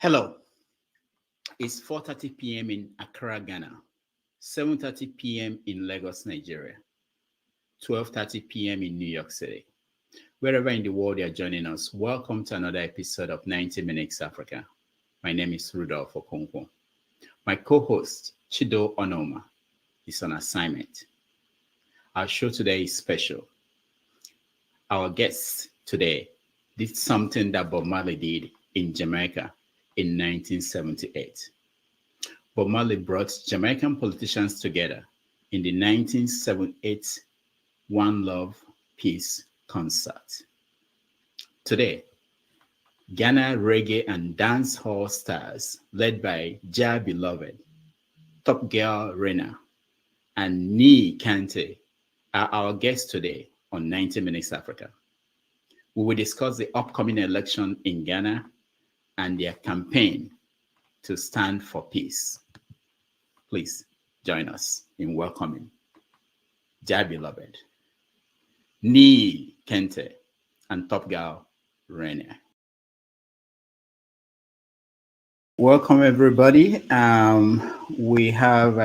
Hello, it's 4:30 p.m. in Accra, Ghana, 7:30 p.m. in Lagos, Nigeria, 12:30 p.m. in New York City. Wherever in the world you're joining us, welcome to another episode of 90 Minutes Africa. My name is Rudolph Okonkwo. My co-host, Chido Onoma, is on assignment. Our show today is special. Our guest today did something that Bob Marley did in Jamaica in 1978. Bob Marley brought Jamaican politicians together in the 1978 One Love Peace concert. Today, Ghana reggae and dancehall stars led by Jahbeloved, Top Girl Rena, and Nee Kante are our guests today on 90 Minutes Africa. We will discuss the upcoming election in Ghana and their campaign to stand for peace. Please join us in welcoming Jahbeloved, Nee Kente, and Top Girl Rena. Welcome everybody. We have,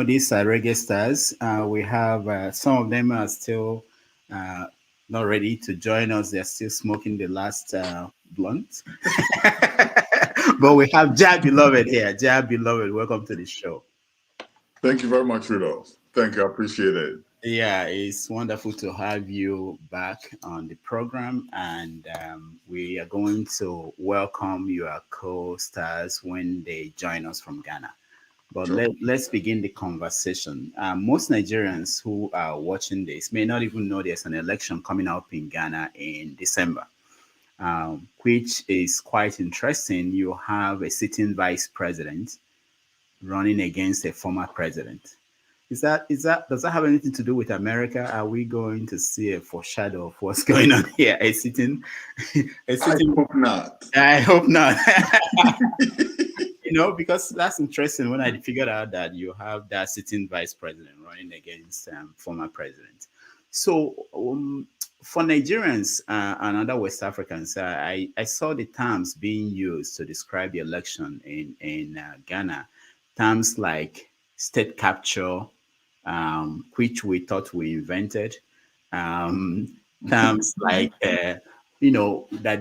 these are reggae stars. We have some of them are still not ready to join us. They're still smoking the last blunt. But we have Jahbeloved here. Jahbeloved, welcome to the show. Thank you very much, Rudolph. Thank you. I appreciate it. Yeah, it's wonderful to have you back on the program, and we are going to welcome your co-stars when they join us from Ghana. But Sure. let's begin the conversation. Most Nigerians who are watching this may not even know there's an election coming up in Ghana in December, which is quite interesting. You have a sitting vice president running against a former president. Does that have anything to do with America? Are we going to see a foreshadow of what's going on here? A sitting. I hope not. I hope not. Because that's interesting when I figured out that you have that sitting vice president running against former president. So for Nigerians and other West Africans, I saw the terms being used to describe the election in Ghana. Terms like state capture, which we thought we invented. Terms like, that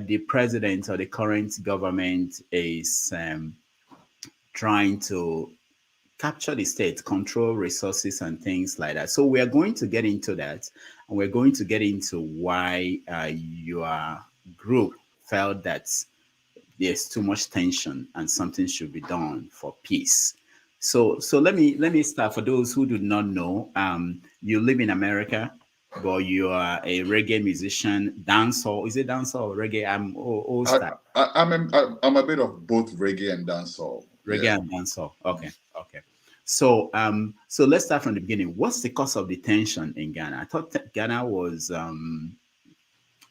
the president or the current government is trying to capture the state, control resources and things like that. So we are going to get into that, and we're going to get into why your group felt that there's too much tension and something should be done for peace. So let me start. For those who do not know, you live in America, but you are a reggae musician, dancehall. Is it dancehall or reggae? I'm all style. I'm a bit of both reggae and dancehall. Reggae and dancehall. Okay. So let's start from the beginning. What's the cause of the tension in Ghana? I thought that Ghana was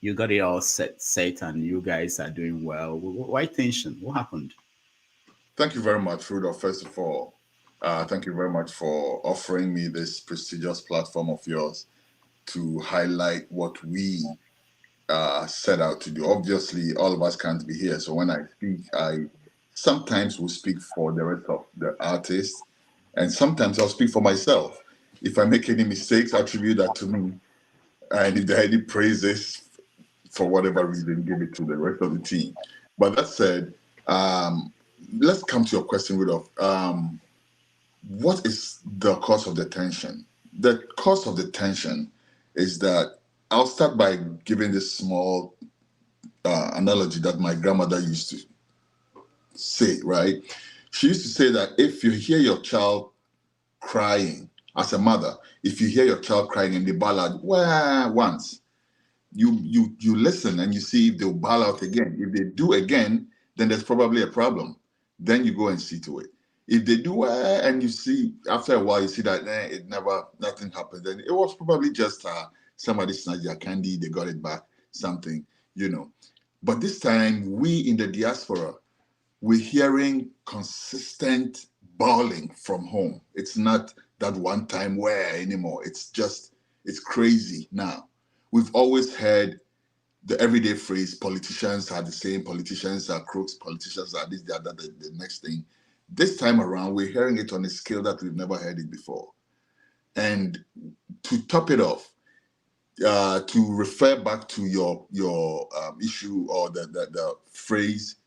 you got it all set, and you guys are doing well. Why tension? What happened? Thank you very much, Rudolph. First of all, thank you very much for offering me this prestigious platform of yours to highlight what we set out to do. Obviously, all of us can't be here, so when I speak, I sometimes will speak for the rest of the artists, and sometimes I'll speak for myself. If I make any mistakes, attribute that to me, and if there are any praises, for whatever reason, give it to the rest of the team. But that said, let's come to your question, Rudolph. What is the cause of the tension? The cause of the tension is that I'll start by giving this small analogy that my grandmother used to say, right? She used to say that if you hear your child crying, as a mother, if you hear your child crying and they bawl out once, you listen and you see if they'll bawl out again. If they do again, then there's probably a problem. Then you go and see to it. If they do and you see after a while you see that nothing happened, then it was probably just somebody snatched their candy, they got it back, something. But this time we in the diaspora, we're hearing consistent bawling from home. It's not that one time where anymore. It's crazy now. We've always heard the everyday phrase, politicians are the same, politicians are crooks, politicians are this, that, the next thing. This time around, we're hearing it on a scale that we've never heard it before. And to top it off, to refer back to your issue or the phrase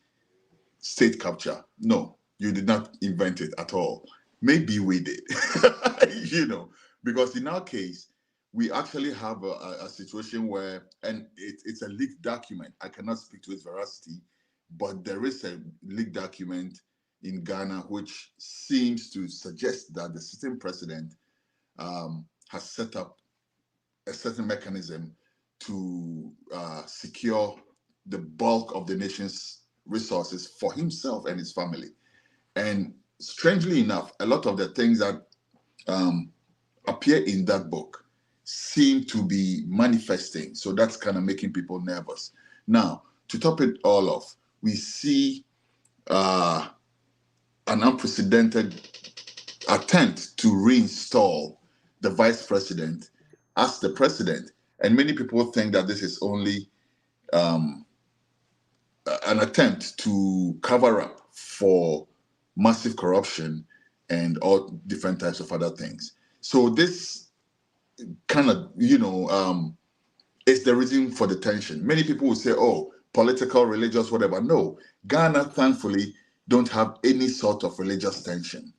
state capture, no, you did not invent it at all. Maybe we did, because in our case, we actually have a situation where, and it's a leaked document. I cannot speak to its veracity, but there is a leaked document in Ghana which seems to suggest that the sitting president has set up a certain mechanism to secure the bulk of the nation's resources for himself and his family. And strangely enough, a lot of the things that appear in that book seem to be manifesting. So that's kind of making people nervous. Now, to top it all off, we see an unprecedented attempt to reinstall the vice president as the president. And many people think that this is only an attempt to cover up for massive corruption and all different types of other things. So this kind of, is the reason for the tension. Many people will say, oh, political, religious, whatever. No, Ghana, thankfully, don't have any sort of religious tension.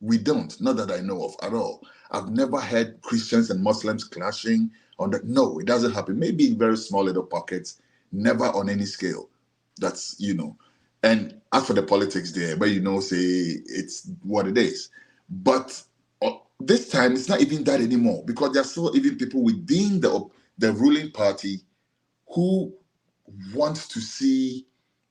We don't, not that I know of at all. I've never heard Christians and Muslims clashing on that. No, it doesn't happen. Maybe in very small little pockets, never on any scale. That's, And as for the politics there, but say it's what it is. But this time, it's not even that anymore, because there are still even people within the ruling party who want to see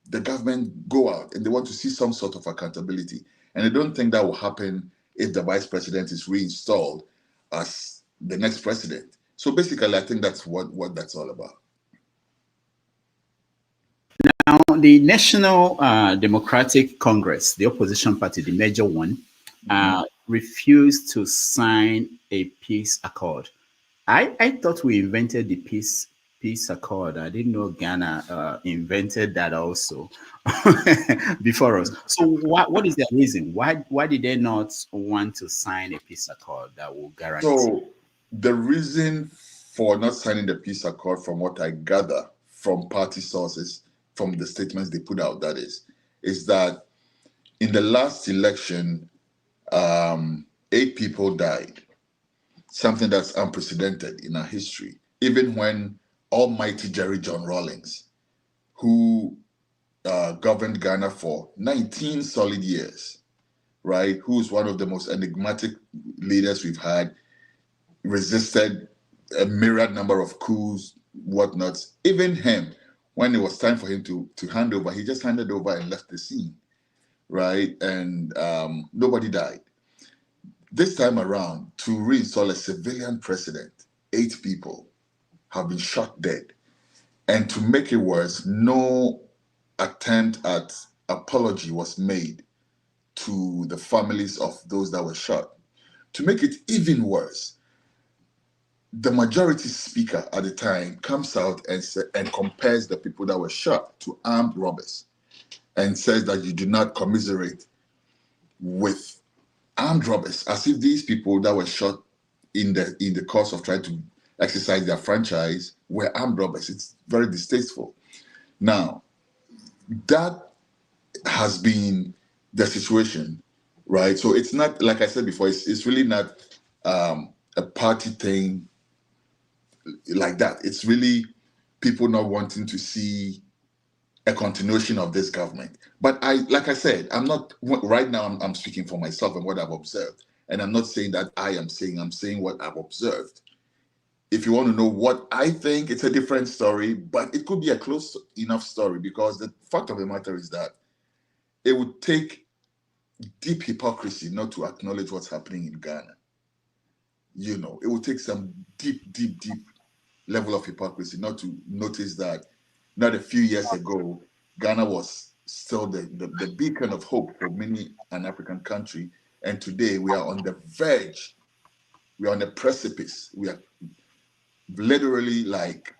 the government go out, and they want to see some sort of accountability. And I don't think that will happen if the vice president is reinstalled as the next president. So basically, I think that's what that's all about. Now, the National Democratic Congress, the opposition party, the major one, refused to sign a peace accord. I thought we invented the peace accord. I didn't know Ghana invented that also before us. So what is the reason? Why did they not want to sign a peace accord that will guarantee? So the reason for not signing the peace accord, from what I gather from party sources, from the statements they put out, that is that in the last election, 8 people died, something that's unprecedented in our history. Even when almighty Jerry John Rawlings, who governed Ghana for 19 solid years, right, who's one of the most enigmatic leaders we've had, resisted a myriad number of coups, whatnots. Even him, when it was time for him to hand over, he just handed over and left the scene, right? And nobody died. This time around, to reinstall a civilian president, 8 people have been shot dead. And to make it worse, no attempt at apology was made to the families of those that were shot. To make it even worse, the majority speaker at the time comes out and compares the people that were shot to armed robbers, and says that you do not commiserate with armed robbers, as if these people that were shot in the course of trying to exercise their franchise were armed robbers. It's very distasteful. Now, that has been the situation, right? So it's not, like I said before, it's really not a party thing like that. It's really people not wanting to see a continuation of this government. But like I said, I'm not right now. I'm speaking for myself and what I've observed, and I'm not saying that I'm saying what I've observed. If you want to know what I think, it's a different story, but it could be a close enough story, because the fact of the matter is that it would take deep hypocrisy not to acknowledge what's happening in Ghana. It would take some deep level of hypocrisy not to notice that not a few years ago, Ghana was still the beacon of hope for many an African country. And today we are on the verge. We are on the precipice. We are literally like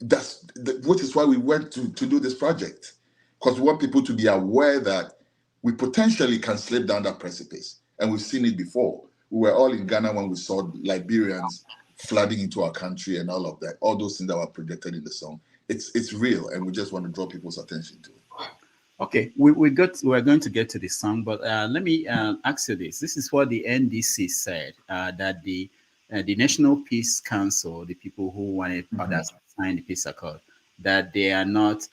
which is why we went to do this project, because we want people to be aware that we potentially can slip down that precipice, and we've seen it before. We were all in Ghana when we saw Liberians flooding into our country and all of that, all those things that were projected in the song. It's real, and we just want to draw people's attention to it. Okay, we're going to get to the song, but let me ask you this. This is what the NDC said, that the National Peace Council, the people who wanted others to sign the peace accord, that they are not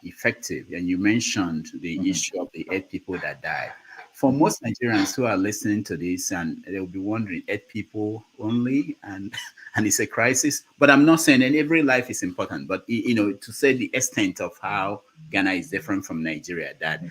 effective. And you mentioned the issue of the 8 people that died. For most Nigerians who are listening to this, and they'll be wondering, 8 people only, and it's a crisis. But I'm not saying that every life is important, but to say the extent of how Ghana is different from Nigeria, that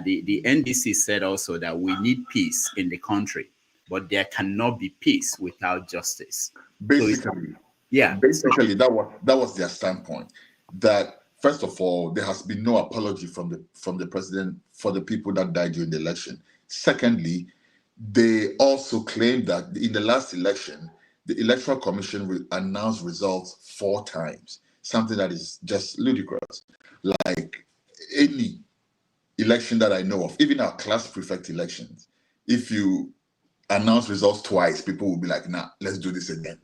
the NDC said also that we need peace in the country, but there cannot be peace without justice. Basically, that was their standpoint. That first of all, there has been no apology from the president for the people that died during the election. Secondly, they also claimed that in the last election, the Electoral Commission announced results 4 times, something that is just ludicrous. Like any election that I know of, even our class prefect elections, if you announce results twice, people will be like, nah, let's do this again.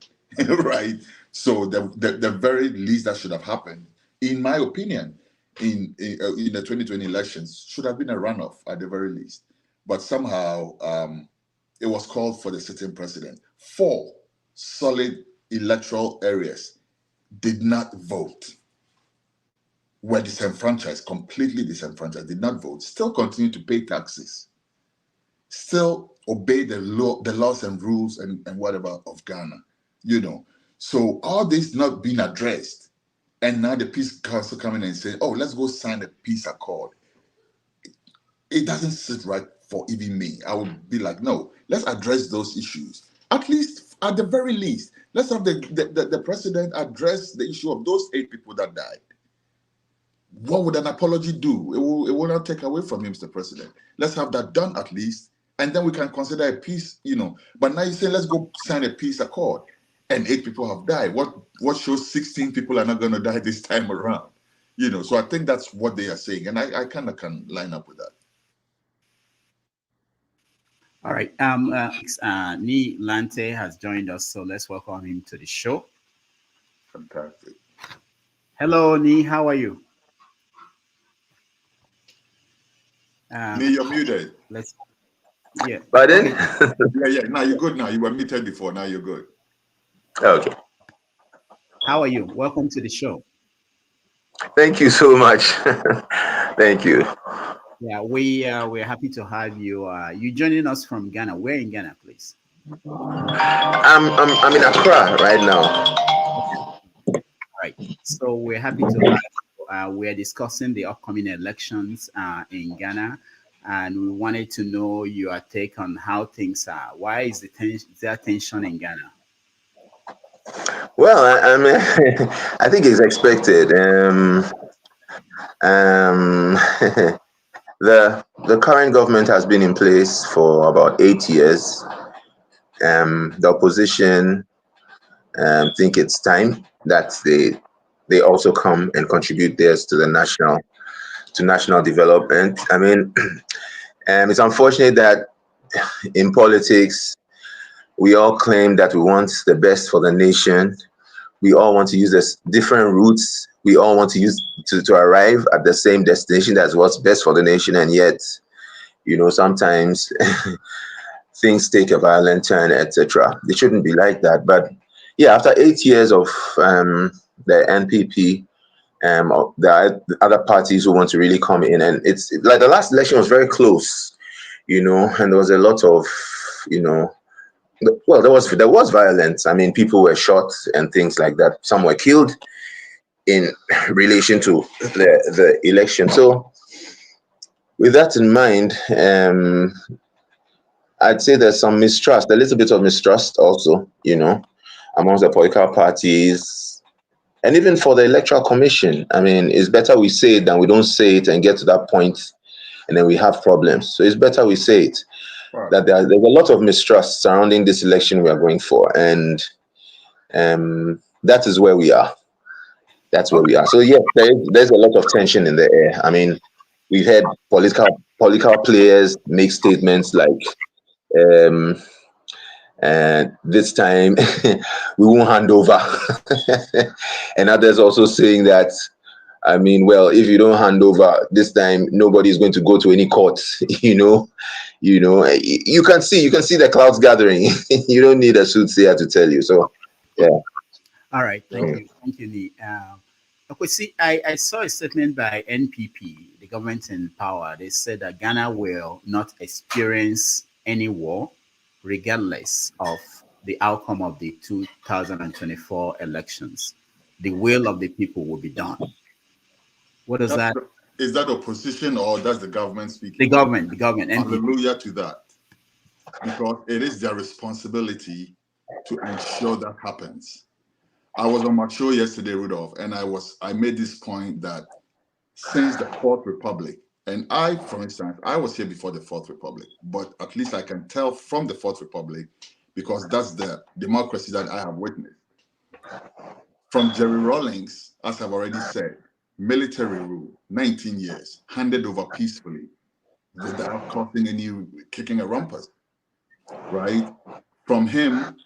Right? So the very least that should have happened, in my opinion, in the 2020 elections, should have been a runoff at the very least. But somehow it was called for the sitting president. 4 solid electoral areas did not vote, were disenfranchised, completely disenfranchised, did not vote, still continue to pay taxes, still obey the laws and rules and whatever of Ghana, So all this not being addressed, and now the Peace Council coming and saying, oh, let's go sign a peace accord. It doesn't sit right for even me. I would be like, no, let's address those issues. At the very least, let's have the president address the issue of those 8 people that died. What would an apology do? It will not take away from him, Mr. President. Let's have that done at least, and then we can consider a peace, But now you say, let's go sign a peace accord, and 8 people have died. What shows 16 people are not going to die this time around? So I think that's what they are saying, and I kind of can line up with that. All right. Ni Lante has joined us, so let's welcome him to the show. Fantastic. Hello, Ni. How are you? Ni, you're muted. Yeah. Pardon? Yeah. Now you're good. Now you were muted before. Now you're good. Okay. How are you? Welcome to the show. Thank you so much. Thank you. Yeah, we're happy to have you. You joining us from Ghana. Where in Ghana, please? I'm in Accra right now. All right. So we're happy to have you. We're discussing the upcoming elections in Ghana, and we wanted to know your take on how things are. Why is there tension in Ghana? Well, I mean, I think it's expected. The current government has been in place for about 8 years. The opposition think it's time that they also come and contribute theirs to the national development. I mean, it's unfortunate that in politics we all claim that we want the best for the nation. We all want to use this different routes. We all want to use to arrive at the same destination. That's what's best for the nation. And yet, sometimes things take a violent turn, etc. It shouldn't be like that. But yeah, after 8 years of the NPP, the other parties who want to really come in, and it's like the last election was very close, and there was a lot of, well, there was violence. I mean, people were shot and things like that. Some were killed in relation to the election. So with that in mind, I'd say there's some mistrust, a little bit of mistrust also, amongst the political parties, and even for the Electoral Commission. I mean, it's better we say it than we don't say it and get to that point and then we have problems. So it's better we say it. Right. That there's a lot of mistrust surrounding this election we are going for, and that is where we are. that's where we are. So yeah, there's a lot of tension in the air. I mean, we've had political players make statements like, and this time we won't hand over, and others also saying that, I mean, well, if you don't hand over this time, nobody's going to go to any court. You can see the clouds gathering. You don't need a soothsayer to tell you. So, yeah. All right, thank you, Lee. Okay, see, I saw a statement by NPP, the government in power. They said that Ghana will not experience any war, regardless of the outcome of the 2024 elections. The will of the people will be done. What does that? Is that opposition or that's the government speaking? The government, NPP. Hallelujah to that. Because it is their responsibility to ensure that happens. I was on my show yesterday, Rudolph, and I made this point that since the Fourth Republic, and for instance, I was here before the Fourth Republic, but at least I can tell from the Fourth Republic, because that's the democracy that I have witnessed. From Jerry Rawlings, as I've already said, military rule, 19 years, handed over peacefully without causing any kicking a rumpus, right? From him,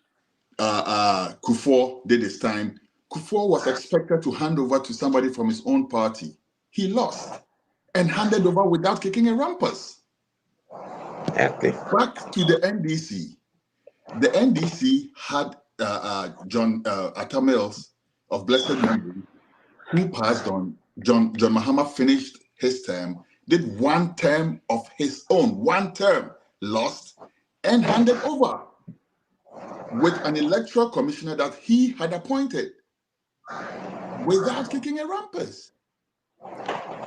Kufuor did his time. Kufuor was expected to hand over to somebody from his own party. He lost and handed over without kicking a rumpus. Exactly. Back to the NDC. The NDC had John Atta Mills of blessed memory, who passed on. John Mahama finished his term, did one term of his own, lost, and handed over with an electoral commissioner that he had appointed without kicking a rumpus.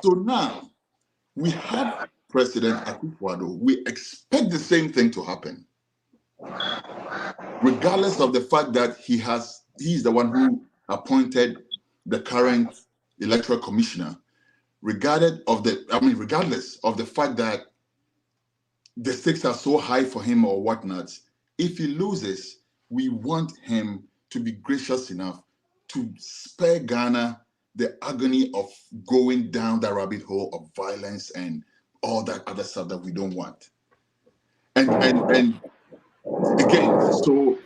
So now we have President Akufo-Addo. We expect the same thing to happen, regardless of the fact that he's the one who appointed the current electoral commissioner, regardless of the fact that the stakes are so high for him or whatnot. If he loses, we want him to be gracious enough to spare Ghana the agony of going down the rabbit hole of violence and all that other stuff that we don't want. And again, so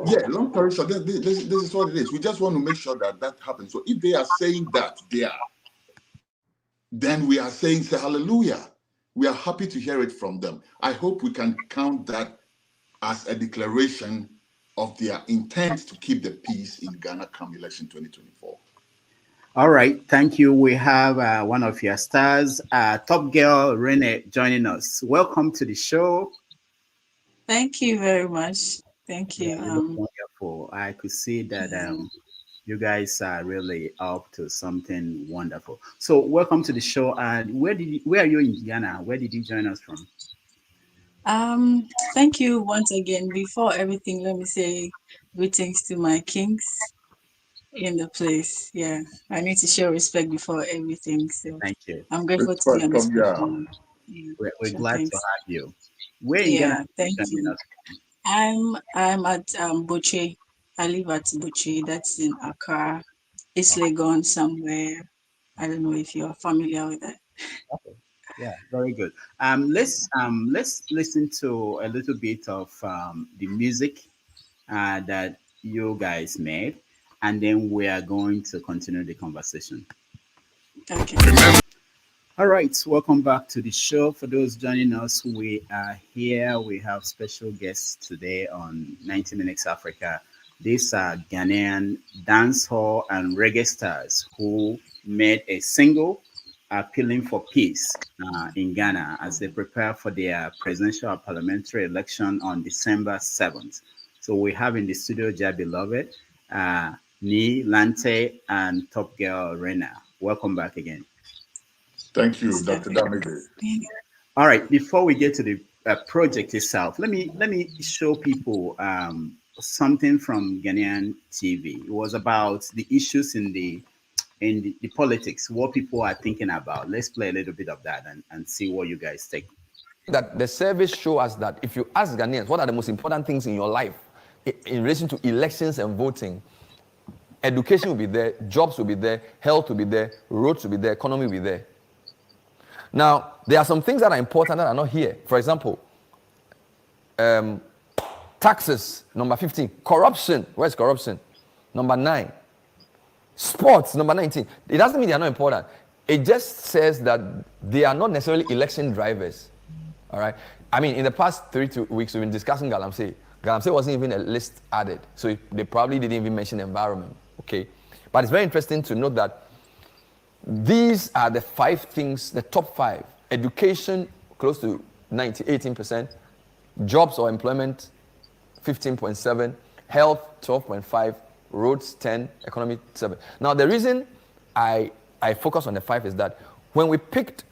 yeah, long story short, this is what it is. We just want to make sure that happens. So if they are saying that then we are saying, say hallelujah. We are happy to hear it from them. I hope we can count that as a declaration of their intent to keep the peace in Ghana come election 2024. All right, thank you. We have one of your stars, Top Girl Rene, joining us. Welcome to the show. Thank you very much. Thank you. Yeah, wonderful. I could see that you guys are really up to something wonderful. So, welcome to the show. And where are you in Ghana? Where did you join us from? Thank you once again. Before everything, let me say greetings to my kings in the place. Yeah, I need to show respect before everything. So Thank you. I'm grateful to be on this platform. Yeah, we're glad to have you. Where in Ghana? Thank you. I'm at Boche. I live at Boche. That's in Accra. It's Legon somewhere. I don't know if you're familiar with that. Okay. Yeah, very good. Let's listen to a little bit of the music that you guys made, and then we are going to continue the conversation. Okay. All right, welcome back to the show. For those joining us, we are here. We have special guests today on 90 Minutes Africa. These are Ghanaian dancehall and reggae stars who made a single appealing for peace in Ghana as they prepare for their presidential and parliamentary election on December 7th. So we have in the studio Jahbeloved, Ni Lante, and Top Girl Rena. Welcome back again. Thank you, Dr. Damage. All right, before we get to the project itself, let me show people something from Ghanaian TV. It was about the issues in the politics, what people are thinking about. Let's play a little bit of that and see what you guys think. That the surveys show us that if you ask Ghanaians what are the most important things in your life in relation to elections and voting, education will be there, jobs will be there, health will be there, roads will be there, economy will be there. Now, there are some things that are important that are not here. For example, taxes, number 15. Corruption, where's corruption? Number 9. Sports, number 19. It doesn't mean they are not important. It just says that they are not necessarily election drivers. All right? I mean, in the past 3 weeks, we've been discussing Galamsey. Galamsey wasn't even a list added. So they probably didn't even mention the environment. Okay? But it's very interesting to note that these are the 5 things, the top 5. Education, close to 18%. Jobs or employment, 15.7. Health, 12.5. Roads, 10. Economy, 7. Now, the reason I focus on the 5 is that when we picked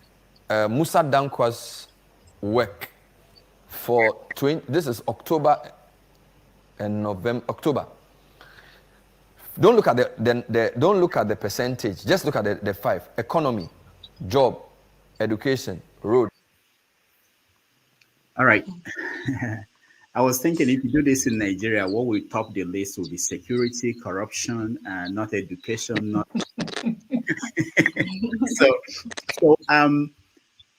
Musa Dankwa's work for this is October and November. October. Don't look at don't look at the percentage. Just look at the 5: economy, job, education, road. All right. I was thinking if you do this in Nigeria, what will top the list will be security, corruption, not education, not. so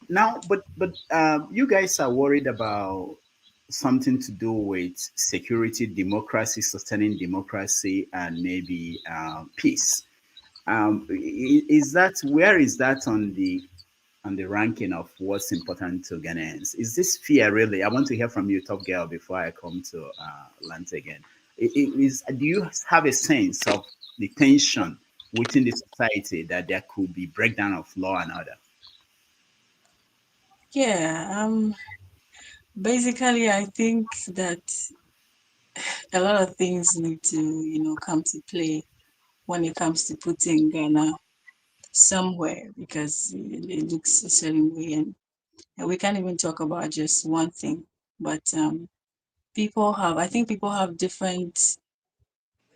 now, but you guys are worried about something to do with security, democracy, sustaining democracy, and maybe peace. Is that where is that on the ranking of what's important to Ghanaians? Is this fear really? I want to hear from you, Top Girl, before I come to Lance again. Do you have a sense of the tension within the society that there could be breakdown of law and order? Yeah, basically, I think that a lot of things need to, come to play when it comes to putting Ghana somewhere, because it looks a certain way, and we can't even talk about just one thing. But I think people have different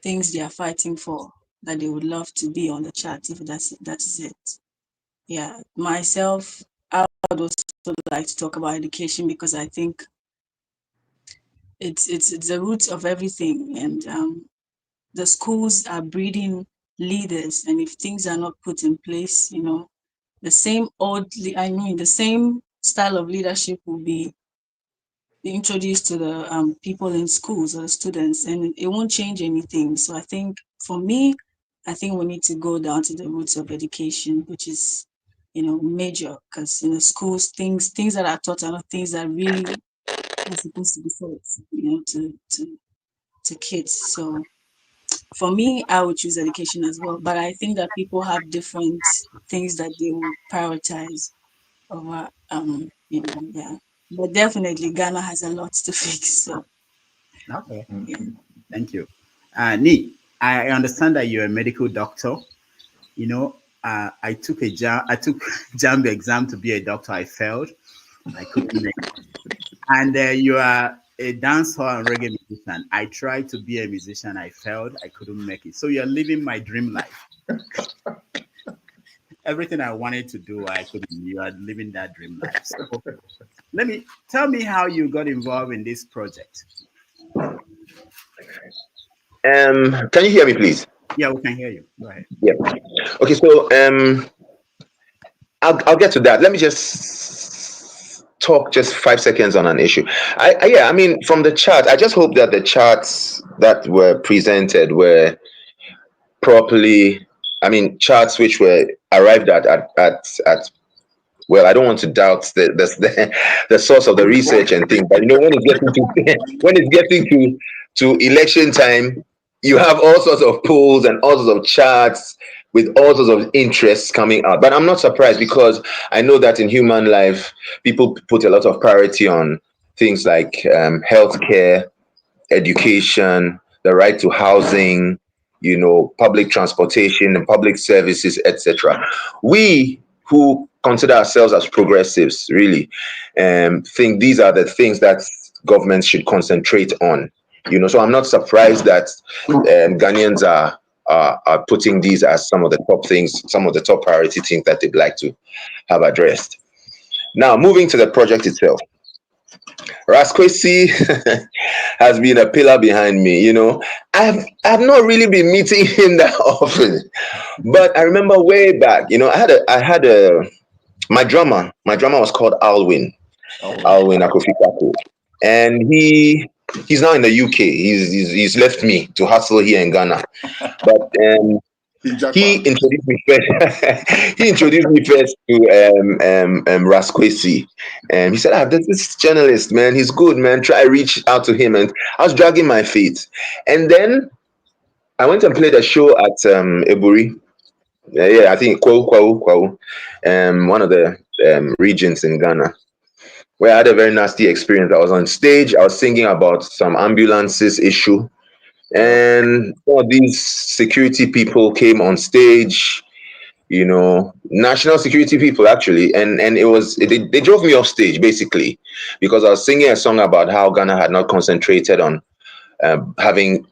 things they are fighting for that they would love to be on the chart, if that is it. Yeah, myself, I would also like to talk about education, because I think it's the roots of everything, and the schools are breeding leaders, and if things are not put in place, the same style of leadership will be introduced to the people in schools or the students, and it won't change anything. So I think, for me, I think we need to go down to the roots of education, which is major, because in the schools, things that are taught are not things that really are supposed to be taught to kids. So for me, I would choose education as well, but I think that people have different things that they will prioritize over yeah. But definitely Ghana has a lot to fix. So Okay. yeah. Thank you. Nee, I understand that you're a medical doctor. I took JAMB exam to be a doctor. I failed. I couldn't make it. And you are a dancehall and reggae musician. I tried to be a musician. I failed. I couldn't make it. So you're living my dream life. Everything I wanted to do, I couldn't. You are living that dream life. So tell me how you got involved in this project. Can you hear me, please? Yeah, we can hear you. Go ahead. Yeah. Okay, so I'll get to that. Let me just talk just 5 seconds on an issue. I mean, from the chart, I just hope that the charts that were presented were properly, I mean, charts which were arrived at well, I don't want to doubt the source of the research and things, but when it's getting to election time, you have all sorts of polls and all sorts of charts with all sorts of interests coming out. But I'm not surprised, because I know that in human life, people put a lot of priority on things like healthcare, education, the right to housing, public transportation and public services, etc. We who consider ourselves as progressives really think these are the things that governments should concentrate on. So I'm not surprised that Ghanaians are putting these as some of the top things, some of the top priority things that they'd like to have addressed. Now, moving to the project itself. Rasquesi has been a pillar behind me. I've not really been meeting him that often, but I remember way back. I had my drummer was called Alwin Akofikaku, and he's now in the UK. He's left me to hustle here in Ghana, but he introduced me first. He introduced me first to Rasquesi, and he said, there's this journalist, man. He's good, man. Try reach out to him." And I was dragging my feet, and then I went and played a show at Eburi. Yeah, I think Kwau, one of the regions in Ghana, where I had a very nasty experience. I was on stage. I was singing about some ambulances issue, and all these security people came on stage. National security people actually, and they drove me off stage basically because I was singing a song about how Ghana had not concentrated on having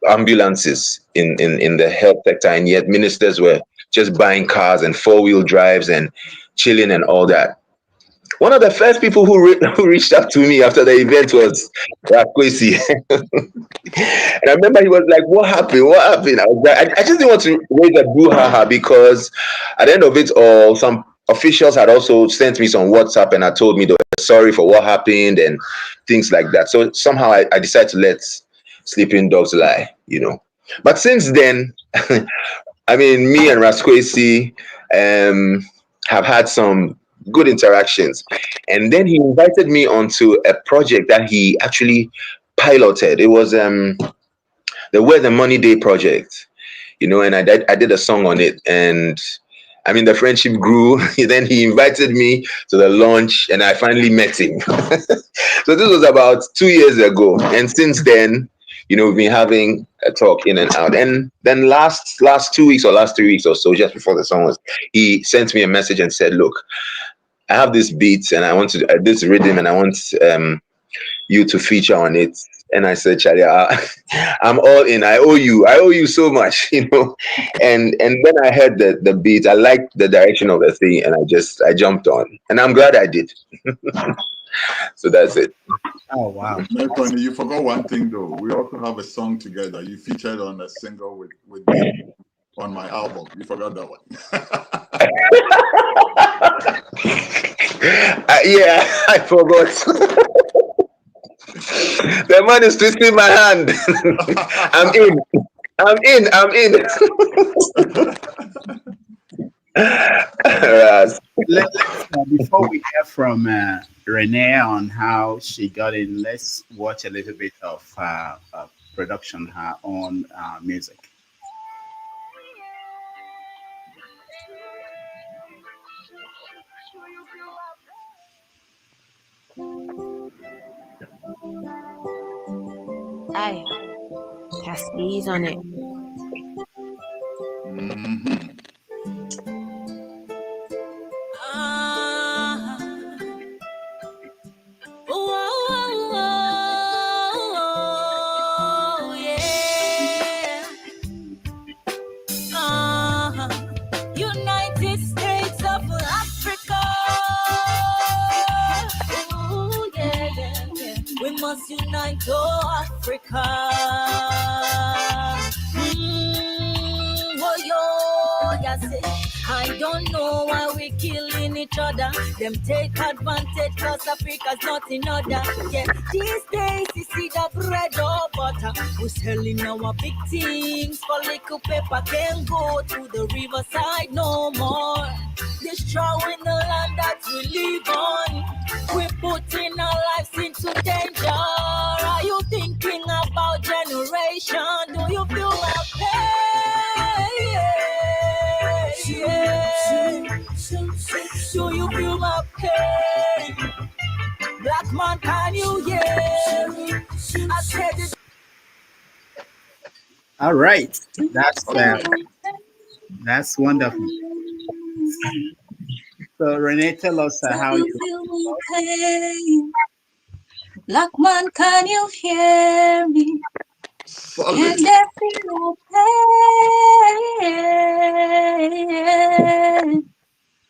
ambulances in the health sector, and yet ministers were just buying cars and four-wheel drives and chilling and all that. One of the first people who reached out to me after the event was Rakwesi. And I remember he was like, "What happened? What happened?" I was like, I just didn't want to raise a brouhaha because at the end of it all, some officials had also sent me some WhatsApp and had told me they were sorry for what happened and things like that. So somehow I decided to let sleeping dogs lie. But since then, I mean, me and Rasquesi have had some good interactions. And then he invited me onto a project that he actually piloted. It was the Where the Money Day project, and I did a song on it. And I mean, the friendship grew. Then he invited me to the launch and I finally met him. So this was about 2 years ago. And since then, we've been having a talk in and out. And then last 2 weeks or last 3 weeks or so, just before the song was, he sent me a message and said, "Look, I have this beat and I want to this rhythm and I want you to feature on it." And I said, "Charlie, I'm all in. I owe you so much, And then I heard the beat. I liked the direction of the thing, and I jumped on, and I'm glad I did. So that's it. Oh wow! Funny, you forgot one thing though. We also have a song together. You featured on a single with me on my album. You forgot that one. Yeah, I forgot. The man is twisting my hand. I'm in. Before we hear from Renee on how she got in, let's watch a little bit of production, her own music. Aye, has ease on it. United States of Africa. Ooh, yeah. We must unite, oh Africa. I don't know why we killing each other. Them take advantage cause Africa's not in order. Yeah, these days you see the bread or butter. We're selling our big things for little paper. Can't go to the riverside no more. Destroying the land that we live on. We're putting our lives into danger. Are you thinking about generation? Do you feel my pain? Do you feel my pain? Black man, can you hear me? I said it. All right, that's wonderful. So Renee, tell us how you feel my pain. Black man, can you hear me? Can they feel my pain?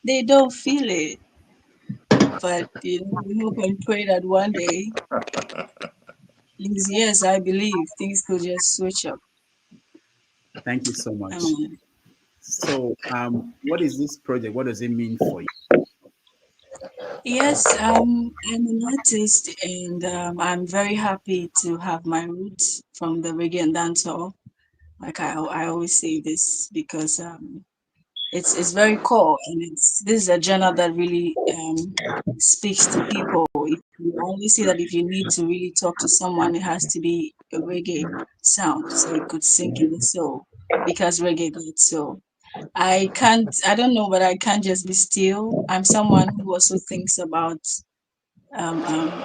They don't feel it. but we hope and pray that one day, yes, I believe things could just switch up. Thank you so much. Um, So, what is this project? What does it mean for you? yes, I'm an artist, and I'm very happy to have my roots from the reggae and dancehall. Like I always say this because it's very core, and this is a genre that really speaks to people. If you only see that if you need to really talk to someone, it has to be a reggae sound, so it could sink in the soul because reggae got soul. I don't know, but I can't just be still. I'm someone who also thinks about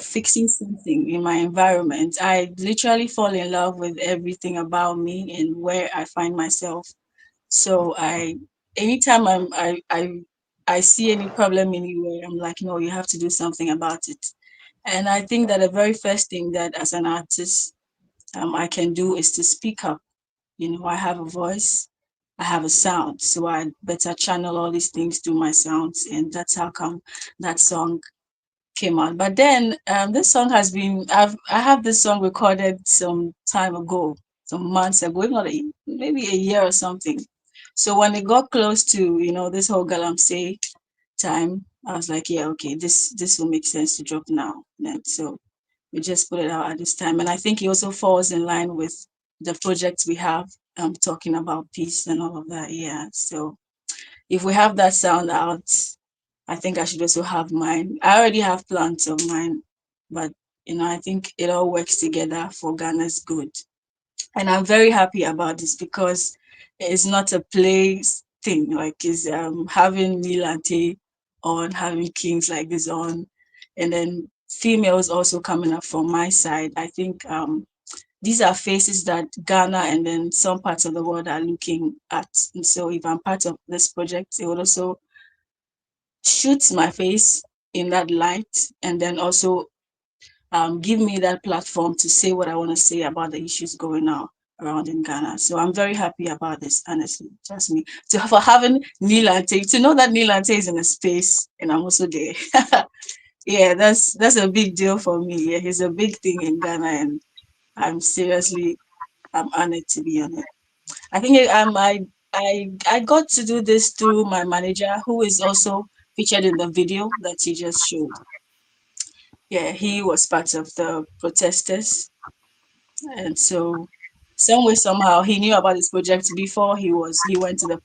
fixing something in my environment. I literally fall in love with everything about me and where I find myself. So anytime I see any problem anywhere, I'm like, no, you have to do something about it. And I think that the very first thing that as an artist I can do is to speak up. I have a voice, I have a sound, so I better channel all these things through my sounds, and that's how come that song came out. But then this song I have this song recorded some time ago, some months ago, if not maybe a year or something. So when it got close to this whole Galamsey time, I was like, yeah, okay, this will make sense to drop now. And so we just put it out at this time, and I think it also falls in line with the projects we have talking about peace and all of that. Yeah, so if we have that sound out, I think I should also have mine. I already have plans of mine, but I think it all works together for Ghana's good. And I'm very happy about this because it's not a play thing. Like it's having Milante on, having kings like this on, and then females also coming up from my side. I think these are faces that Ghana and then some parts of the world are looking at. And so if I'm part of this project, it would also shoot my face in that light, and then also give me that platform to say what I want to say about the issues going on around in Ghana. So I'm very happy about this, honestly. Trust me. For having Nilante, to know that Nilante is in a space and I'm also there. Yeah, that's a big deal for me. Yeah, he's a big thing in Ghana, and I'm honored to be on it. I think I got to do this through my manager, who is also featured in the video that you just showed. Yeah, he was part of the protesters, and so some way somehow he knew about this project before he went to the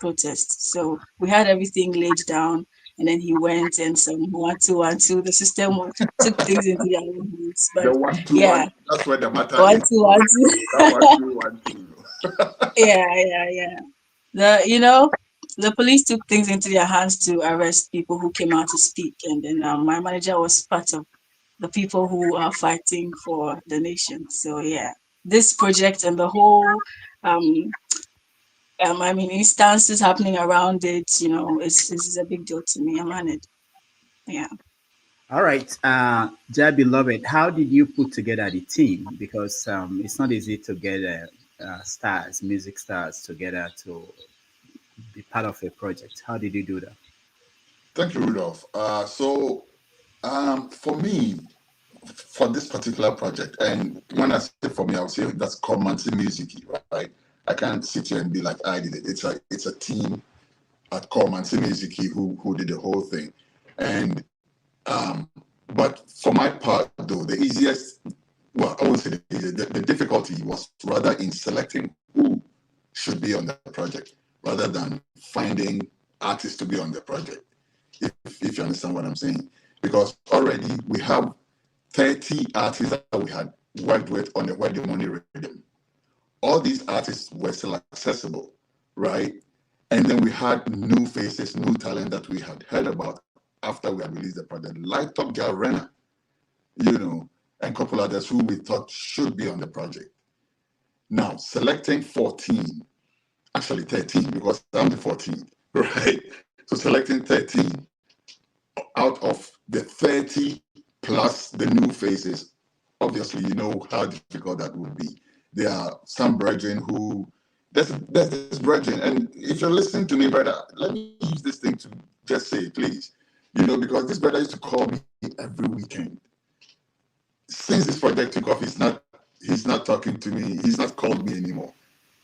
protest. So we had everything laid down, and then he went, and some 1 2 1 2. The system took things into their own hands. But The 1 2 yeah, 1. That's where the matter 1 is. 2 1 2. That 1 2 1 2. Yeah. The police took things into their hands to arrest people who came out to speak, and then my manager was part of the people who are fighting for the nation. So yeah, this project and the whole instances happening around it, this is a big deal to me. I'm honored. Yeah. All right, Jahbeloved, how did you put together the team? Because it's not easy to get music stars together to be part of a project. How did you do that? Thank you, Rudolph. For me, for this particular project, and when I say for me, I would say that's called Mansi Music, right? I can't sit here and be like I did it. It's a team at Mansi Music who did the whole thing, and but for my part, though, the easiest, well, I won't say the easiest, the difficulty was rather in selecting who should be on the project rather than finding artists to be on the project, if you understand what I'm saying. Because already we have 30 artists that we had worked with on the Where the Money Rhythm. All these artists were still accessible, right? And then we had new faces, new talent that we had heard about after we had released the project, like Top Girl Renner, and a couple others who we thought should be on the project. Now, selecting 14, actually 13, because I'm the 14th, right? So selecting 13 out of the 30 plus the new faces, obviously, you know how difficult that would be. There are some brethren who, there's this brethren, and if you're listening to me, brother, let me use this thing to just say, please, because this brother used to call me every weekend. Since this project took off, he's not talking to me. He's not called me anymore.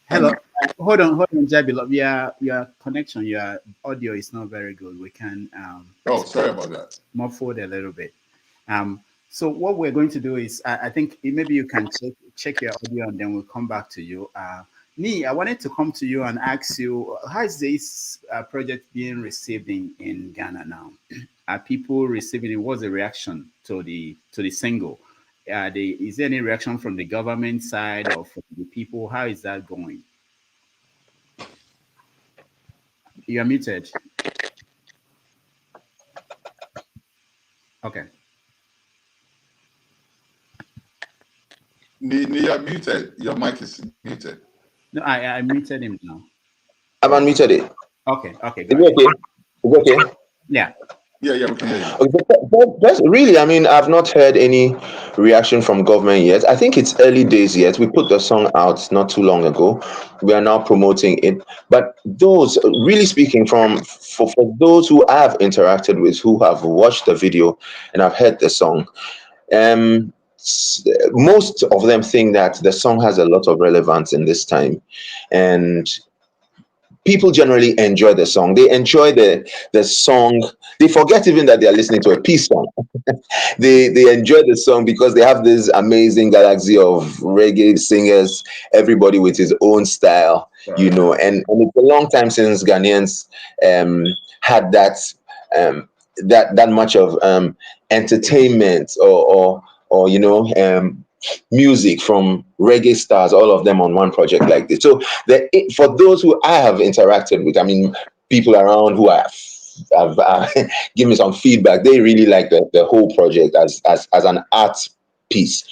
Hello. Hold on, Jahbeloved. Your connection, your audio is not very good. We can sorry about that. Muffled a little bit. So what we're going to do is, I think maybe you can check your audio and then we'll come back to you. I wanted to come to you and ask you, how is this project being received in Ghana now? Are people receiving it? What's the reaction to the single? Is there any reaction from the government side or from the people? How is that going? You are muted. Okay. You are muted. Your mic is muted. No, I muted him now. I've unmuted it. Okay. Is it okay? Is it okay? Yeah. Yeah, we can hear you. That's really, I've not heard any reaction from government yet. I think it's early days yet. We put the song out not too long ago. We are now promoting it. But those, really speaking, for those who I've interacted with, who have watched the video and have heard the song, most of them think that the song has a lot of relevance in this time. And people generally enjoy the song. They enjoy the song. They forget even that they are listening to a peace song. they enjoy the song because they have this amazing galaxy of reggae singers, everybody with his own style, and it's a long time since Ghanaians had that much of entertainment or music from reggae stars, all of them on one project like this. So for those who I have interacted with, people around who have given me some feedback, they really like the whole project as an art piece.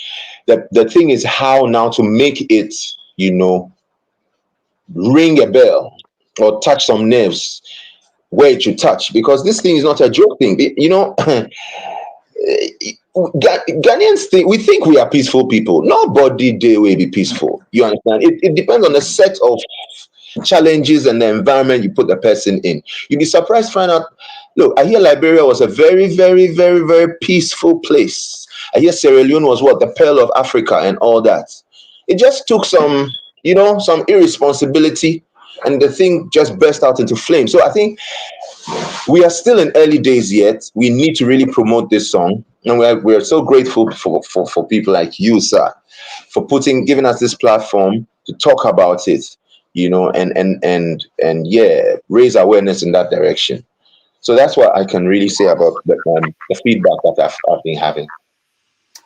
The thing is how now to make it, ring a bell or touch some nerves where it should touch, because this thing is not a joke thing. Ghanaians we think we are peaceful people. Nobody there will be peaceful. You understand? It depends on the set of challenges and the environment you put the person in. You'd be surprised to find out. Look, I hear Liberia was a very, very, very, very peaceful place. I hear Sierra Leone was the pearl of Africa and all that. It just took some irresponsibility, and the thing just burst out into flames. So I think we are still in early days yet. We need to really promote this song, and we're so grateful for people like you, sir, for giving us this platform to talk about it, and raise awareness in that direction. So that's what I can really say about the feedback that I've been having.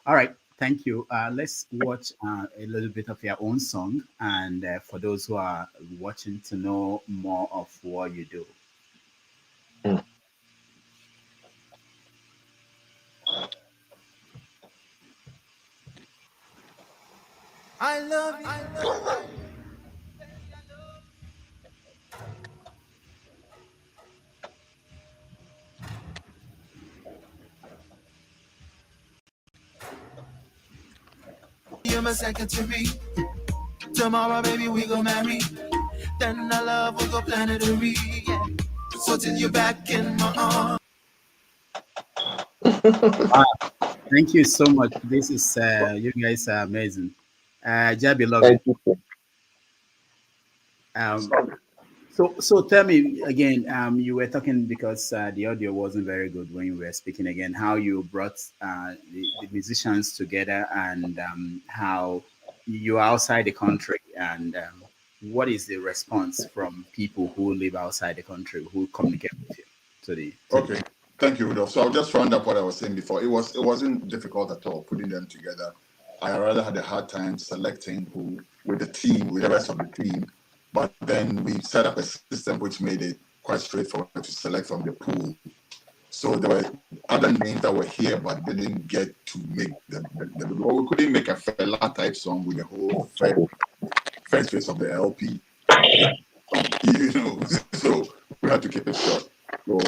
All right, thank you. Let's watch a little bit of your own song, and for those who are watching to know more of what you do. I love you. You're my secretary. Tomorrow, baby, we go marry. Then our love will go planetary. Yeah. So till you're back in my arms. Thank you so much. This is you guys are amazing. Jahbeloved. So tell me again. You were talking because the audio wasn't very good when you were speaking again. How you brought the musicians together, and how you are outside the country, and what is the response from people who live outside the country who communicate with you? Okay. Thank you, Rudolph. So I'll just round up what I was saying before. It wasn't difficult at all putting them together. I rather had a hard time selecting who with the rest of the team. But then we set up a system which made it quite straightforward to select from the pool. So there were other names that were here but didn't get to make we couldn't make a fella type song with the whole first face of the LP. So we had to keep it short. So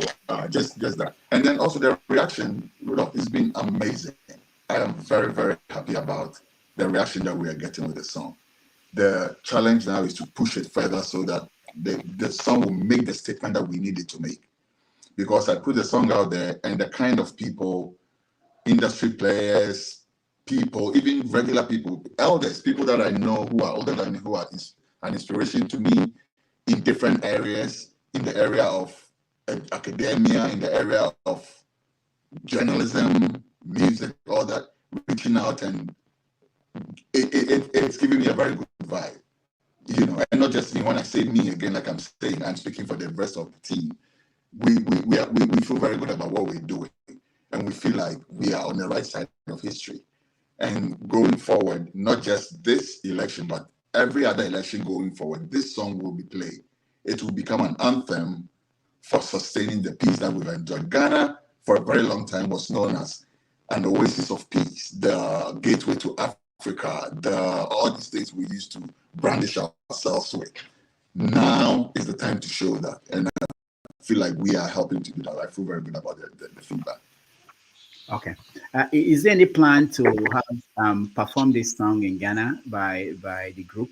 just that. And then also the reaction, Rudolph, has been amazing. I am very, very happy about the reaction that we are getting with the song. The challenge now is to push it further so that the song will make the statement that we need it to make. because I put the song out there, and the kind of people, industry players, people, even regular people, elders, people that I know who are older than me, who are an inspiration to me in different areas, in the area of academia, in the area of journalism, music, all that, reaching out, and it's giving me a very good vibe, you know. And not just me. When I say me again, like I'm saying, I'm speaking for the rest of the team. We feel very good about what we're doing, and we feel like we are on the right side of history. And going forward, not just this election, but every other election going forward, this song will be played. It will become an anthem for sustaining the peace that we've enjoyed. Ghana, for a very long time, was known as an oasis of peace, the gateway to Africa, all these things we used to brandish ourselves with. Now is the time to show that. And I feel like we are helping to do that. I feel very good about the feedback. Okay. Is there any plan to have perform this song in Ghana by the group?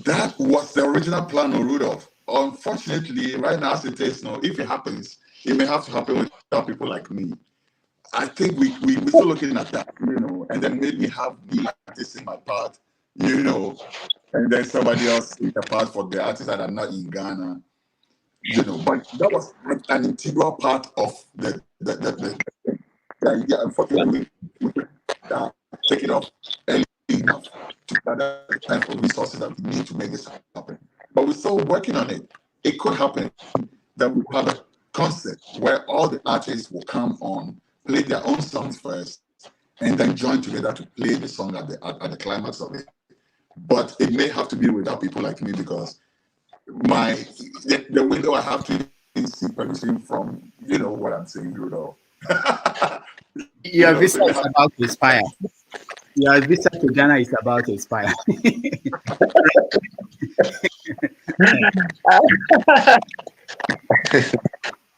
That was the original plan on Rudolph. Unfortunately, right now as it is, no, if it happens, it may have to happen without people like me. I think we're still looking at that, you know, and then maybe have me artist my part, you know, and then somebody else in the part for the artists that are not in Ghana, you know. But that was an integral part of the idea. Unfortunately, we take it off early enough to gather the time for resources that we need to make this happen. But we're still working on it. It could happen that we have a concert where all the artists will come on, play their own songs first, and then join together to play the song at the climax of it. But it may have to be without people like me, because the window I have to see permission from, you know what I'm saying, Rudolph. Your visa is about to expire. Your visa to Ghana is about to expire.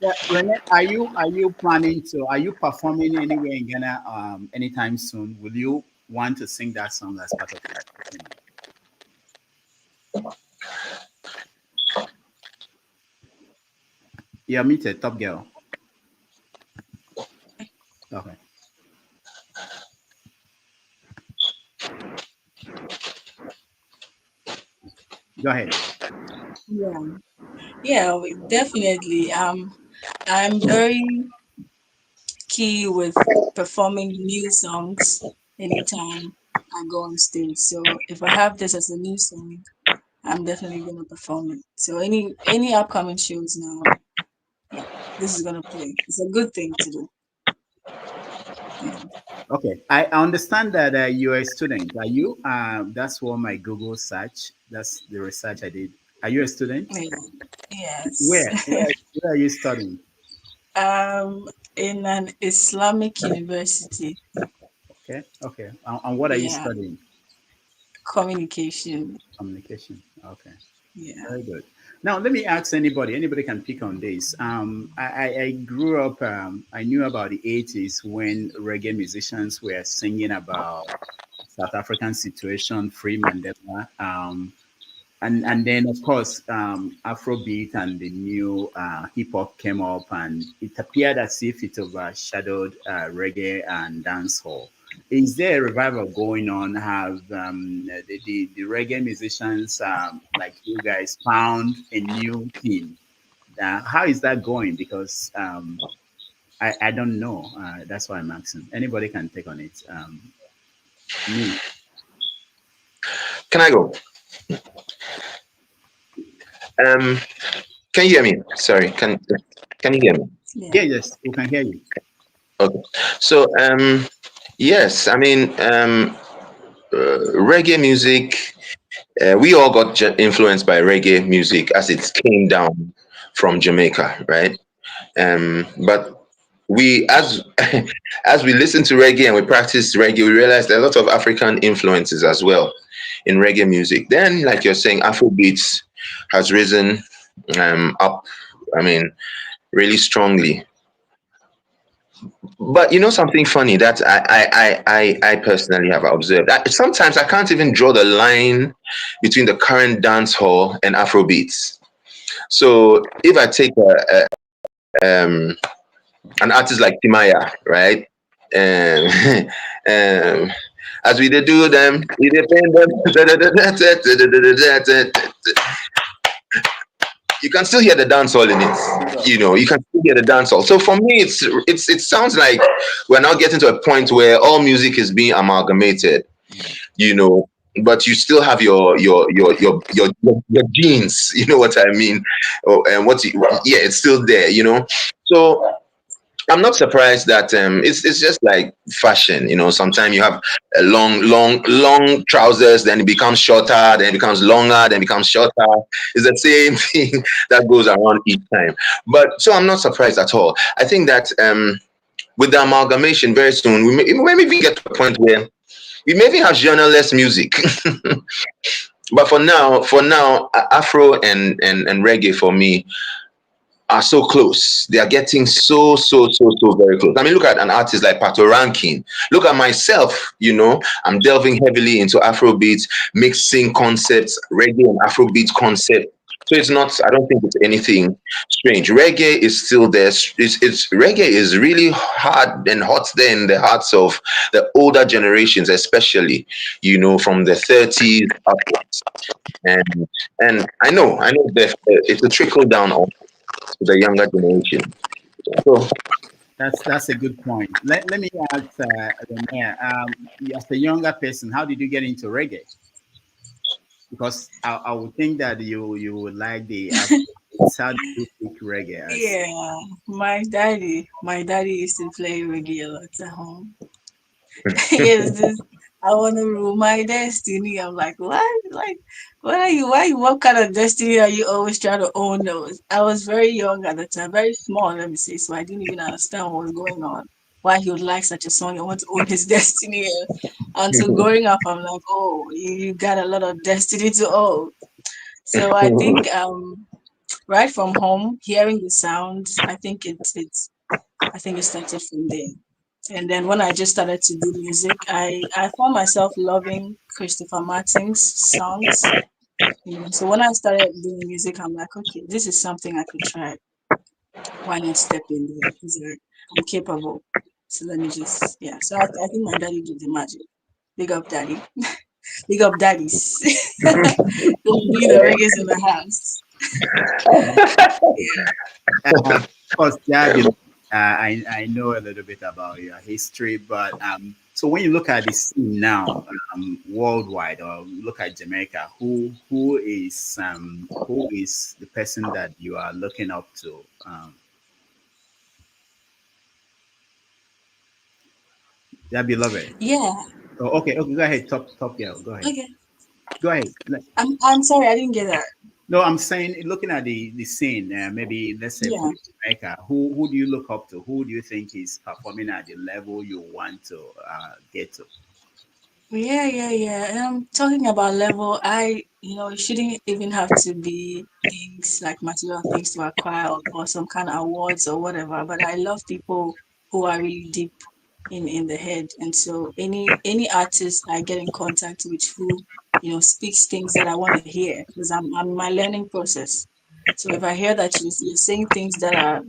Yeah, Renee, are you planning to? Are you performing anywhere in Ghana anytime soon? Will you want to sing that song as part of that? You're muted, Top Girl. Okay. Go ahead. Yeah, definitely. I'm very key with performing new songs anytime I go on stage. So if I have this as a new song, I'm definitely gonna perform it. So any upcoming shows now, yeah, this is gonna play. It's a good thing to do. Yeah. Okay, I understand that you're a student. Are you? That's what my Google search. That's the research I did. Are you a student? Yeah. Yes. Where are you studying? In an Islamic university. Okay. And what are you studying? Communication. Communication. Okay. Yeah. Very good. Now, let me ask anybody. Anybody can pick on this. I grew up. I knew about the 80s when reggae musicians were singing about South African situation, free Mandela, and then of course Afrobeat and the new hip hop came up, and it appeared as if it overshadowed reggae and dancehall. Is there a revival going on? Have the reggae musicians like you guys found a new team? How is that going? Because I don't know. That's why I'm asking. Anybody can take on it. Me. Can I go? Can you hear me? Sorry, can you hear me? Yeah, yes, we can hear you. Okay. So yes, I mean reggae music. We all got influenced by reggae music as it came down from Jamaica, right? But we, as as we listen to reggae and we practice reggae, we realize there are a lot of African influences as well in reggae music. Then, like you're saying, Afrobeats has risen up. I mean, really strongly. But you know something funny that I personally have observed. Sometimes I can't even draw the line between the current dancehall and Afrobeats. So if I take an artist like Timaya, right? Um, um, as we dey do them, we dey paint them. You can still hear the dancehall in it. You can still hear the dancehall. So for me, it sounds like we're now getting to a point where all music is being amalgamated. But you still have your genes. You know what I mean? And yeah, it's still there. So I'm not surprised that it's just like fashion. Sometimes you have a long trousers, then it becomes shorter, then it becomes longer, then it becomes shorter. It's the same thing that goes around each time. But so I'm not surprised at all. I think that with the amalgamation, very soon we may even get to a point where we maybe have genreless music. But for now, Afro and reggae for me are so close. They are getting so very close. I mean, look at an artist like Pato Rankin. Look at myself. I'm delving heavily into Afrobeats, mixing concepts, reggae and Afrobeat concept. So it's not. I don't think it's anything strange. Reggae is still there. It's reggae is really hard and hot there in the hearts of the older generations, especially from the 30s upwards. And I know that it's a trickle down on to the younger generation. So That's a good point. Let me ask Renee, as a younger person, how did you get into reggae? Because I would think that you would like the how did you pick reggae as? Yeah, my daddy used to play reggae a lot at home. Yes, this I want to rule my destiny. I'm like, what? Like, what kind of destiny are you always trying to own those? I was very young at the time, very small, let me say, so I didn't even understand what was going on. Why he would like such a song and want to own his destiny. Until growing up, I'm like, oh, you got a lot of destiny to own. So I think right from home, hearing the sounds, I think it started from there. And then when I just started to do music, I found myself loving Christopher Martin's songs. So when I started doing music, I'm like, okay, this is something I could try. Why not step in there? Because I'm capable. So let me just, yeah. So I think my daddy did the magic. Big up, daddy. Big up, daddies. Don't be the reggae in the house. Of course, Jahbeloved, I know a little bit about your history, but so when you look at the scene now, worldwide, or look at Jamaica, who is the person that you are looking up to? Jahbeloved. Yeah. Oh, okay, go ahead, top girl, go ahead. Okay. Go ahead. I'm sorry, I didn't get that. No, I'm saying, looking at the scene, maybe let's say Yeah. for Jamaica, who do you look up to? Who do you think is performing at the level you want to get to? Yeah. Talking about level, it shouldn't even have to be things like material things to acquire or some kind of awards or whatever. But I love people who are really deep in the head. And so any artist I get in contact with who, speaks things that I want to hear, because I'm in my learning process. So if I hear that you're saying things that are,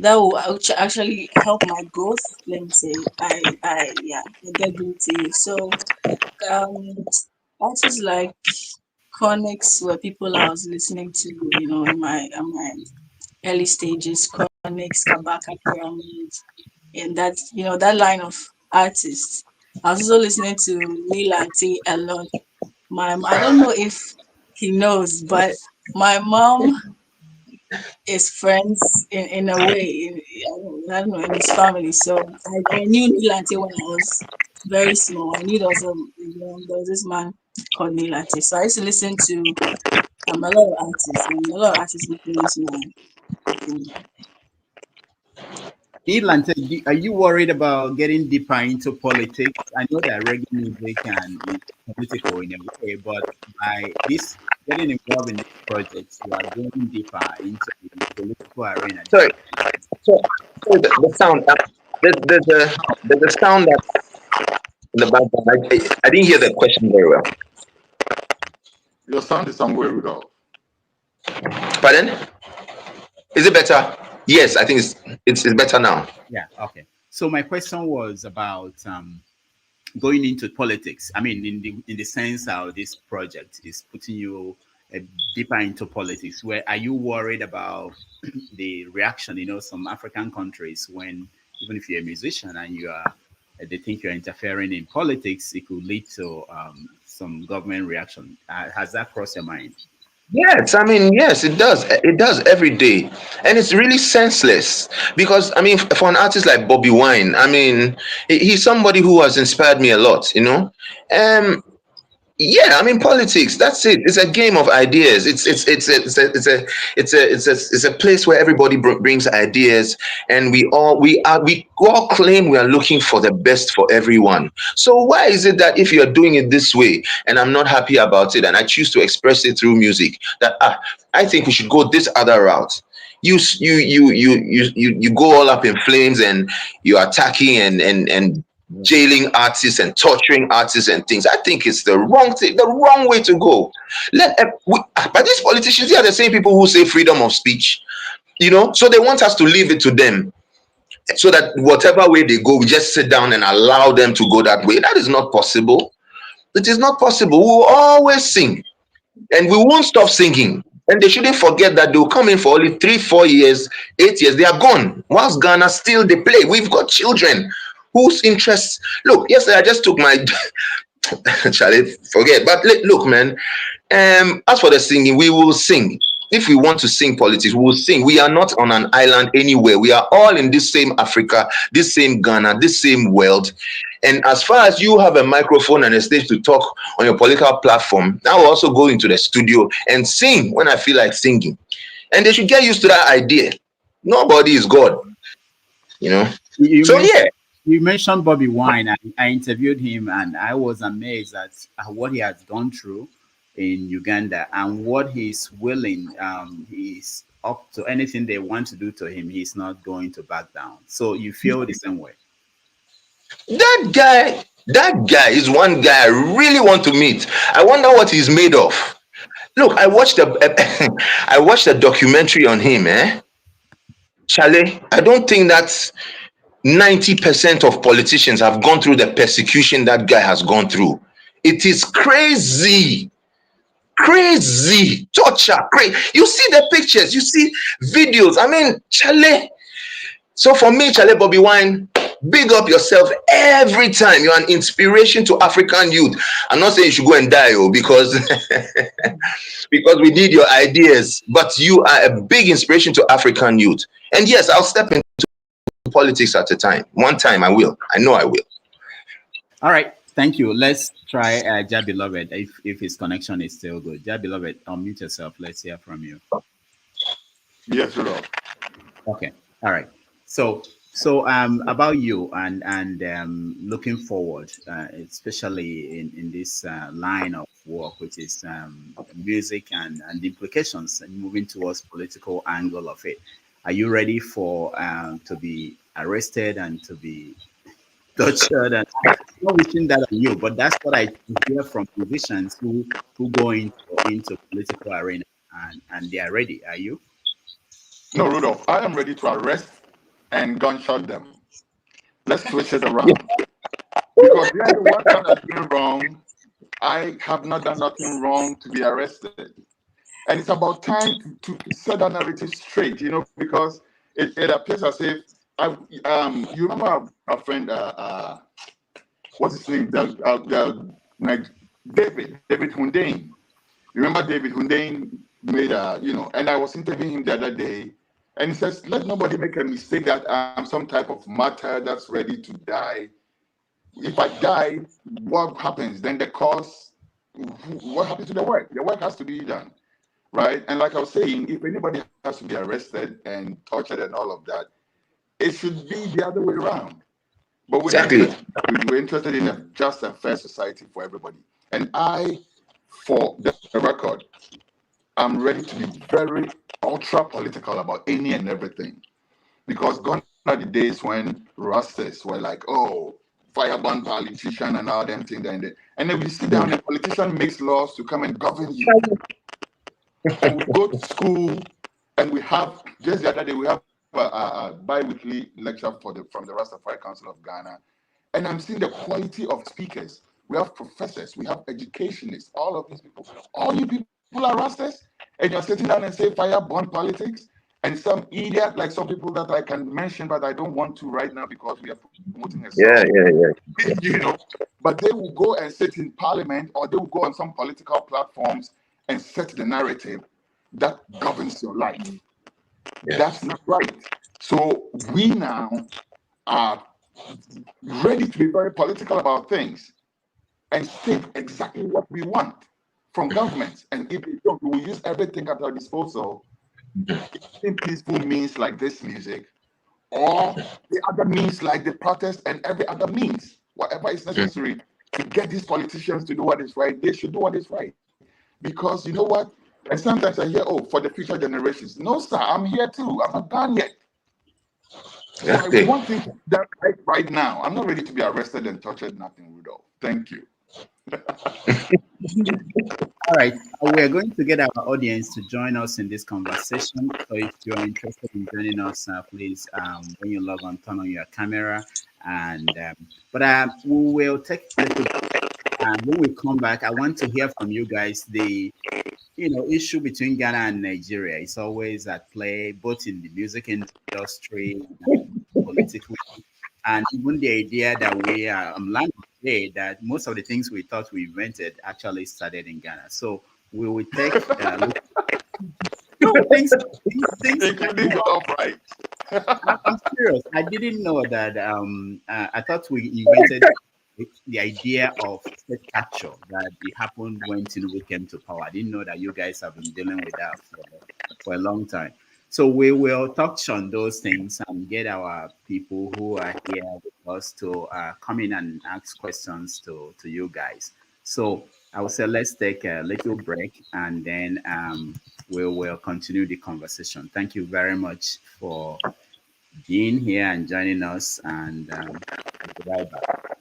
that will actually help my growth, let me say, I get glued to you. So artists like Chronix were people I was listening to, in my early stages, Chronix, Kabaka Pyramid, and that line of artists. I was also listening to Nilante a lot. I don't know if he knows, but my mom is friends in a way. I don't know, in his family. So I knew Nilante when I was very small. I knew there was this man called Nilante. So I used to listen to a lot of artists, and a lot of artists influenced my. Elante, are you worried about getting deeper into politics? I know that reggae music is political in a way, but by this getting involved in this project, you are going deeper into the political arena. sorry, so the sound. There's a sound that's in the background. I didn't hear the question very well. Your sound is somewhere, Rudolph. Pardon? Is it better? Yes, I think it's better now. Yeah. Okay. So my question was about going into politics. I mean, in the sense how this project is putting you deeper into politics. Where are you worried about the reaction? You know, some African countries, when even if you're a musician and you are, they think you're interfering in politics, it could lead to some government reaction. Has that crossed your mind? Yes, I mean, yes, it does. It does every day, and it's really senseless because I mean, for an artist like Bobby Wine, I mean, he's somebody who has inspired me a lot. You know, yeah, I mean politics. That's it. It's a game of ideas. It's a place where everybody brings ideas, and we all claim we are looking for the best for everyone. So why is it that if you are doing it this way, and I'm not happy about it, and I choose to express it through music, that I think we should go this other route. You go all up in flames and you're attacking and jailing artists and torturing artists and things. I think it's the wrong thing, the wrong way to go. But these politicians, they are the same people who say freedom of speech, so they want us to leave it to them, so that whatever way they go, we just sit down and allow them to go that way. That is not possible. It is not possible. We will always sing, and we won't stop singing. And they shouldn't forget that they'll come in for only 3-4 years, 8 years. They are gone. Whilst Ghana still they play. We've got children whose interests. Look, yesterday I just took my Charlie, forget. But look, man. As for the singing, we will sing. If we want to sing politics, we will sing. We are not on an island anywhere. We are all in this same Africa, this same Ghana, this same world. And as far as you have a microphone and a stage to talk on your political platform, I will also go into the studio and sing when I feel like singing. And they should get used to that idea. Nobody is God, You mentioned Bobby Wine. I interviewed him, and I was amazed at what he has gone through in Uganda and what he's willing. He's up to anything they want to do to him. He's not going to back down. So you feel the same way? That guy is one guy I really want to meet. I wonder what he's made of. Look, I watched a documentary on him. Charlie, I don't think that's 90% of politicians have gone through the persecution that guy has gone through. It is crazy. Crazy. Torture. Crazy. You see the pictures, you see videos. I mean, Charlie. So for me, Charlie, Bobby Wine, big up yourself every time. You're an inspiration to African youth. I'm not saying you should go and die, because because we need your ideas, but you are a big inspiration to African youth. And yes, I'll step into politics at a time. One time I will. I know I will. All right. Thank you. Let's try Jahbeloved if his connection is still good. Jahbeloved, unmute yourself. Let's hear from you. Yes, sir. Okay. All right. So about you and looking forward, especially in this line of work, which is music and the implications and moving towards political angle of it. Are you ready for to be arrested and to be tortured? And I'm not wishing that on you, but that's what I hear from musicians who go into political arena and they are ready. Are you? No, Rudolph, I am ready to arrest and gunshot them. Let's switch it around. Because the other one that has been wrong, I have not done nothing wrong to be arrested. And it's about time to set that narrative straight, because it appears as if you remember our friend, what's his name? David Hundain. You remember David Hundain made and I was interviewing him the other day, and he says, let nobody make a mistake that I'm some type of martyr that's ready to die. If I die, what happens? Then the cause, what happens to the work? The work has to be done, right? And like I was saying, if anybody has to be arrested and tortured and all of that, it should be the other way around. But we're interested in a just and fair society for everybody. And for the record, I'm ready to be very ultra political about any and everything. Because gone are the days when Rastas were like, oh, fireborn politician and all them things. And then we sit down and a politician makes laws to come and govern you. And we go to school and we have, just the other day, we have a bi-weekly lecture from the Rastafari Council of Ghana, and I'm seeing the quality of speakers. We have professors, we have educationists, all of these people. All you people are Rastas, and you're sitting down and say fire burn politics, and some idiot, like some people that I can mention, but I don't want to right now because we are promoting a song. Yeah. You know, but they will go and sit in parliament, or they will go on some political platforms and set the narrative that governs your life. Yeah. That's not right. So we now are ready to be very political about things and state exactly what we want from governments. And if we don't, we will use everything at our disposal, in peaceful means like this music, or the other means like the protest and every other means, whatever is necessary to get these politicians to do what is right. They should do what is right. Because you know what? And sometimes I hear, oh, for the future generations. No, sir, I'm here too. I'm not done yet. So I want things that right now. I'm not ready to be arrested and tortured, nothing, Rudolph. Thank you. All right, we're going to get our audience to join us in this conversation. So if you're interested in joining us, please, when you log on, turn on your camera. And we will take a little break. And when we come back, I want to hear from you guys. The issue between Ghana and Nigeria is always at play, both in the music industry and politically. And even the idea that we are learning today that most of the things we thought we invented actually started in Ghana. So we will take a look. Things all right. I'm serious. I didn't know that. I thought we invented the idea of state capture that it happened when Tinubu came to power. I didn't know that you guys have been dealing with that for a long time. So we will touch on those things and get our people who are here with us to come in and ask questions to you guys. So I would say let's take a little break and then we will continue the conversation. Thank you very much for being here and joining us, and I'll be right back.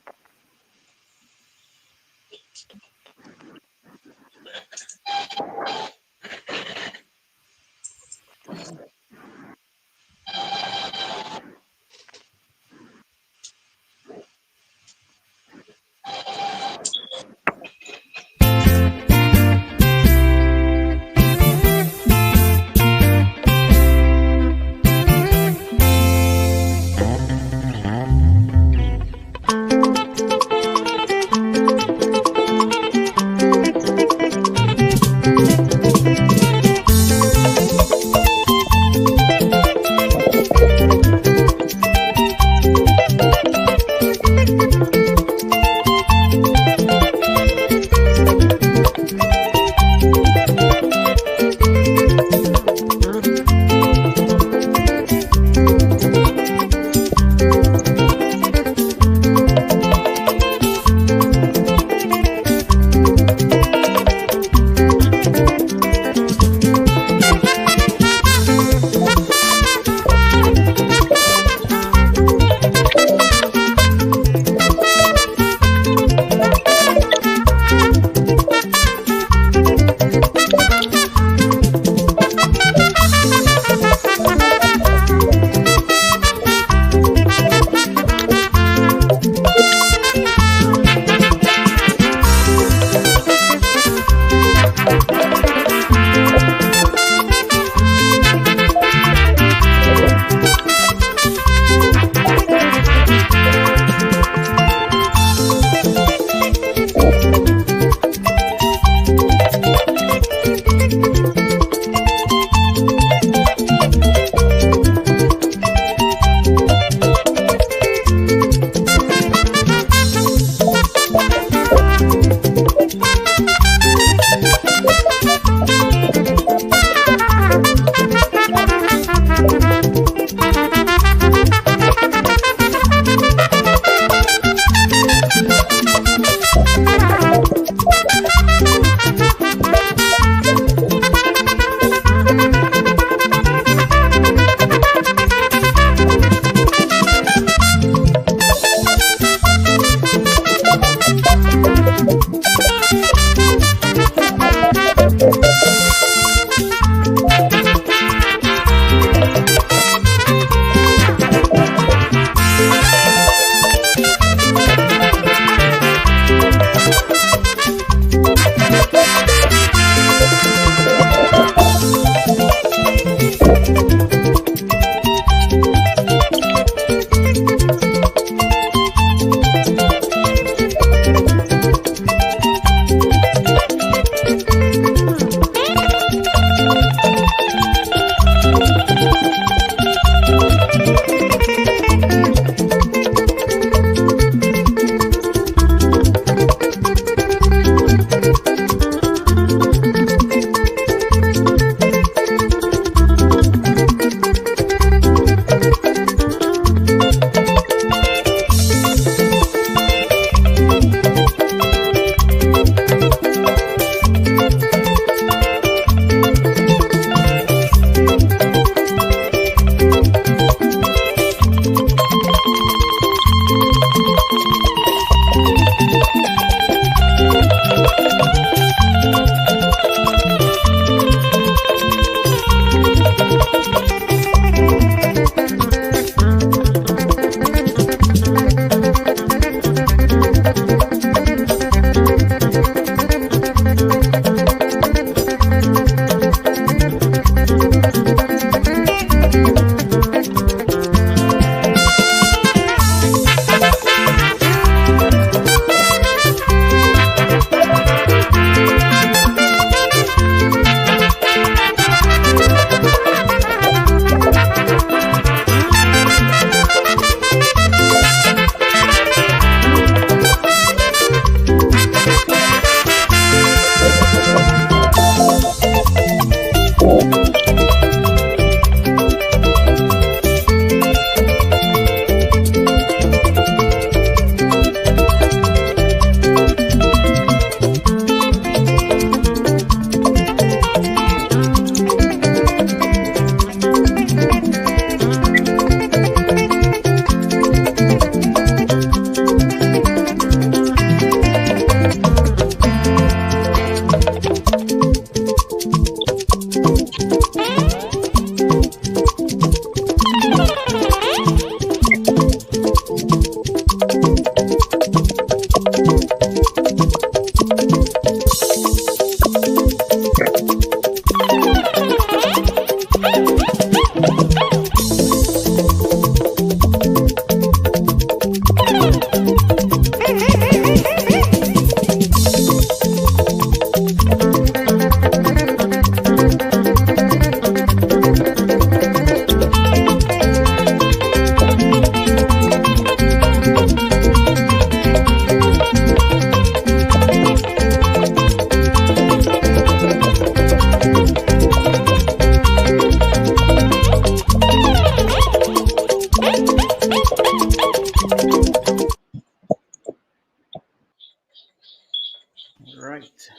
Right.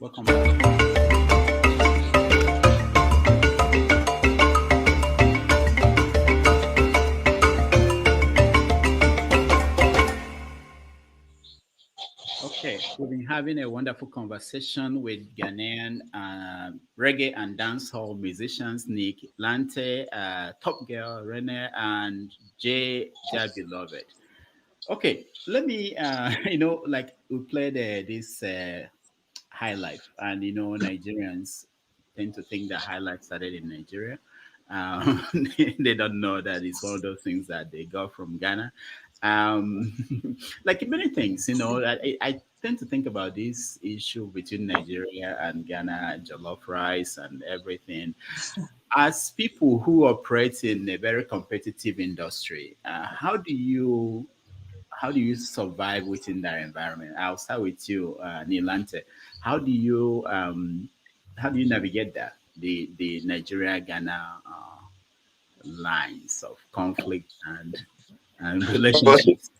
Welcome back. Okay, we've been having a wonderful conversation with Ghanaian reggae and dancehall musicians Nick Lante, Top Girl Rene, and Jahbeloved. Okay, let me, like we played this high life, and Nigerians tend to think that high life started in Nigeria. Um, they don't know that it's one of those things that they got from Ghana. Like many things, I tend to think about this issue between Nigeria and Ghana, jollof rice and everything. As people who operate in a very competitive industry, how do you survive within that environment? I'll start with you, Nilante. How do you navigate that the Nigeria Ghana lines of conflict and relationships?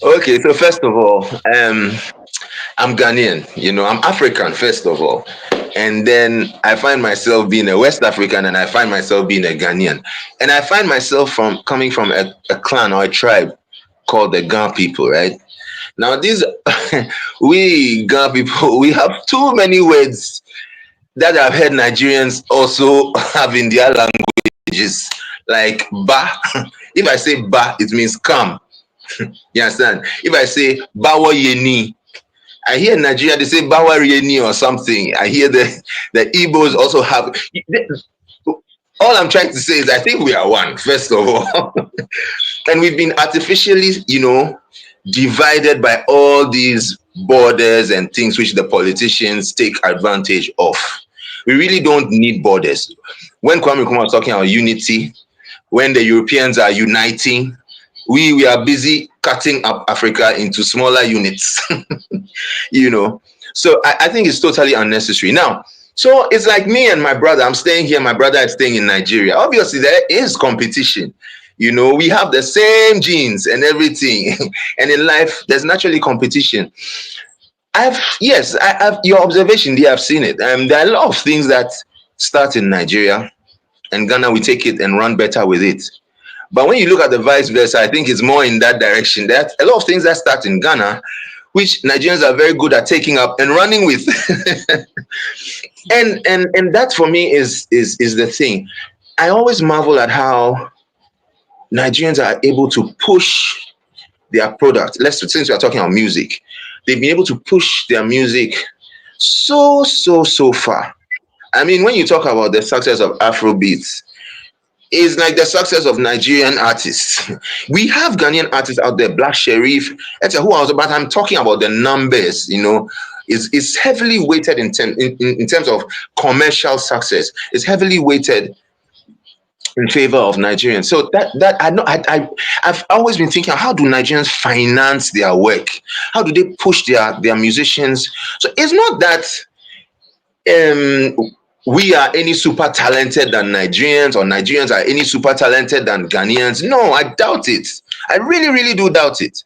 Okay, so first of all, I'm Ghanaian, I'm African, first of all. And then I find myself being a West African and I find myself being a Ghanaian. And I find myself coming from a clan or a tribe called the Gan people, right? Now, these, we Gan people, we have too many words that I've heard Nigerians also have in their languages, like ba. If I say ba, it means come. You understand? If I say bawa yeni, I hear in Nigeria they say bawa yeni or something. I hear the Igbos also have. All I'm trying to say is I think we are one, first of all. And we've been artificially, divided by all these borders and things which the politicians take advantage of. We really don't need borders. When Kwame Nkrumah was talking about unity, when the Europeans are uniting, we are busy cutting up Africa into smaller units. So I think it's totally unnecessary. Now, so it's like me and my brother. I'm staying here. My brother is staying in Nigeria. Obviously, there is competition. We have the same genes and everything. And in life, there's naturally competition. Yes, I have your observation there. I've seen it. There are a lot of things that start in Nigeria and Ghana, we take it and run better with it. But when you look at the vice versa, I think it's more in that direction. That a lot of things that start in Ghana, which Nigerians are very good at taking up and running with. and that for me is the thing. I always marvel at how Nigerians are able to push their product. Since we are talking about music, they've been able to push their music so far. I mean, when you talk about the success of Afrobeats, it's like the success of Nigerian artists. We have Ghanaian artists out there, Black Sherif, who else? But I'm talking about the numbers. It's heavily weighted in terms of commercial success. It's heavily weighted in favor of Nigerians. So that I know I've always been thinking, how do Nigerians finance their work? How do they push their musicians? So it's not that we are any super talented than Nigerians or Nigerians are any super talented than Ghanaians. No, I doubt it. I really, really do doubt it.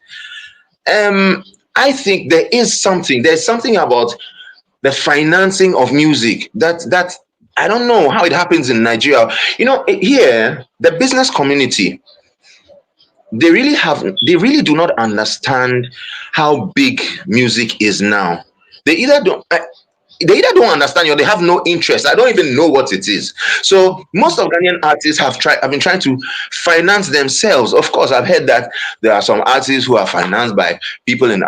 I think there's something about the financing of music that I don't know how it happens in Nigeria. Here, the business community, they really do not understand how big music is now. They either don't understand or they have no interest. I don't even know what it is. So most of Ghanaian artists have been trying to finance themselves. Of course, I've heard that there are some artists who are financed by people in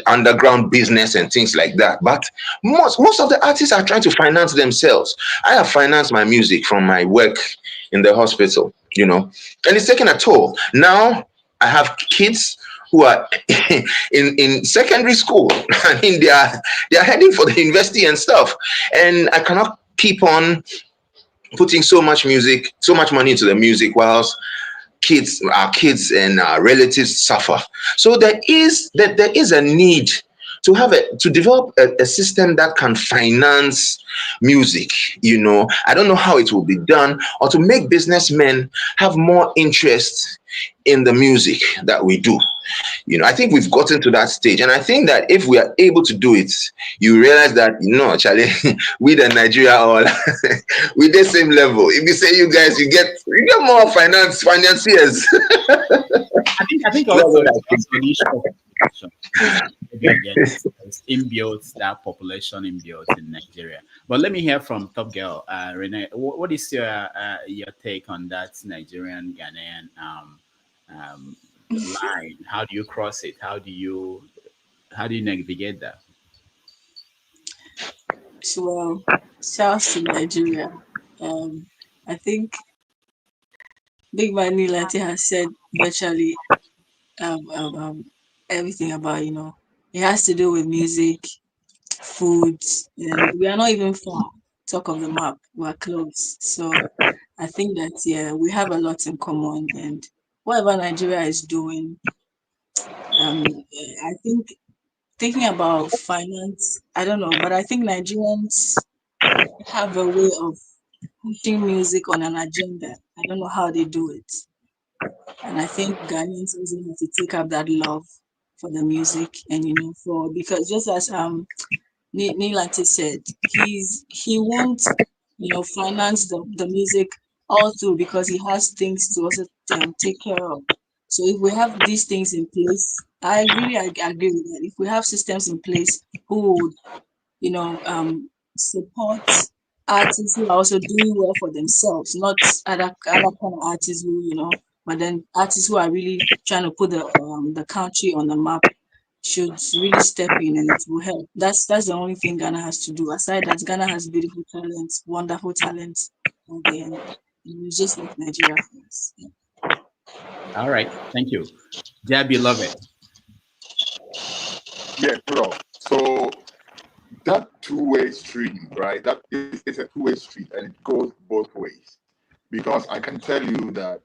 underground business and things like that. But most of the artists are trying to finance themselves. I have financed my music from my work in the hospital, and it's taken a toll. Now I have kids who are in secondary school. I mean, they are heading for the university and stuff, and I cannot keep on putting so much money into the music whilst our kids and our relatives suffer. So there is a need to develop a system that can finance music. I don't know how it will be done, or to make businessmen have more interest in the music that we do. I think we've gotten to that stage, and I think that if we are able to do it, you realize that Charlie, we the Nigeria all we the same level. If you say you guys, you get more financiers. I think also it's an issue of population. It's inbuilt, that population inbuilt in Nigeria. But let me hear from Top Girl, Renee. What is your take on that Nigerian Ghanaian line? How do you cross it? How do you navigate that? Well, shouts to Nigeria. I think Big Man Nilati has said virtually everything about, it has to do with music, food, and we are not even far. Talk of the map, we're close. So I think that, we have a lot in common, and whatever Nigeria is doing, I think thinking about finance, I don't know, but I think Nigerians have a way of pushing music on an agenda. I don't know how they do it. And I think Ghanaians also have to take up that love for the music, and because just as Nilante said, he won't finance the music all through, because he has things to also take care of. So if we have these things in place, I agree with that. If we have systems in place who would support artists who are also doing well for themselves, not other kind of artists who but then artists who are really trying to put the country on the map should really step in, and it will help. That's the only thing Ghana has to do. Aside that, Ghana has beautiful talents, wonderful talents, and it's just like Nigeria for us. All right, thank you. Jahbeloved. Yeah, bro. So that two-way street, right? That is a two-way street, and it goes both ways. Because I can tell you that,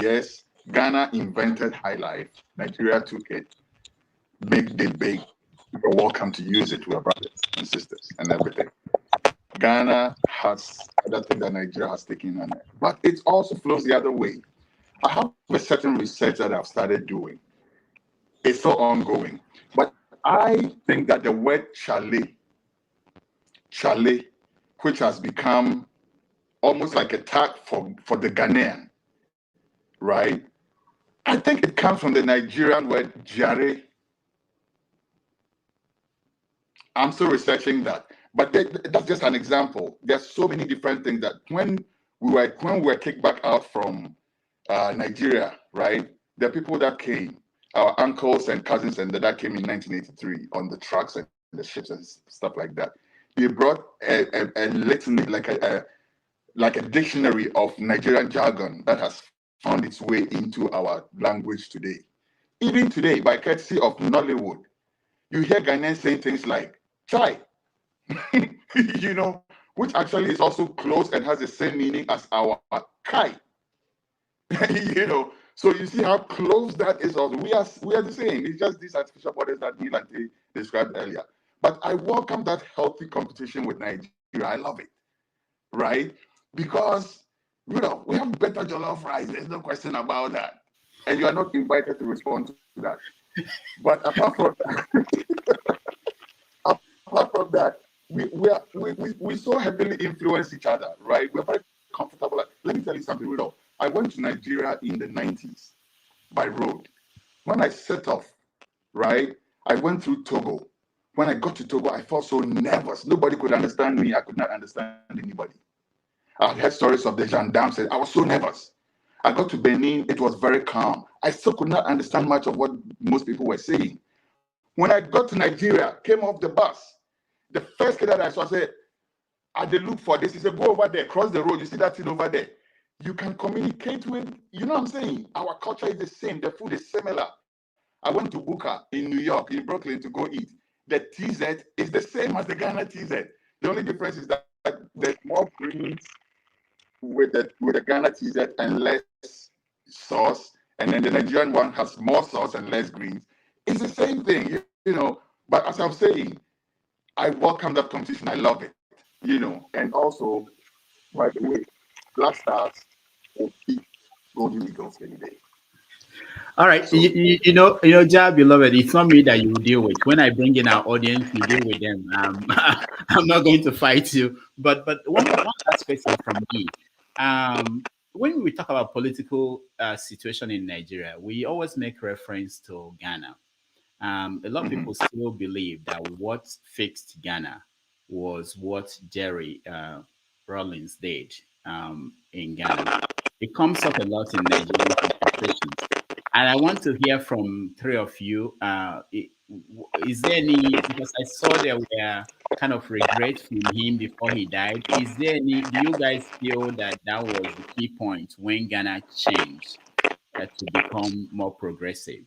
yes, Ghana invented high life. Nigeria took it, made it big. You're welcome to use it with our brothers and sisters and everything. Ghana has other things that Nigeria has taken on it. But it also flows the other way. I have a certain research that I've started doing. It's still ongoing. But I think that the word chalet, which has become almost like a tag for the Ghanaian, right? I think it comes from the Nigerian word jare. I'm still researching that, but that's just an example. There's so many different things that when we were kicked back out from Nigeria, right? The people that came, our uncles and cousins, and that came in 1983 on the trucks and the ships and stuff like that. They brought a litany, like a dictionary of Nigerian jargon that has found its way into our language today. Even today, by courtesy of Nollywood, you hear Ghanaians saying things like chai, which actually is also close and has the same meaning as our kai. So you see how close that is. Also, we are the same. It's just these artificial borders that we like they described earlier. But I welcome that healthy competition with Nigeria. I love it, right? Because we have better jollof rice. There's no question about that. And you are not invited to respond to that. But apart from that, we so heavily influence each other, right? We're very comfortable. Let me tell you something, Rudolph. I went to Nigeria in the 90s by road. When I set off, right, I went through Togo. When I got to Togo, I felt so nervous. Nobody could understand me. I could not understand anybody. I heard stories of the gendarmes. I was so nervous. I got to Benin. It was very calm. I still could not understand much of what most people were saying. When I got to Nigeria, came off the bus, the first kid that I saw said, I did look for this. He said, go over there, cross the road. You see that thing over there? You can communicate with, you know what I'm saying? Our culture is the same. The food is similar. I went to Booker in New York, in Brooklyn to go eat. The TZ is the same as the Ghana TZ. The only difference is that there's more greens with the Ghana TZ and less sauce. And then the Nigerian one has more sauce and less greens. It's the same thing, you know. But as I'm saying, I welcome that competition. I love it, you know. And also, by the way, Black Stars will beat Golden Eagles any day. All right, So, Jahbeloved, it's not me that you deal with. When I bring in our audience, you deal with them. I'm not going to fight you, but one last question from me. When we talk about political situation in Nigeria, we always make reference to Ghana. A lot of people still believe that what fixed Ghana was what Jerry Rawlings did in Ghana. It comes up a lot in Nigerian conversations. And I want to hear from three of you. Is there any, because I saw there were kind of regrets from him before he died. Is there any, do you guys feel that that was the key point when Ghana changed to become more progressive?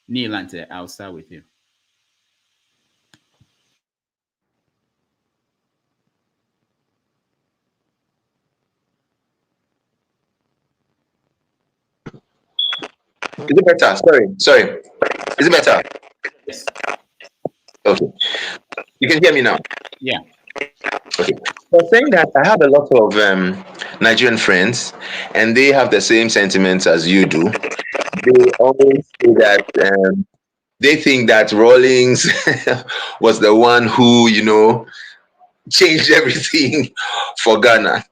Neil, I'll start with you. Is it better? Sorry. Is it better? Yes. Okay. You can hear me now. Yeah. Okay. So saying that, I have a lot of Nigerian friends, and they have the same sentiments as you do. They always say that they think that Rawlings was the one who, changed everything for Ghana.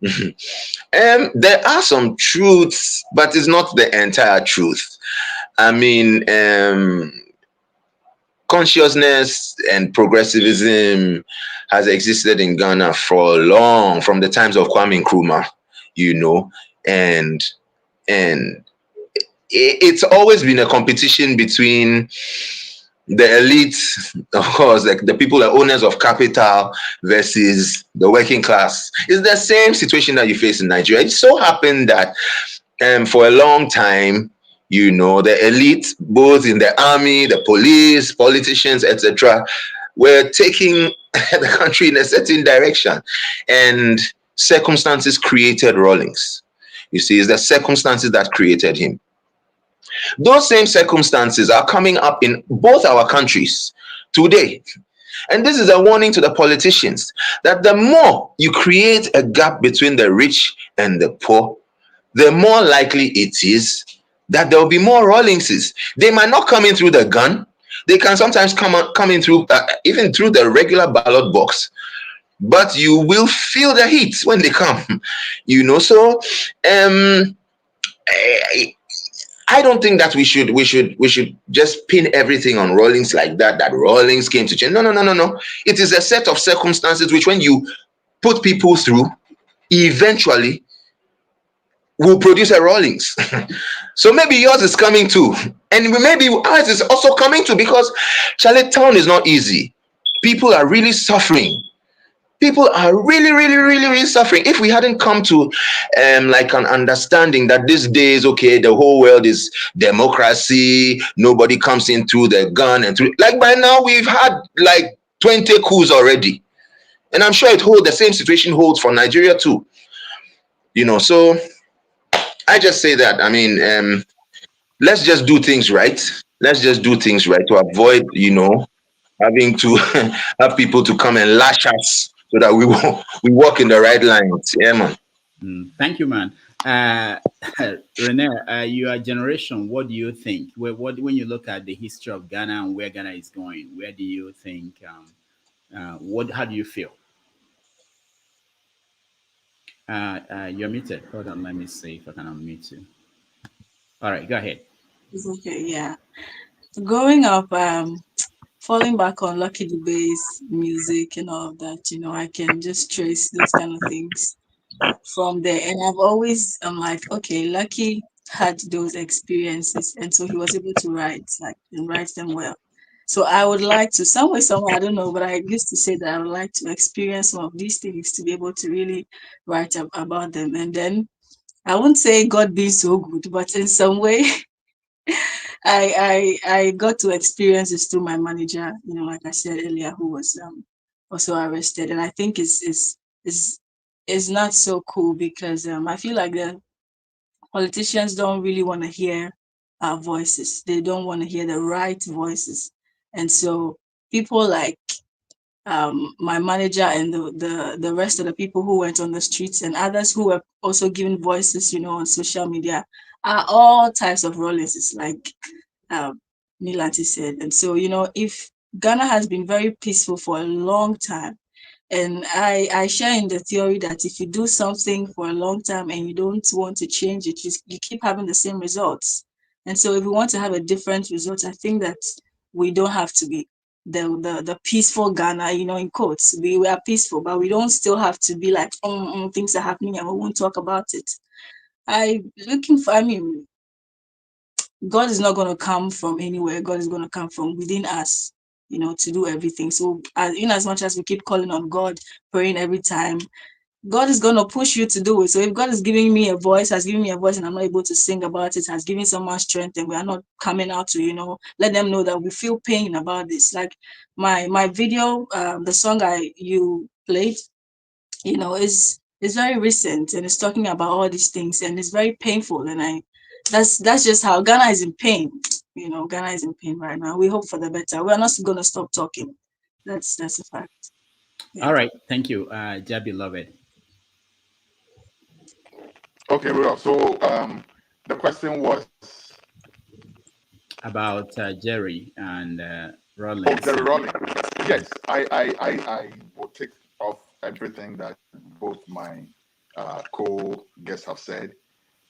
There are some truths, but it's not the entire truth. I mean, consciousness and progressivism has existed in Ghana for long, from the times of Kwame Nkrumah, and it's always been a competition between the elite, of course, like the people, the owners of capital, versus the working class. It's the same situation that you face in Nigeria. It so happened that for a long time, the elite, both in the army, the police, politicians, etc., were taking the country in a certain direction. And circumstances created Rawlings. You see, it's the circumstances that created him. Those same circumstances are coming up in both our countries today. And this is a warning to the politicians that the more you create a gap between the rich and the poor, the more likely it is that there will be more Rawlingses. They might not come in through the gun. They can sometimes come in through even through the regular ballot box. But you will feel the heat when they come. So I don't think that we should just pin everything on Rawlings like that Rawlings came to change. No. It is a set of circumstances which, when you put people through, eventually will produce a Rawlings. So maybe yours is coming too. And maybe ours is also coming too, because Charlottetown is not easy. People are really suffering. People are really, really, really, really suffering. If we hadn't come to like an understanding that these days, okay, the whole world is democracy, nobody comes in through the gun and through, like, by now we've had like 20 coups already. And I'm sure the same situation holds for Nigeria too. So I just say that, I mean, let's just do things right. Let's just do things right to avoid, having to have people to come and lash us, so that we walk in the right lines. Yeah, man. Thank you, man. Rene, your generation, what do you think? When you look at the history of Ghana and where Ghana is going, where do you think? How do you feel? You're muted. Hold on, let me see if I can unmute you. All right, go ahead. It's okay, yeah. Growing up, falling back on Lucky Dube's music and all of that, I can just trace those kind of things from there. And I'm like, okay, Lucky had those experiences, and so he was able to write them well. So I would like to, somewhere, I don't know, but I used to say that I would like to experience some of these things to be able to really write about them. And then I won't say God being so good, but in some way, I got to experience this through my manager, like I said earlier, who was also arrested. And I think it's not so cool because I feel like the politicians don't really want to hear our voices. They don't want to hear the right voices. And so people like my manager and the rest of the people who went on the streets and others who were also giving voices, on social media are all types of Rawlinses, like Milanti said. And so, if Ghana has been very peaceful for a long time, and I share in the theory that if you do something for a long time and you don't want to change it, you keep having the same results. And so if we want to have a different result, I think that we don't have to be the peaceful Ghana, in quotes. We are peaceful, but we don't still have to be like, things are happening and we won't talk about it. God is not going to come from anywhere. God is going to come from within us, to do everything. So in as much as we keep calling on God, praying every time, God is going to push you to do it. So if God is giving me a voice, has given me a voice and I'm not able to sing about it, has given someone strength and we are not coming out to, let them know that we feel pain about this. Like my video, the song you played, is very recent and it's talking about all these things and it's very painful. And that's just how Ghana is in pain. Ghana is in pain right now. We hope for the better. We're not going to stop talking. That's a fact. Yeah. All right, thank you, Jahbeloved. Okay, Rudolph. So the question was About Jerry and oh, Rollins. Jerry Rawlings. Yes, I will take off everything that both my co-guests have said,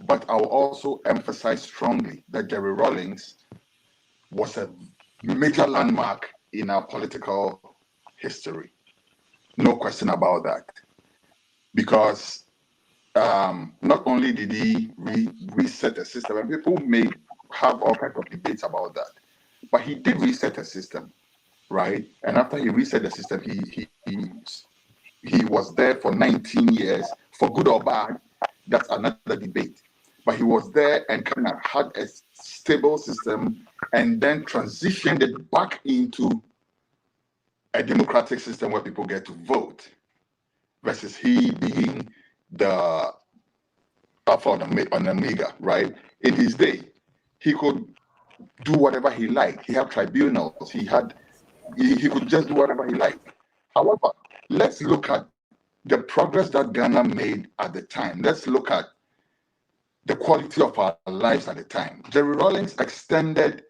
but I will also emphasize strongly that Jerry Rawlings was a major landmark in our political history. No question about that. Because not only did he reset the system, and people may have all kinds of debates about that, but he did reset the system, right? And after he reset the system, he was there for 19 years, for good or bad. That's another debate. But he was there and kind of had a stable system and then transitioned it back into a democratic system where people get to vote, versus he being the Alpha and Omega, right? In his day, he could do whatever he liked. He had tribunals. He could just do whatever he liked. However, let's look at the progress that Ghana made at the time. Let's look at the quality of our lives at the time. Jerry Rawlings extended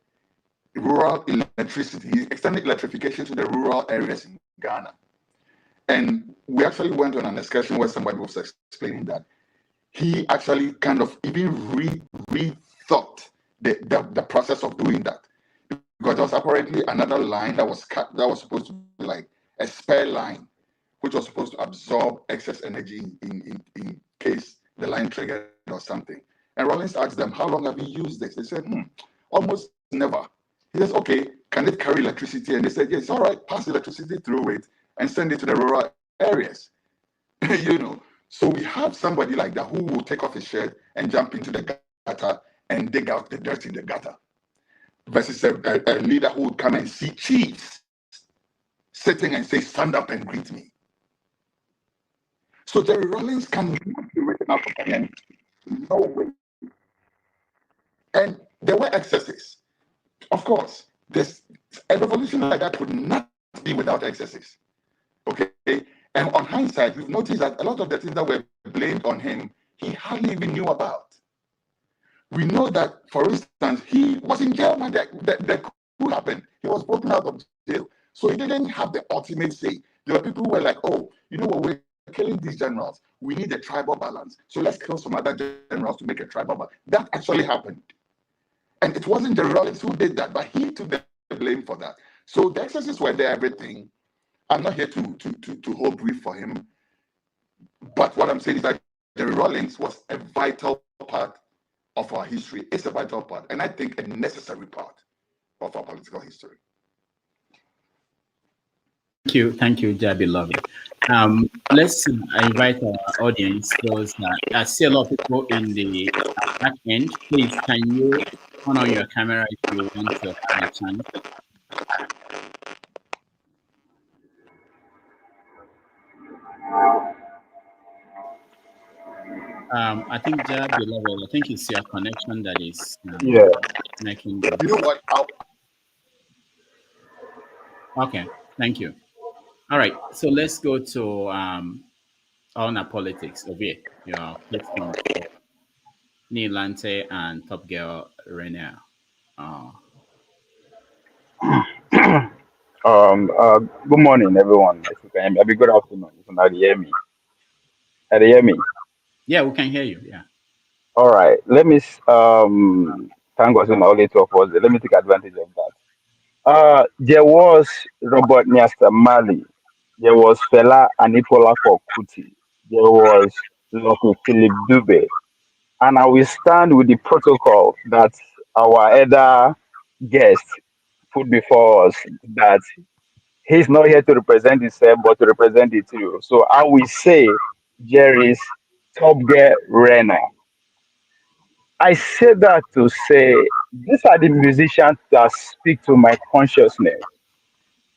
rural electricity. He extended electrification to the rural areas in Ghana. And we actually went on an excursion where somebody was explaining that he actually kind of even rethought the process of doing that. Because there was apparently another line that was cut, that was supposed to be like a spare line, which was supposed to absorb excess energy in case the line triggered or something. And Rawlings asked them, how long have you used this? They said, almost never. He says, okay, can it carry electricity? And they said, yes, all right, pass the electricity through it and send it to the rural areas. So we have somebody like that who will take off his shirt and jump into the gutter and dig out the dirt in the gutter, versus a leader who would come and see chiefs sitting and say, stand up and greet me. So Jerry Rawlings cannot be written out of any. No way. And there were excesses. Of course, a revolution like that could not be without excesses. Okay? And on hindsight, we've noticed that a lot of the things that were blamed on him, he hardly even knew about. We know that, for instance, he was in jail when the coup happened. He was broken out of jail. So he didn't have the ultimate say. There were people who were like, oh, you know what, we're killing these generals. We need a tribal balance. So let's kill some other generals to make a tribal balance. That actually happened. And it wasn't the Rawlings who did that, but he took the blame for that. So the excesses were there, everything. I'm not here to hold brief for him. But what I'm saying is that Jerry Rawlings was a vital part of our history. It's a vital part, and I think a necessary part of our political history. Thank you, Jahbeloved. Let's invite our audience. Those I see a lot of people in the back end. Please, can you turn on your camera if you want to have a chance? I think Jahbeloved, I think it's your connection that is making this. You know what? Okay, thank you. All right, so let's go to on our politics of it. Your platform, Nilante and Top Girl Renee. Good morning, everyone. If you can hear me, maybe good afternoon. If you can hear me, can you hear me? Yeah, we can hear you. Yeah. All right. Thank God, so my only talk was there. Let me take advantage of that. There was Robert Nesta Marley. There was Fela Anipola Kuti. There was Lucky Philip Dube. And I will stand with the protocol that our other guest put before us, that he's not here to represent himself, but to represent the trio. So I will say there is Top Gear Renner. I say that to say these are the musicians that speak to my consciousness.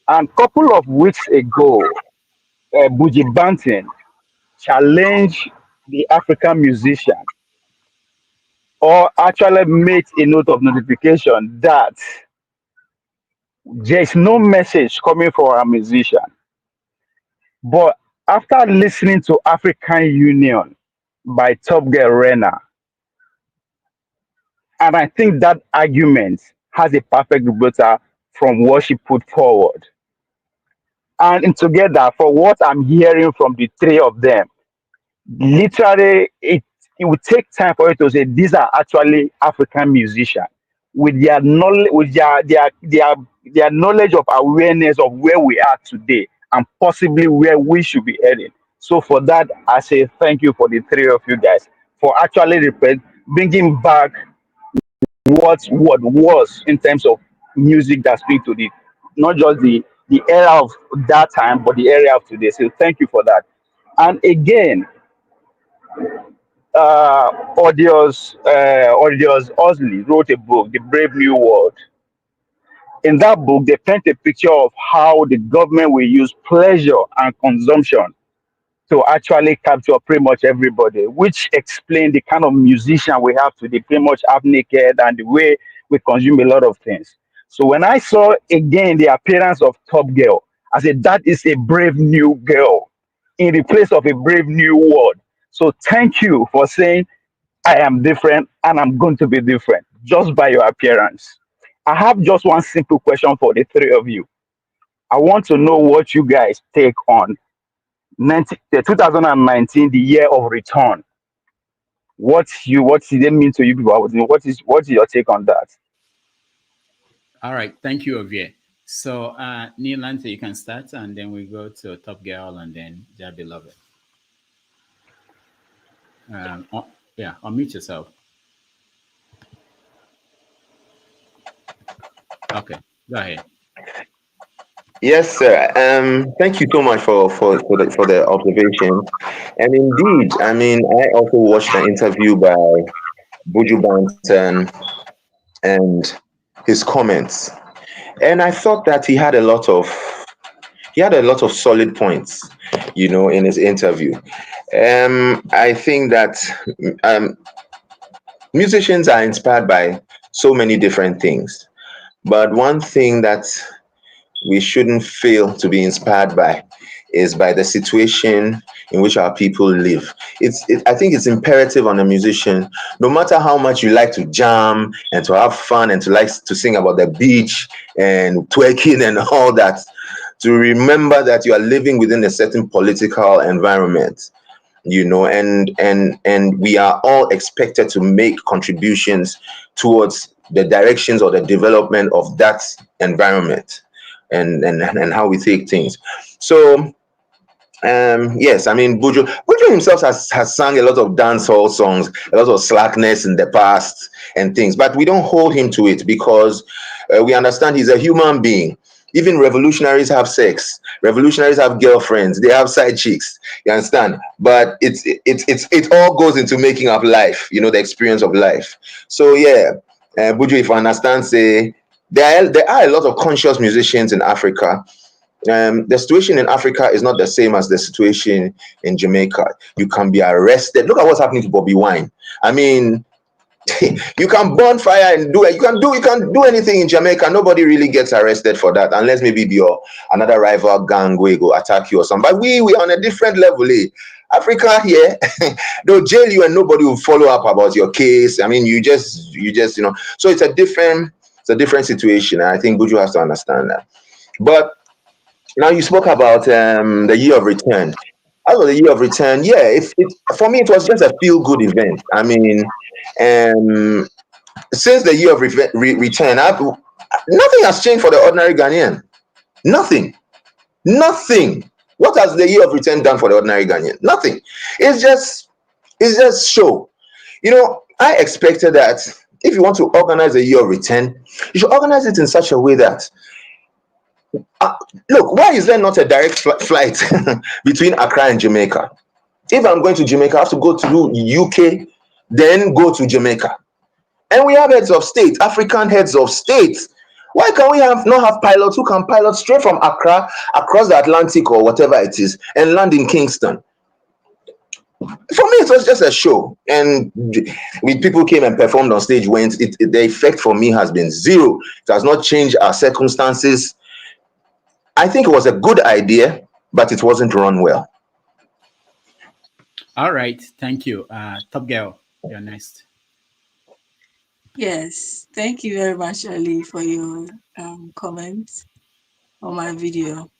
And couple of weeks ago, Buji Banton challenged the African musician, or actually made a note of notification that there is no message coming from our musician. But after listening to African Union by Top Girl Renner, and I think that argument has a perfect rebuttal from what she put forward. And together, for what I'm hearing from the three of them, literally it would take time for you to say these are actually African musicians with their knowledge, with their knowledge of awareness of where we are today and possibly where we should be heading. So for that, I say thank you for the three of you guys for actually bringing back what was in terms of music that speak to the not just the era of that time but the era of today. So thank you for that. And again, Odious Osley wrote a book, The Brave New World. In that book, they paint a picture of how the government will use pleasure and consumption to actually capture pretty much everybody, which explain the kind of musician we have today, pretty much half naked, and the way we consume a lot of things. So when I saw again the appearance of Top Girl, I said that is a brave new girl in the place of a brave new world. So thank you for saying I am different and I'm going to be different just by your appearance. I have just one simple question for the three of you. I want to know what you guys take on the 2019, the year of return. What does it mean to you people? What is your take on that? All right. Thank you, Ovie. So, Nilante, you can start, and then we go to Top Girl, and then Jahbeloved. Yeah, unmute yourself. Okay, go ahead. Yes, sir. Thank you so much for the observation. And indeed, I mean, I also watched an interview by Buju Banton and his comments, and I thought that he had a lot of solid points, in his interview. I think that musicians are inspired by so many different things, but one thing that we shouldn't fail to be inspired by is by the situation in which our people live. I think it's imperative on a musician, no matter how much you like to jam and to have fun and to like to sing about the beach and twerking and all that, to remember that you are living within a certain political environment, and we are all expected to make contributions towards the directions or the development of that environment and how we take things. So yes, I mean, Buju himself has sung a lot of dancehall songs, a lot of slackness in the past and things, but we don't hold him to it because we understand he's a human being. Even revolutionaries have sex. Revolutionaries have girlfriends. They have side chicks. You understand? But it all goes into making up life. You know, the experience of life. So yeah, Buju, if I understand, say there are a lot of conscious musicians in Africa. The situation in Africa is not the same as the situation in Jamaica. You can be arrested. Look at what's happening to Bobby Wine. I mean, you can burn fire and do it. You can do anything in Jamaica. Nobody really gets arrested for that, unless maybe your another rival gang will go attack you or something. But we on a different level, eh? Africa here, they'll jail you and nobody will follow up about your case. I mean, you just So it's a different situation. And I think Buju has to understand that. But now you spoke about the year of return. As for the year of return, yeah, for me it was just a feel good event. I mean, since the year of return, nothing has changed for the ordinary Ghanaian. Nothing. What has the year of return done for the ordinary Ghanaian? Nothing. It's just show. You know, I expected that if you want to organize a year of return, you should organize it in such a way that look, why is there not a direct flight between Accra and Jamaica? If I'm going to Jamaica, I have to go to UK, then go to Jamaica. And we have heads of state, African heads of state. Why can we not have pilots who can pilot straight from Accra across the Atlantic or whatever it is and land in Kingston? For me, it was just a show. And when people came and performed on stage, the effect for me has been zero. It has not changed our circumstances. I think it was a good idea, but it wasn't run well. All right. Thank you. Top Girl, you're next. Yes, thank you very much, Ali, for your comments on my video.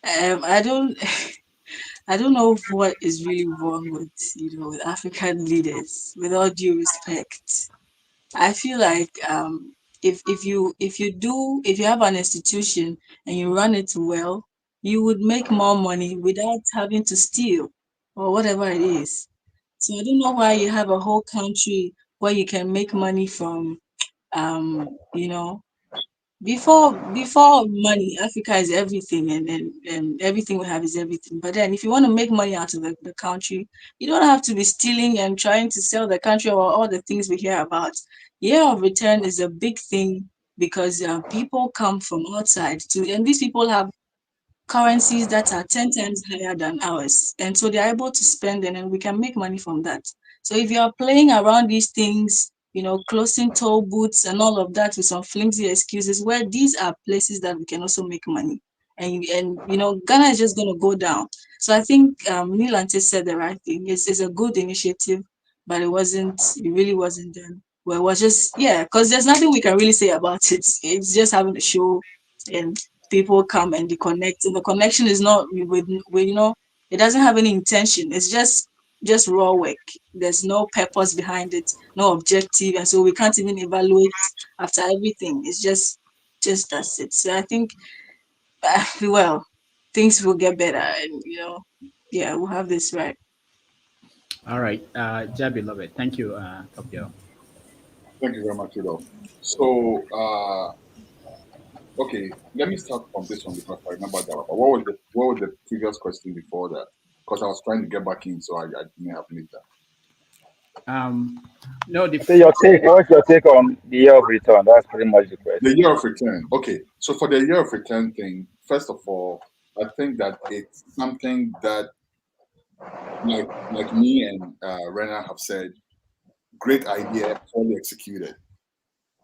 I don't I don't know what is really wrong with with African leaders. With all due respect, I feel like if you have an institution and you run it well, you would make more money without having to steal or whatever it is. So I don't know why you have a whole country where you can make money from you know before money, Africa is everything, and everything we have is everything. But then if you want to make money out of the country, you don't have to be stealing and trying to sell the country or all the things we hear about. Year of return is a big thing because people come from outside and these people have currencies that are 10 times higher than ours. And so they're able to spend and we can make money from that. So if you're playing around these things, closing toll booths and all of that with some flimsy excuses, where these are places that we can also make money. And Ghana is just going to go down. So I think Nilante said the right thing. It's a good initiative, but it really wasn't done. Well, it was just, because there's nothing we can really say about it. It's just having a show and people come and they connect, and the connection is not with it doesn't have any intention. It's just raw work. There's no purpose behind it, no objective, and so we can't even evaluate after everything. It's just that's it. So I think well, things will get better, and we'll have this right. All right, Jahbeloved, thank you, Top Girl. Thank you very much, Rudolph. So okay, let me start from this one because I remember that. What was the previous question before that? Because I was trying to get back in, so I may have missed that. No, what's your take on the year of return? That's pretty much the question. The year of return. Okay, so for the year of return thing, first of all, I think that it's something that, like me and Rena have said, great idea, poorly executed.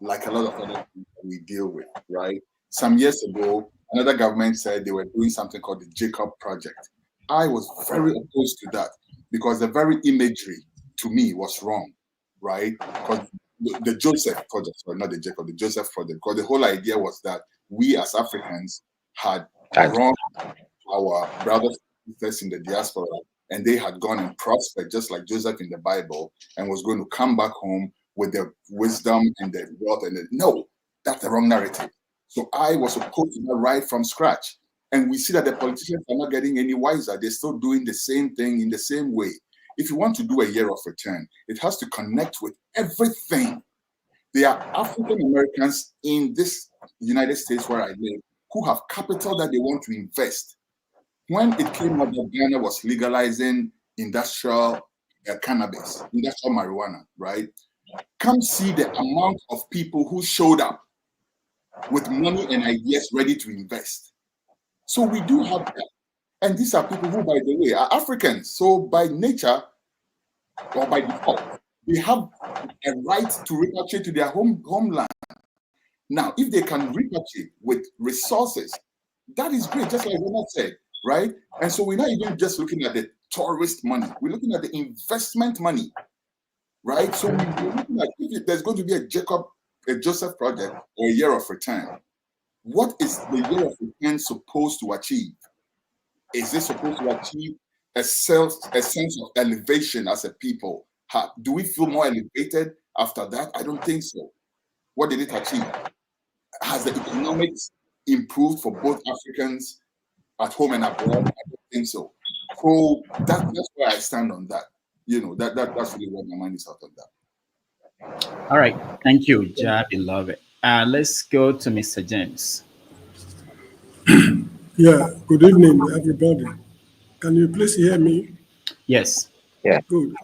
Like a lot of other things that we deal with, right? Some years ago, another government said they were doing something called the Jacob Project. I was very opposed to that because the very imagery to me was wrong, right? Because the Joseph Project, sorry, not the Jacob, the Joseph Project, because the whole idea was that we as Africans had wronged our brothers and sisters in the diaspora, and they had gone and prospered just like Joseph in the Bible and was going to come back home with the wisdom and the wealth. No, that's the wrong narrative. So I was opposed to that right from scratch. And we see that the politicians are not getting any wiser. They're still doing the same thing in the same way. If you want to do a year of return, it has to connect with everything. There are African Americans in this United States where I live who have capital that they want to invest. When it came out that Ghana was legalizing industrial cannabis, industrial marijuana, right? Come see the amount of people who showed up with money and ideas ready to invest. So we do have that. And these are people who, by the way, are Africans. So by nature, or by default, they have a right to repatriate to their homeland. Now, if they can repatriate with resources, that is great, just like Ronald said, right? And so we're not even just looking at the tourist money, we're looking at the investment money, right? So we're looking at if there's going to be a Joseph project or a year of return, what is the year of return supposed to achieve? Is it supposed to achieve a sense of elevation as a people? Do we feel more elevated after that? I don't think so. What did it achieve? Has the economics improved for both Africans at home and abroad? I don't think so. So that's where I stand on that. You know, that's really where my mind is out on that. All right. Thank you, Jahbeloved. Let's go to Mr. James. Yeah, good evening, everybody. Can you please hear me? Yes. Yeah. Good.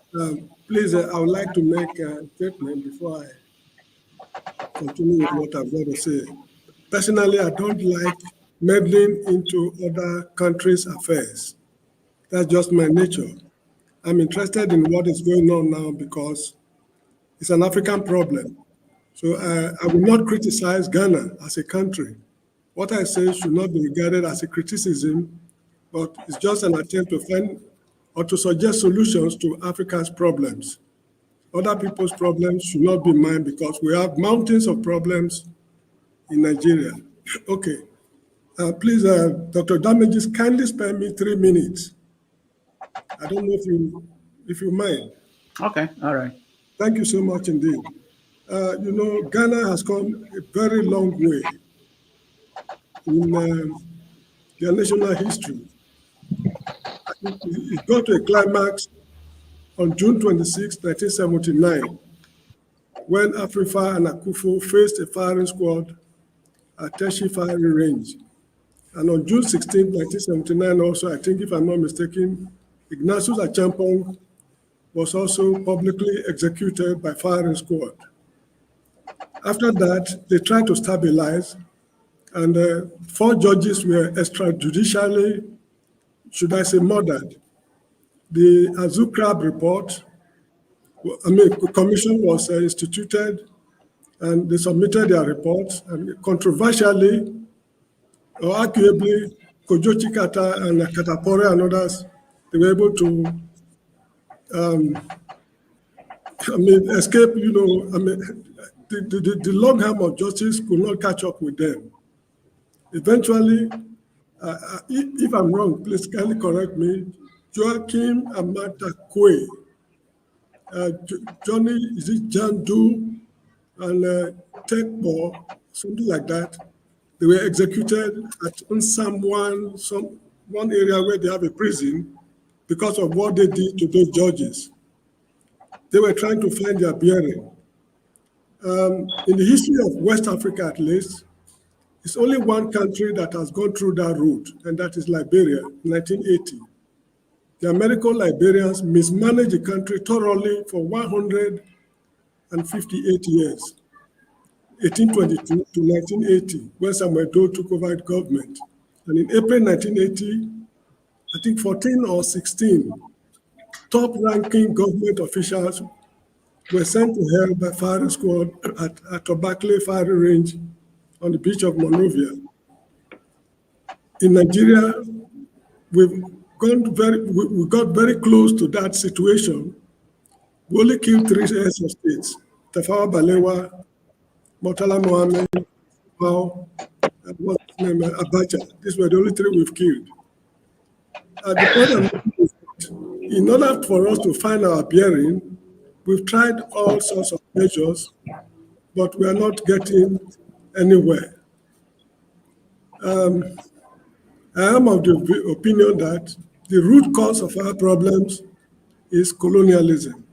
Please, I would like to make a statement before I continue with what I've got to say. Personally, I don't like meddling into other countries' affairs. That's just my nature. I'm interested in what is going on now because it's an African problem. So I will not criticize Ghana as a country. What I say should not be regarded as a criticism, but it's just an attempt to find or to suggest solutions to Africa's problems. Other people's problems should not be mine because we have mountains of problems in Nigeria. Okay. Please, Dr. Damages, kindly spare me 3 minutes. I don't know if you mind. Okay, all right. Thank you so much indeed. You know, Ghana has come a very long way in their national history. It got to a climax on June 26, 1979, when Afrifa and Akufo faced a firing squad at Teshi firing range. And on June 16, 1979 also, I think if I'm not mistaken, Ignatius Achampong was also publicly executed by firing squad. After that, they tried to stabilize, and 4 judges were extrajudicially, should I say, murdered. The Azukrab report, commission was instituted, and they submitted their reports, and controversially, or arguably, Kojo Chikata and Katapore and others, they were able to escape, you know, the long arm of justice could not catch up with them. Eventually, if I'm wrong, please kindly correct me, Joachim Amata Kwe, Johnny, is it Jandu, and Tekbo, something like that, they were executed at Unsam one area where they have a prison because of what they did to those judges. They were trying to find their bearing. In the history of West Africa, at least, it's only one country that has gone through that route, and that is Liberia, 1980. The American Liberians mismanaged the country thoroughly for 158 years, 1822 to 1980, when Samuel Doe took over the government. And in April 1980, I think 14 or 16 top-ranking government officials were sent to hell by firing squad at Tobacco firing range on the beach of Monrovia. In Nigeria, we got very close to that situation. We only killed 3 heads of states: Tafawa Balewa, Murtala Mohammed, and what's his name, Abacha. These were the only 3 we've killed. The point is that in order for us to find our bearing, we've tried all sorts of measures, but we are not getting anywhere. I am of the opinion that the root cause of our problems is colonialism.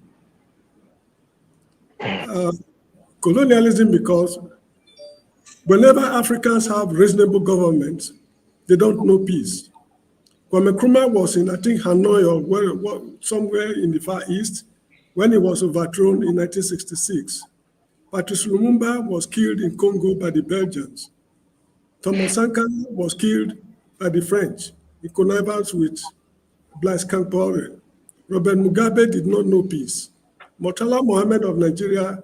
Colonialism because Whenever Africans have reasonable governments, they don't know peace. Kwame Nkrumah was in, I think, Hanoi or somewhere in the Far East when he was overthrown in 1966. Patrice Lumumba was killed in Congo by the Belgians. Thomas Sankara was killed by the French in connivance with Blaise Compaoré. Robert Mugabe did not know peace. Murtala Mohammed of Nigeria,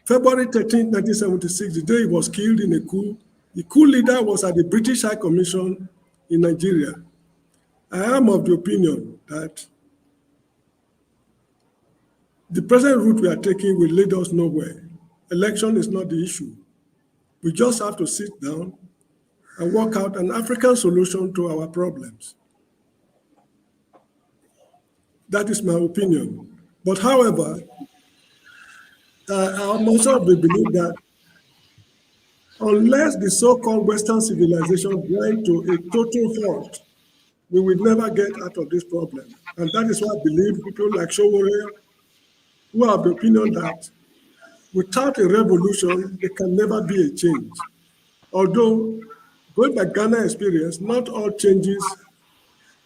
February 13, 1976, the day he was killed in a coup, the coup leader was at the British High Commission in Nigeria. I am of the opinion that the present route we are taking will lead us nowhere. Election is not the issue. We just have to sit down and work out an African solution to our problems. That is my opinion. But however, I'm also of the belief that unless the so-called Western civilization grind to a total halt, we will never get out of this problem. And that is why I believe people like Showore, who have the opinion that without a revolution, there can never be a change. Although, going by Ghana experience, not all changes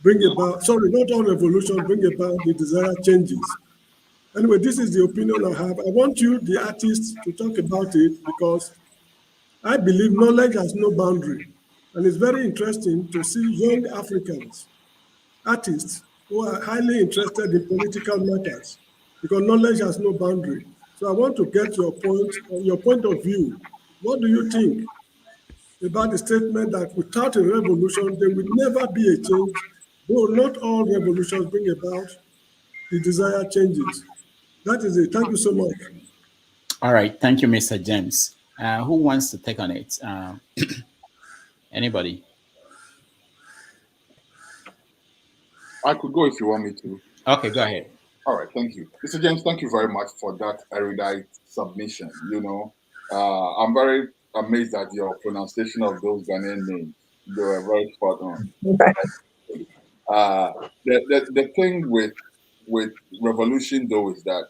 bring about, not all revolutions bring about the desired changes. Anyway, this is the opinion I have. I want you, the artists, to talk about it because I believe knowledge has no boundary. And it's very interesting to see young Africans, artists, who are highly interested in political matters because knowledge has no boundary. So I want to get your point of view. What do you think about the statement that without a revolution, there will never be a change, though not all revolutions bring about the desired changes? That is it. Thank you so much. All right. Thank you, Mr. James. Who wants to take on it? Anybody? I could go if you want me to. Okay, go ahead. All right, thank you. Mr. James, thank you very much for that erudite submission. I'm very amazed at your pronunciation of those Ghanaian names. They were very spot on. The thing with revolution, though, is that,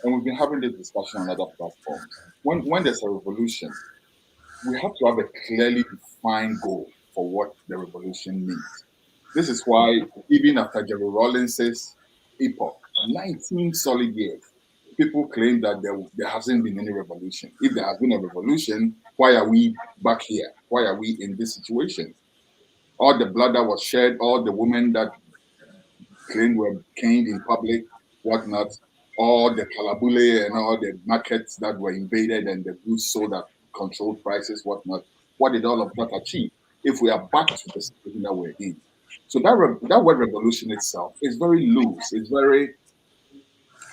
and we've been having this discussion on other platforms, when there's a revolution, we have to have a clearly defined goal for what the revolution means. This is why, even after Jerry Rawlings's epoch, 19 solid years, people claim that there hasn't been any revolution. If there has been a revolution, why are we back here? Why are we in this situation? All the blood that was shed, all the women that claimed were caned in public, whatnot, all the kalabule and all the markets that were invaded and the goods sold at controlled prices, whatnot. What did all of that achieve? If we are back to the situation that we're in. So that word revolution itself is very loose. It's very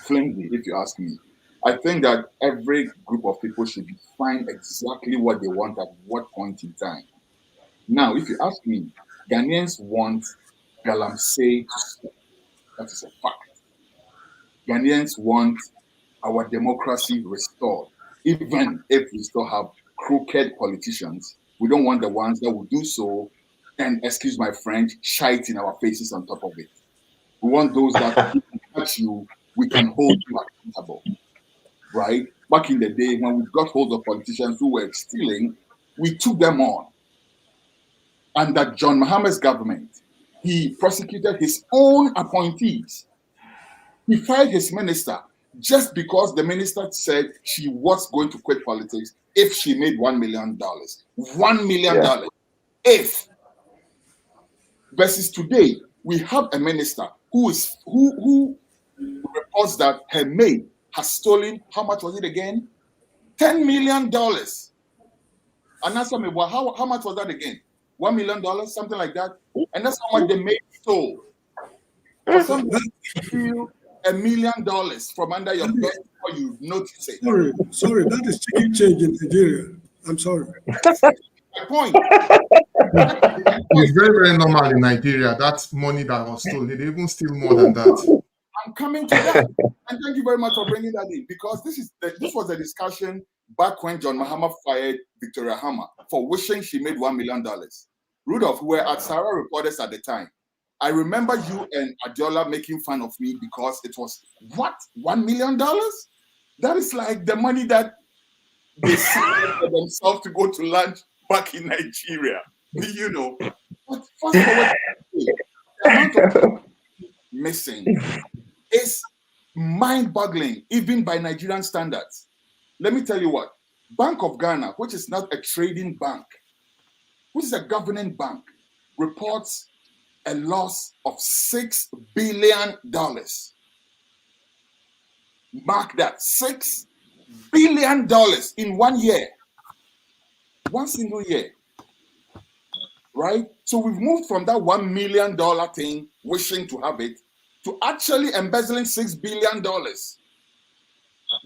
flimsy, if you ask me. I think that every group of people should define exactly what they want at what point in time. Now, if you ask me, Ghanaians want Galamsey to stop. That is a fact. Ghanaians want our democracy restored. Even if we still have crooked politicians, we don't want the ones that will do so and, excuse my French, shite in our faces on top of it. We want those that if we catch you, we can hold you accountable, right? Back in the day when we got hold of politicians who were stealing, we took them on. Under John Mahama's government, he prosecuted his own appointees. He fired his minister just because the minister said she was going to quit politics if she made $1 million. $1 million. If. Versus today, we have a minister who reports that her maid has stolen, how much was it again? $10 million. And that's me, well, how much was that again? $1 million, something like that. And that's how much the maid stole. For somebody to steal $1 million from under your bed before you notice it. Sorry, that is chicken change in Nigeria. I'm sorry. My point. It's very, very normal in Nigeria. That's money that was stolen. They even steal more than that. I'm coming to that. And thank you very much for bringing that in, because this was a discussion back when John Mahama fired Victoria Hammer for wishing she made $1 million. Rudolph, we were at Sarah Reporters at the time. I remember you and Adiola making fun of me because it was, what, $1 million? That is like the money that they separated for themselves to go to lunch back in Nigeria. You know, but fast forward, the amount of missing is mind-boggling, even by Nigerian standards. Let me tell you what, Bank of Ghana, which is not a trading bank, which is a governing bank, reports a loss of $6 billion. Mark that, $6 billion in 1 year. One single year. Right? So we've moved from that $1 million thing, wishing to have it, to actually embezzling $6 billion.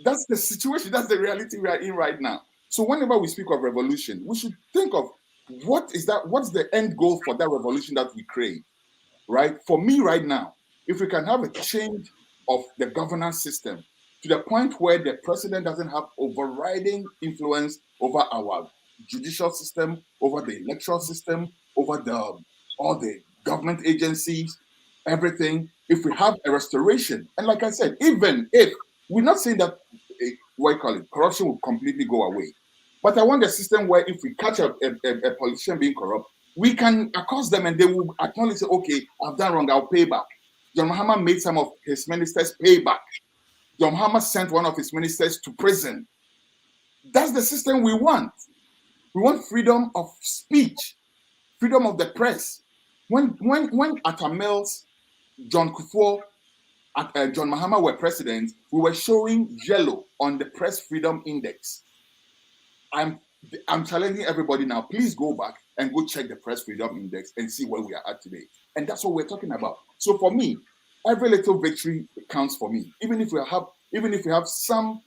That's the situation, that's the reality we are in right now. So whenever we speak of revolution, we should think of what's the end goal for that revolution that we crave, right? For me right now, if we can have a change of the governance system to the point where the president doesn't have overriding influence over our judicial system, over the electoral system, over all the government agencies, everything, if we have a restoration, and like I said, even if we're not saying that corruption will completely go away, but I want a system where if we catch a politician being corrupt, we can accost them and they will acknowledge, okay, I've done wrong, I'll pay back. John Mahama made some of his ministers pay back. John Mahama sent one of his ministers to prison. That's the system we want. We want freedom of speech, freedom of the press. When Atta Mills, John Kufuor, John Mahama were president, we were showing yellow on the Press Freedom Index. I'm challenging everybody now, please go back and go check the Press Freedom Index and see where we are at today. And that's what we're talking about. So for me, every little victory counts for me. Even if we have some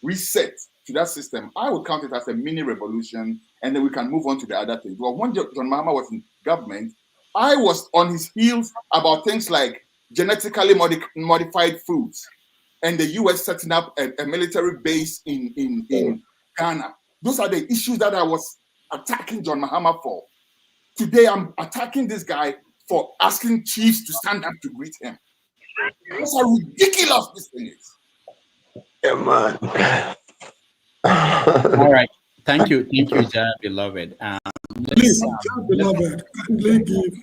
reset to that system, I would count it as a mini revolution, and then we can move on to the other things. Well, when John Mahama was in government, I was on his heels about things like genetically modified foods and the US setting up a military base in Ghana. Those are the issues that I was attacking John Mahama for. Today, I'm attacking this guy for asking chiefs to stand up to greet him. That's how ridiculous this thing is. Yeah, man. All right. Thank you, Jahbeloved. Please, Jahbeloved, kindly give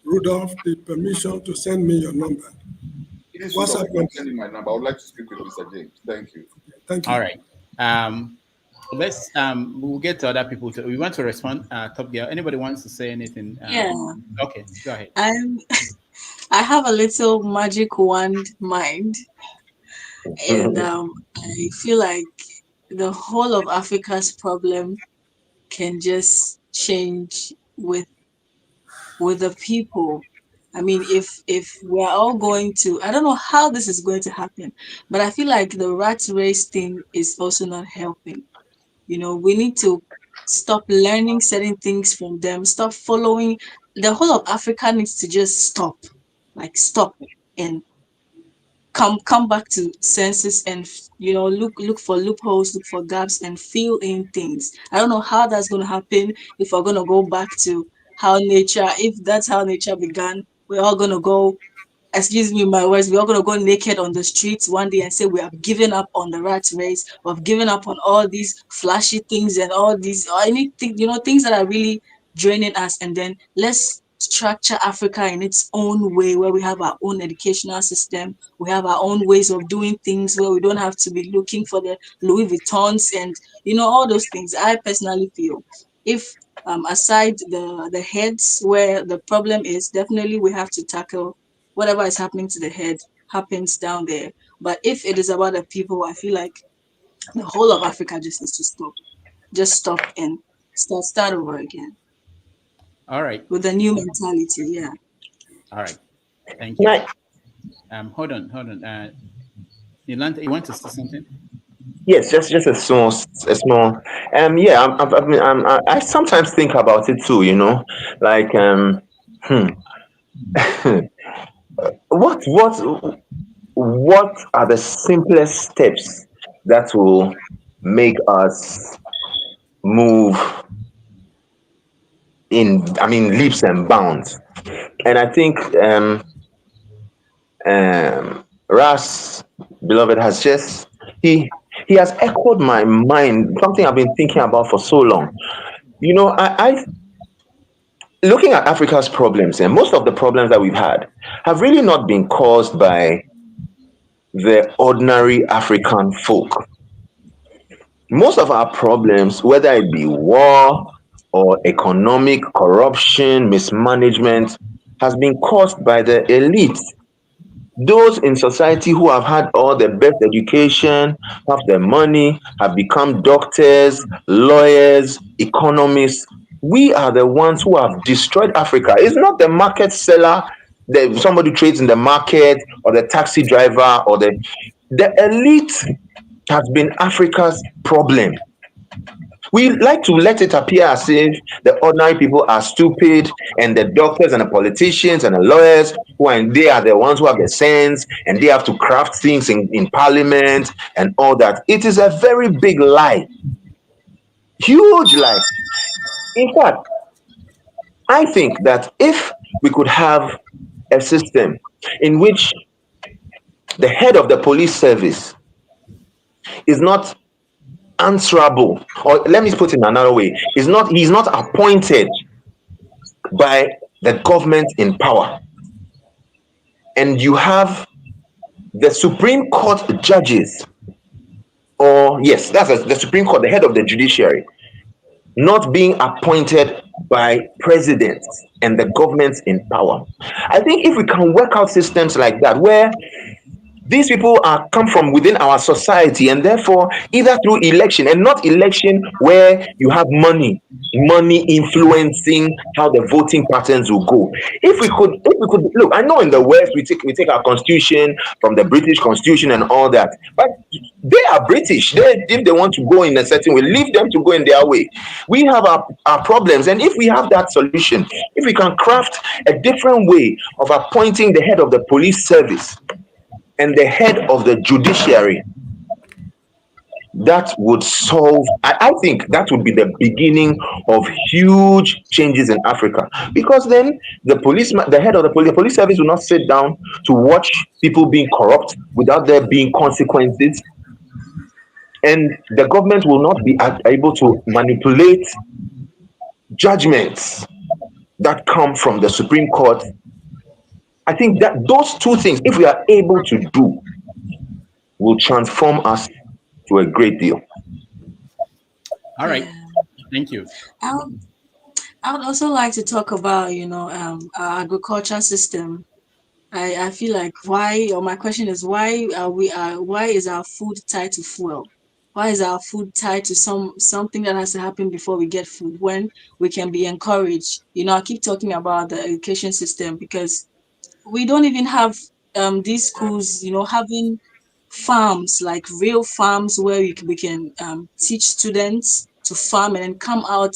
Rudolph the permission to send me your number. It is WhatsApp. I'm sending my number. I would like to speak with Mr. James. Thank you. Thank you. All right. Let's we'll get to other people. We want to respond. Top Girl, anybody wants to say anything? Yeah. Okay, go ahead. I have a little magic wand mind, and I feel like the whole of Africa's problem can just change with the people. I mean, if we're all going to, I don't know how this is going to happen, but I feel like the rat race thing is also not helping. You know, we need to stop learning certain things from them, stop following. The whole of Africa needs to just stop and come back to senses and look for loopholes, look for gaps and fill in things. I don't know how that's going to happen if we're going to go back to if that's how nature began. We're all going to go, excuse me my words, we're all going to go naked on the streets one day and say we have given up on the rat race, we've given up on all these flashy things and all these or anything, things that are really draining us, and then let's structure Africa in its own way, where we have our own educational system, we have our own ways of doing things, where we don't have to be looking for the Louis Vuittons and all those things. I personally feel if aside the heads where the problem is, definitely we have to tackle whatever is happening to the head happens down there. But if it is about the people, I feel like the whole of Africa just needs to stop and start over again. All right. With a new mentality, yeah. All right. Thank you. Hold on. Yolanda, you want to say something? Yes, just a small. I sometimes think about it too. Like what are the simplest steps that will make us move in leaps and bounds? And I think Ras Beloved has just he he has echoed my mind, something I've been thinking about for so long. You know, I looking at Africa's problems, and most of the problems that we've had have really not been caused by the ordinary African folk. Most of our problems, whether it be war or economic corruption, mismanagement, has been caused by the elite. Those in society who have had all the best education, have the money, have become doctors, lawyers, economists. We are the ones who have destroyed Africa. It's not the market seller, somebody who trades in the market, or the taxi driver, or the elite has been Africa's problem. We like to let it appear as if the ordinary people are stupid, and the doctors and the politicians and the lawyers they are the ones who have the sense, and they have to craft things in parliament and all that. It is a very big lie, huge lie. In fact, I think that if we could have a system in which the head of the police service is not answerable, or let me put it in another way, he's not appointed by the government in power, and you have the Supreme Court judges, or yes, the Supreme Court, the head of the judiciary, not being appointed by presidents and the governments in power. I think if we can work out systems like that, where these people come from within our society, and therefore either through election, and not election where you have money influencing how the voting patterns will go. If we could look, I know in the West we take our constitution from the British Constitution and all that, but they are British. If they want to go in a certain way, leave them to go in their way. We have our problems, and if we have that solution, if we can craft a different way of appointing the head of the police service and the head of the judiciary, that would solve. I think that would be the beginning of huge changes in Africa, because then the head of the police service will not sit down to watch people being corrupt without there being consequences, and the government will not be able to manipulate judgments that come from the Supreme Court. I think that those two things, if we are able to do, will transform us to a great deal. All right. Thank you. I would also like to talk about, our agriculture system. I feel like my question is, why is our food tied to fuel? Why is our food tied to something that has to happen before we get food, when we can be encouraged? I keep talking about the education system, because we don't even have these schools, having farms, like real farms, where we can teach students to farm and then come out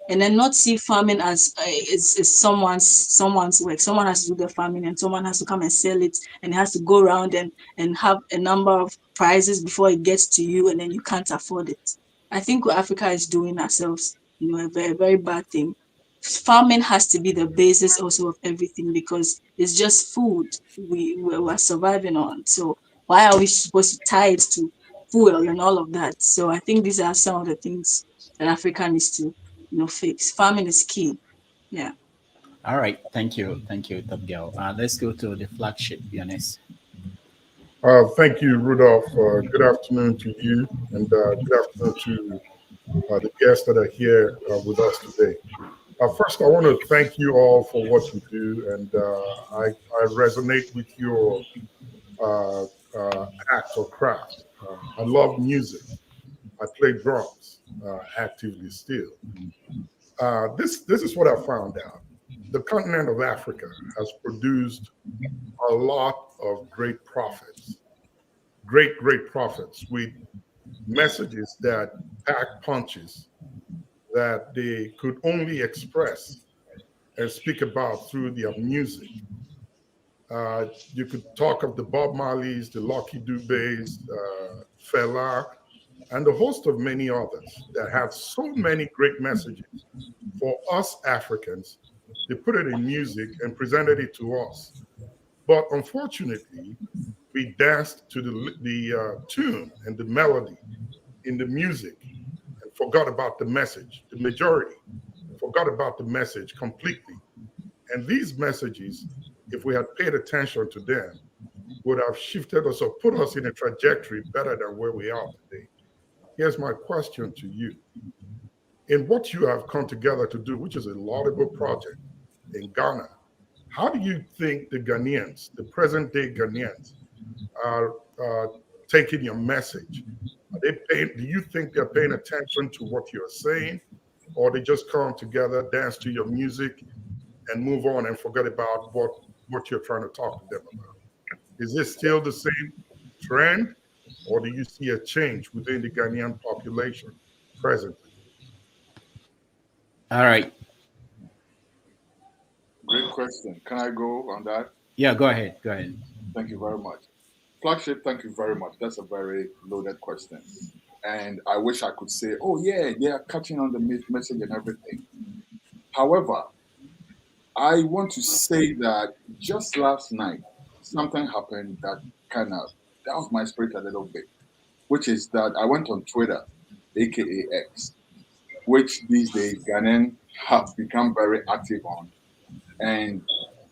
and then not see farming as is someone's work. Someone has to do the farming, and someone has to come and sell it, and it has to go around and have a number of prizes before it gets to you, and then you can't afford it. I think what Africa is doing ourselves, a very, very bad thing. Farming has to be the basis also of everything, because it's just food we're surviving on. So why are we supposed to tie it to fuel and all of that? So I think these are some of the things that Africa needs to fix. Farming is key. Yeah. All right. Thank you, Top Girl. Let's go to the flagship, Bioness. Thank you, Rudolph. Good afternoon to you, and good afternoon to the guests that are here with us today. First, I want to thank you all for what you do, and I resonate with your act or craft. I love music. I play drums actively still. This is what I found out. The continent of Africa has produced a lot of great prophets, great prophets with messages that pack punches that they could only express and speak about through their music. You could talk of the Bob Marleys, the Lucky Dubes, Fela, and a host of many others that have so many great messages for us Africans. They put it in music and presented it to us. But unfortunately, we danced to the tune and the melody in the music and forgot about the message. The majority forgot about the message completely. And these messages, if we had paid attention to them, would have shifted us or put us in a trajectory better than where we are today. Here's my question to you. In what you have come together to do, which is a laudable project in Ghana, how do you think the Ghanaians, the present day Ghanaians, are taking your message? Do you think they're paying attention to what you're saying, or they just come together, dance to your music, and move on and forget about what you're trying to talk to them about? Is this still the same trend, or do you see a change within the Ghanaian population presently? All right. Great question. Can I go on that? Yeah, go ahead. Go ahead. Thank you very much. Flagship, thank you very much. That's a very loaded question. And I wish I could say, oh, yeah, they are catching on the message and everything. However, I want to say that just last night, something happened that kind of, that was my spirit a little bit, which is that I went on Twitter, aka X, which these days Ghanaians have become very active on. And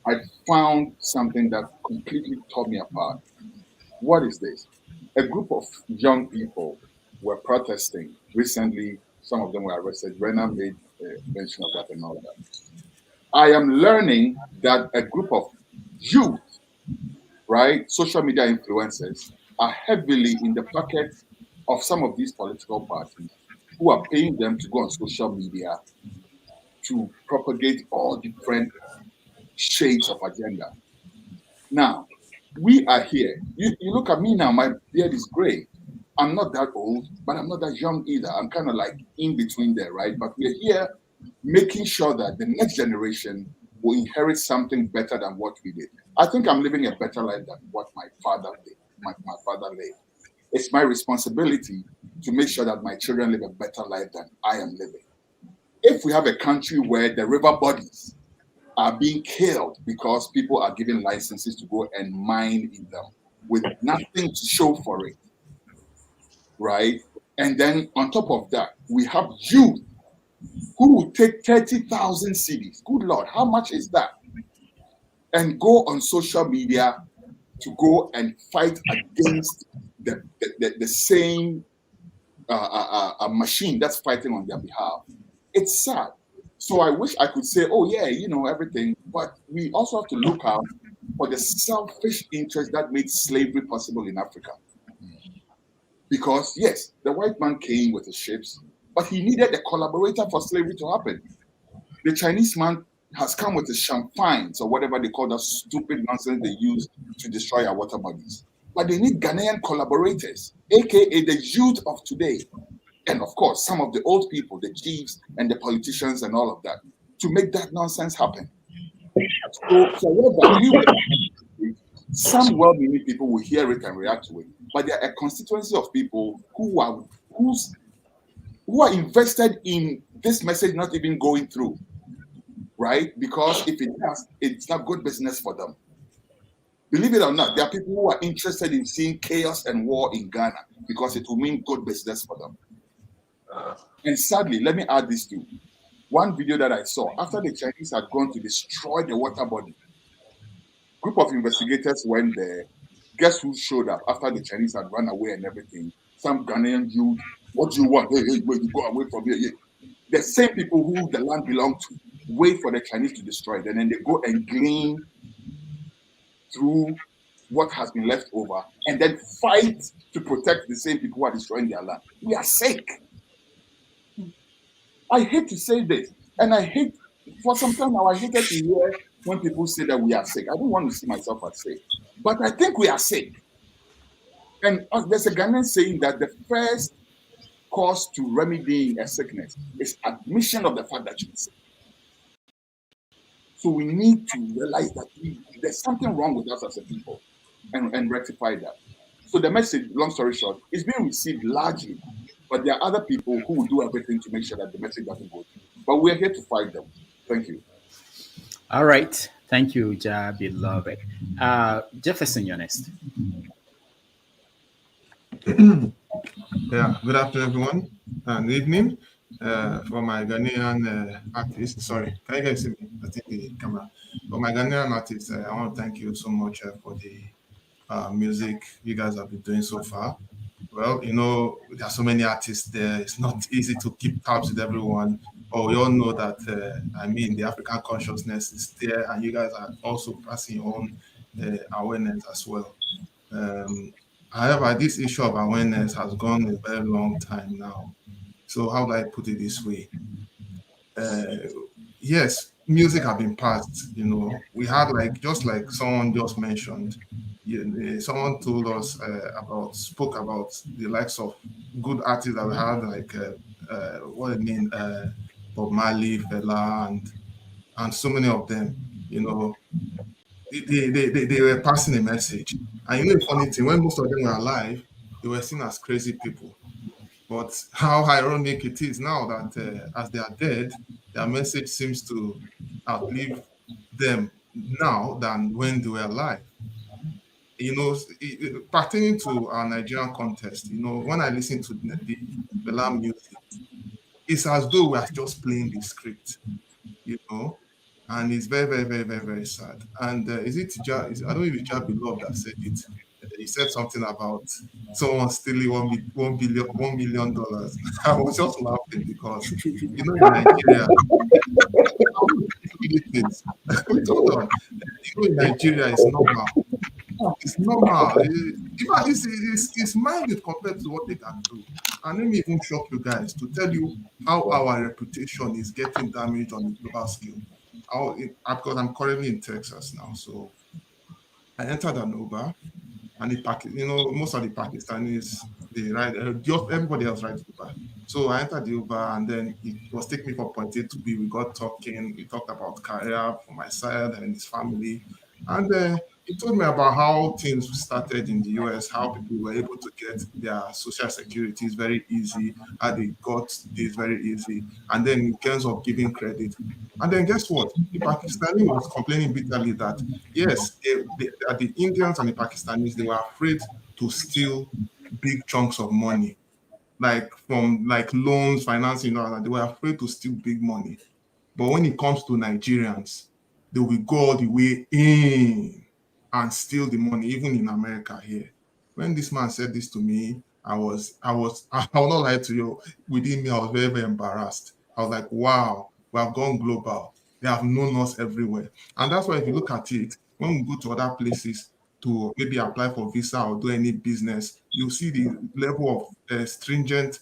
I found something that completely tore me apart. What is this? A group of young people were protesting recently. Some of them were arrested. Rena made mention of that and all that. I am learning that a group of youth, right, social media influencers, are heavily in the pocket of some of these political parties who are paying them to go on social media to propagate all different shades of agenda. Now, we are here. You look at me now, my beard is gray. I'm not that old, but I'm not that young either. I'm kind of like in between there, right? But we're here making sure that the next generation will inherit something better than what we did. I think I'm living a better life than what my father did, my father lived. It's my responsibility to make sure that my children live a better life than I am living. If we have a country where the river bodies are being killed because people are given licenses to go and mine in them with nothing to show for it, right? And then on top of that, we have youth who will take 30,000 cedis. Good Lord, how much is that? And go on social media to go and fight against the same machine that's fighting on their behalf. It's sad. So I wish I could say, oh yeah, you know, everything, but we also have to look out for the selfish interest that made slavery possible in Africa. Because yes, the white man came with his ships, but he needed a collaborator for slavery to happen. The Chinese man has come with his champagnes or whatever they call that stupid nonsense they use to destroy our water bodies. But they need Ghanaian collaborators, aka the youth of today. And of course, some of the old people, the chiefs and the politicians and all of that, to make that nonsense happen. So some well-meaning people will hear it and react to it, but there are a constituency of people who are invested in this message not even going through, right? Because if it does, it's not good business for them. Believe it or not, there are people who are interested in seeing chaos and war in Ghana because it will mean good business for them. And sadly, let me add this too. One video that I saw, after the Chinese had gone to destroy the water body, group of investigators went there. Guess who showed up after the Chinese had run away and everything? Some Ghanaian youth. What do you want? Hey, wait, you go away from here. Yeah. The same people who the land belonged to wait for the Chinese to destroy it, and then they go and glean through what has been left over and then fight to protect the same people who are destroying their land. We are sick. I hate to say this, and I hate, for some time now, I hated to hear when people say that we are sick. I don't want to see myself as sick, but I think we are sick. And there's a Ghanaian saying that the first cause to remedying a sickness is admission of the fact that you're sick. So we need to realize that there's something wrong with us as a people and rectify that. So the message, long story short, is being received largely, but there are other people who will do everything to make sure that the message doesn't go through. But we're here to fight them. Thank you. All right. Thank you, Jahbeloved. Jefferson, you're next. Yeah, good afternoon, everyone, and evening. For my Ghanaian artists, sorry, can you guys see me? I think the camera. For my Ghanaian artists, I want to thank you so much for the music you guys have been doing so far. Well, there are so many artists there. It's not easy to keep tabs with everyone. But we all know that, the African consciousness is there, and you guys are also passing your own awareness as well. Um, However, this issue of awareness has gone a very long time now. So how do I put it this way? Uh, yes, music have been passed. We had just like someone just mentioned. Someone told us spoke about the likes of good artists that we had, like what I mean, Bob Marley, Fela, and so many of them. You know, they were passing a message. And the funny thing, when most of them were alive, they were seen as crazy people. But how ironic it is now that as they are dead, their message seems to outlive them now than when they were alive. Pertaining to our Nigerian context, when I listen to the Bela music, it's as though we are just playing the script, you know, and it's very, very, very, very, very sad. And I don't know if it's Jahbeloved that said it. He said something about someone stealing $1 million. I was just laughing because, in Nigeria, wait, hold on. In Nigeria, it's normal. It's normal. It's mild compared to what they can do. And let me even shock you guys to tell you how our reputation is getting damaged on a global scale. Because I'm currently in Texas now, so I entered an Uber, and most of the Pakistanis they ride. Just everybody else rides Uber. So I entered the Uber, and then it was taking me from point A to B. We got talking. We talked about career for my side and his family, and he told me about how things started in the US, how people were able to get their social securities very easy, how they got this very easy, and then in terms of giving credit. And then guess what? The Pakistani was complaining bitterly that yes, the Indians and the Pakistanis, they were afraid to steal big chunks of money, like from loans, financing, and they were afraid to steal big money. But when it comes to Nigerians, they will go all the way in and steal the money, even in America here. When this man said this to me, I will not lie to you. Within me, I was very, very embarrassed. I was like, wow, we have gone global. They have known us everywhere. And that's why if you look at it, when we go to other places to maybe apply for visa or do any business, you see the level of stringent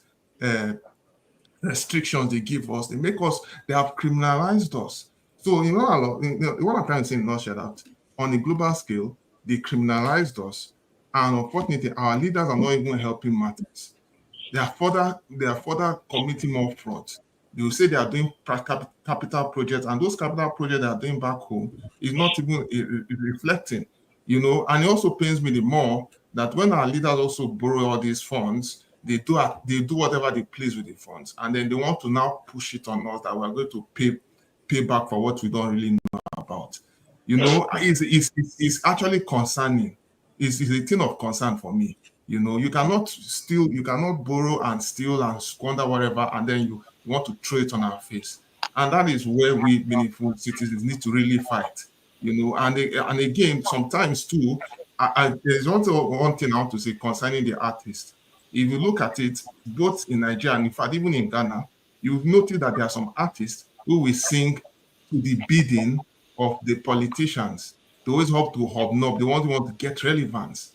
restrictions they give us. They have criminalized us. So, what I'm trying to say in a nutshell, that on a global scale, they criminalized us. And unfortunately, our leaders are not even helping matters. They are further committing more fraud. They will say they are doing capital projects, and those capital projects they are doing back home is not even reflecting, And it also pains me the more that when our leaders also borrow all these funds, they do whatever they please with the funds, and then they want to now push it on us that we're going to pay back for what we don't really know about. It's actually concerning. It's a thing of concern for me. You cannot steal, you cannot borrow and steal and squander whatever, and then you want to throw it on our face. And that is where we meaningful citizens need to really fight. And again, sometimes too, there's one thing I want to say concerning the artist. If you look at it, both in Nigeria and in fact, even in Ghana, you've noticed that there are some artists who will sing to the bidding of the politicians. They always hope to hobnob. They want to get relevance.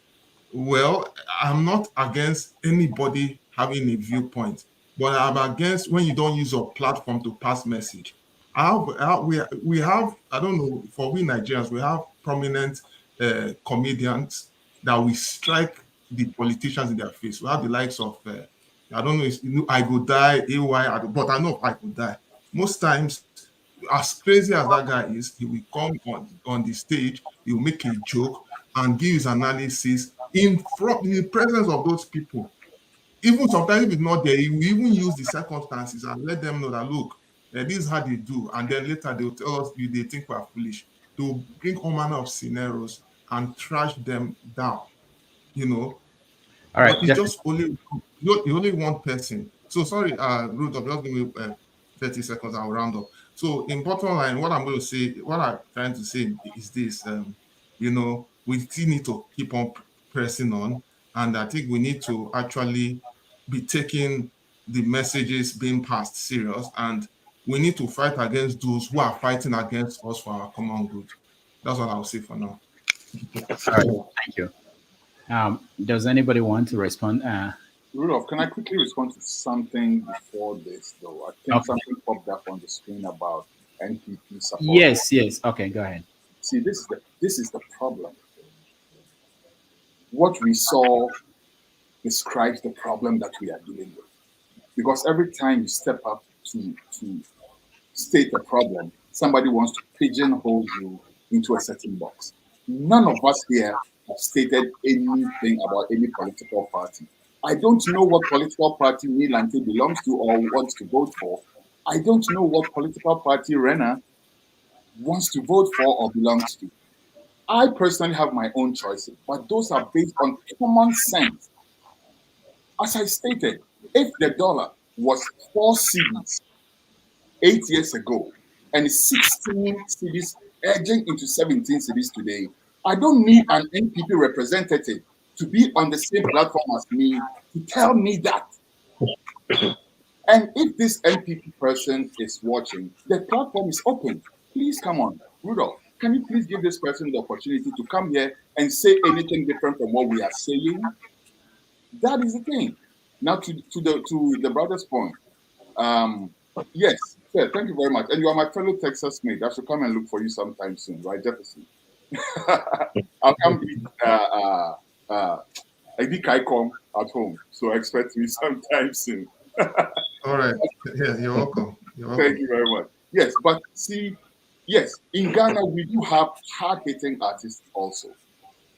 Well, I'm not against anybody having a viewpoint, but I'm against when you don't use your platform to pass message. We have, I don't know, for we Nigerians, we have prominent comedians that we strike the politicians in their face. We have the likes of, I don't know, I Go Die, AY, but I know I Go Die. Most times, as crazy as that guy is, he will come on the stage, he will make a joke and give his analysis in the presence of those people. Even sometimes if it's not there, he will even use the circumstances and let them know that, look, this is how they do. And then later they will tell us they think we're foolish. They will bring all manner of scenarios and trash them down, All right. But it's just only you're only one person. So sorry, Rudolph, just give me 30 seconds, I'll round up. So in bottom line, what I'm going to say, what I'm trying to say is this, you know, we still need to keep on pressing on. And I think we need to actually be taking the messages being passed serious. And we need to fight against those who are fighting against us for our common good. That's what I'll say for now. All right, thank you. Does anybody want to respond? Rudolph, can I quickly respond to something before this, though? I think something popped up on the screen about NPP support. Yes. Okay, go ahead. See, this is the problem. What we saw describes the problem that we are dealing with. Because every time you step up to state a problem, somebody wants to pigeonhole you into a certain box. None of us here have stated anything about any political party. I don't know what political party Milante belongs to or wants to vote for. I don't know what political party Rena wants to vote for or belongs to. I personally have my own choices, but those are based on common sense. As I stated, if the dollar was 4 cedis 8 years ago and 16 cedis edging into 17 cedis today, I don't need an NPP representative to be on the same platform as me to tell me that. And if this NPP person is watching, the platform is open. Please come on. Rudolph, can you please give this person the opportunity to come here and say anything different from what we are saying? That is the thing. Now to the brother's point. Yes, sir, thank you very much. And you are my fellow Texas mate. I should come and look for you sometime soon, right, Jefferson? I'll come be I think I come at home, so expect me sometime soon. All right. Yeah, you're welcome. Thank you very much. Yes, but see, yes, in Ghana, we do have hard-hitting artists also.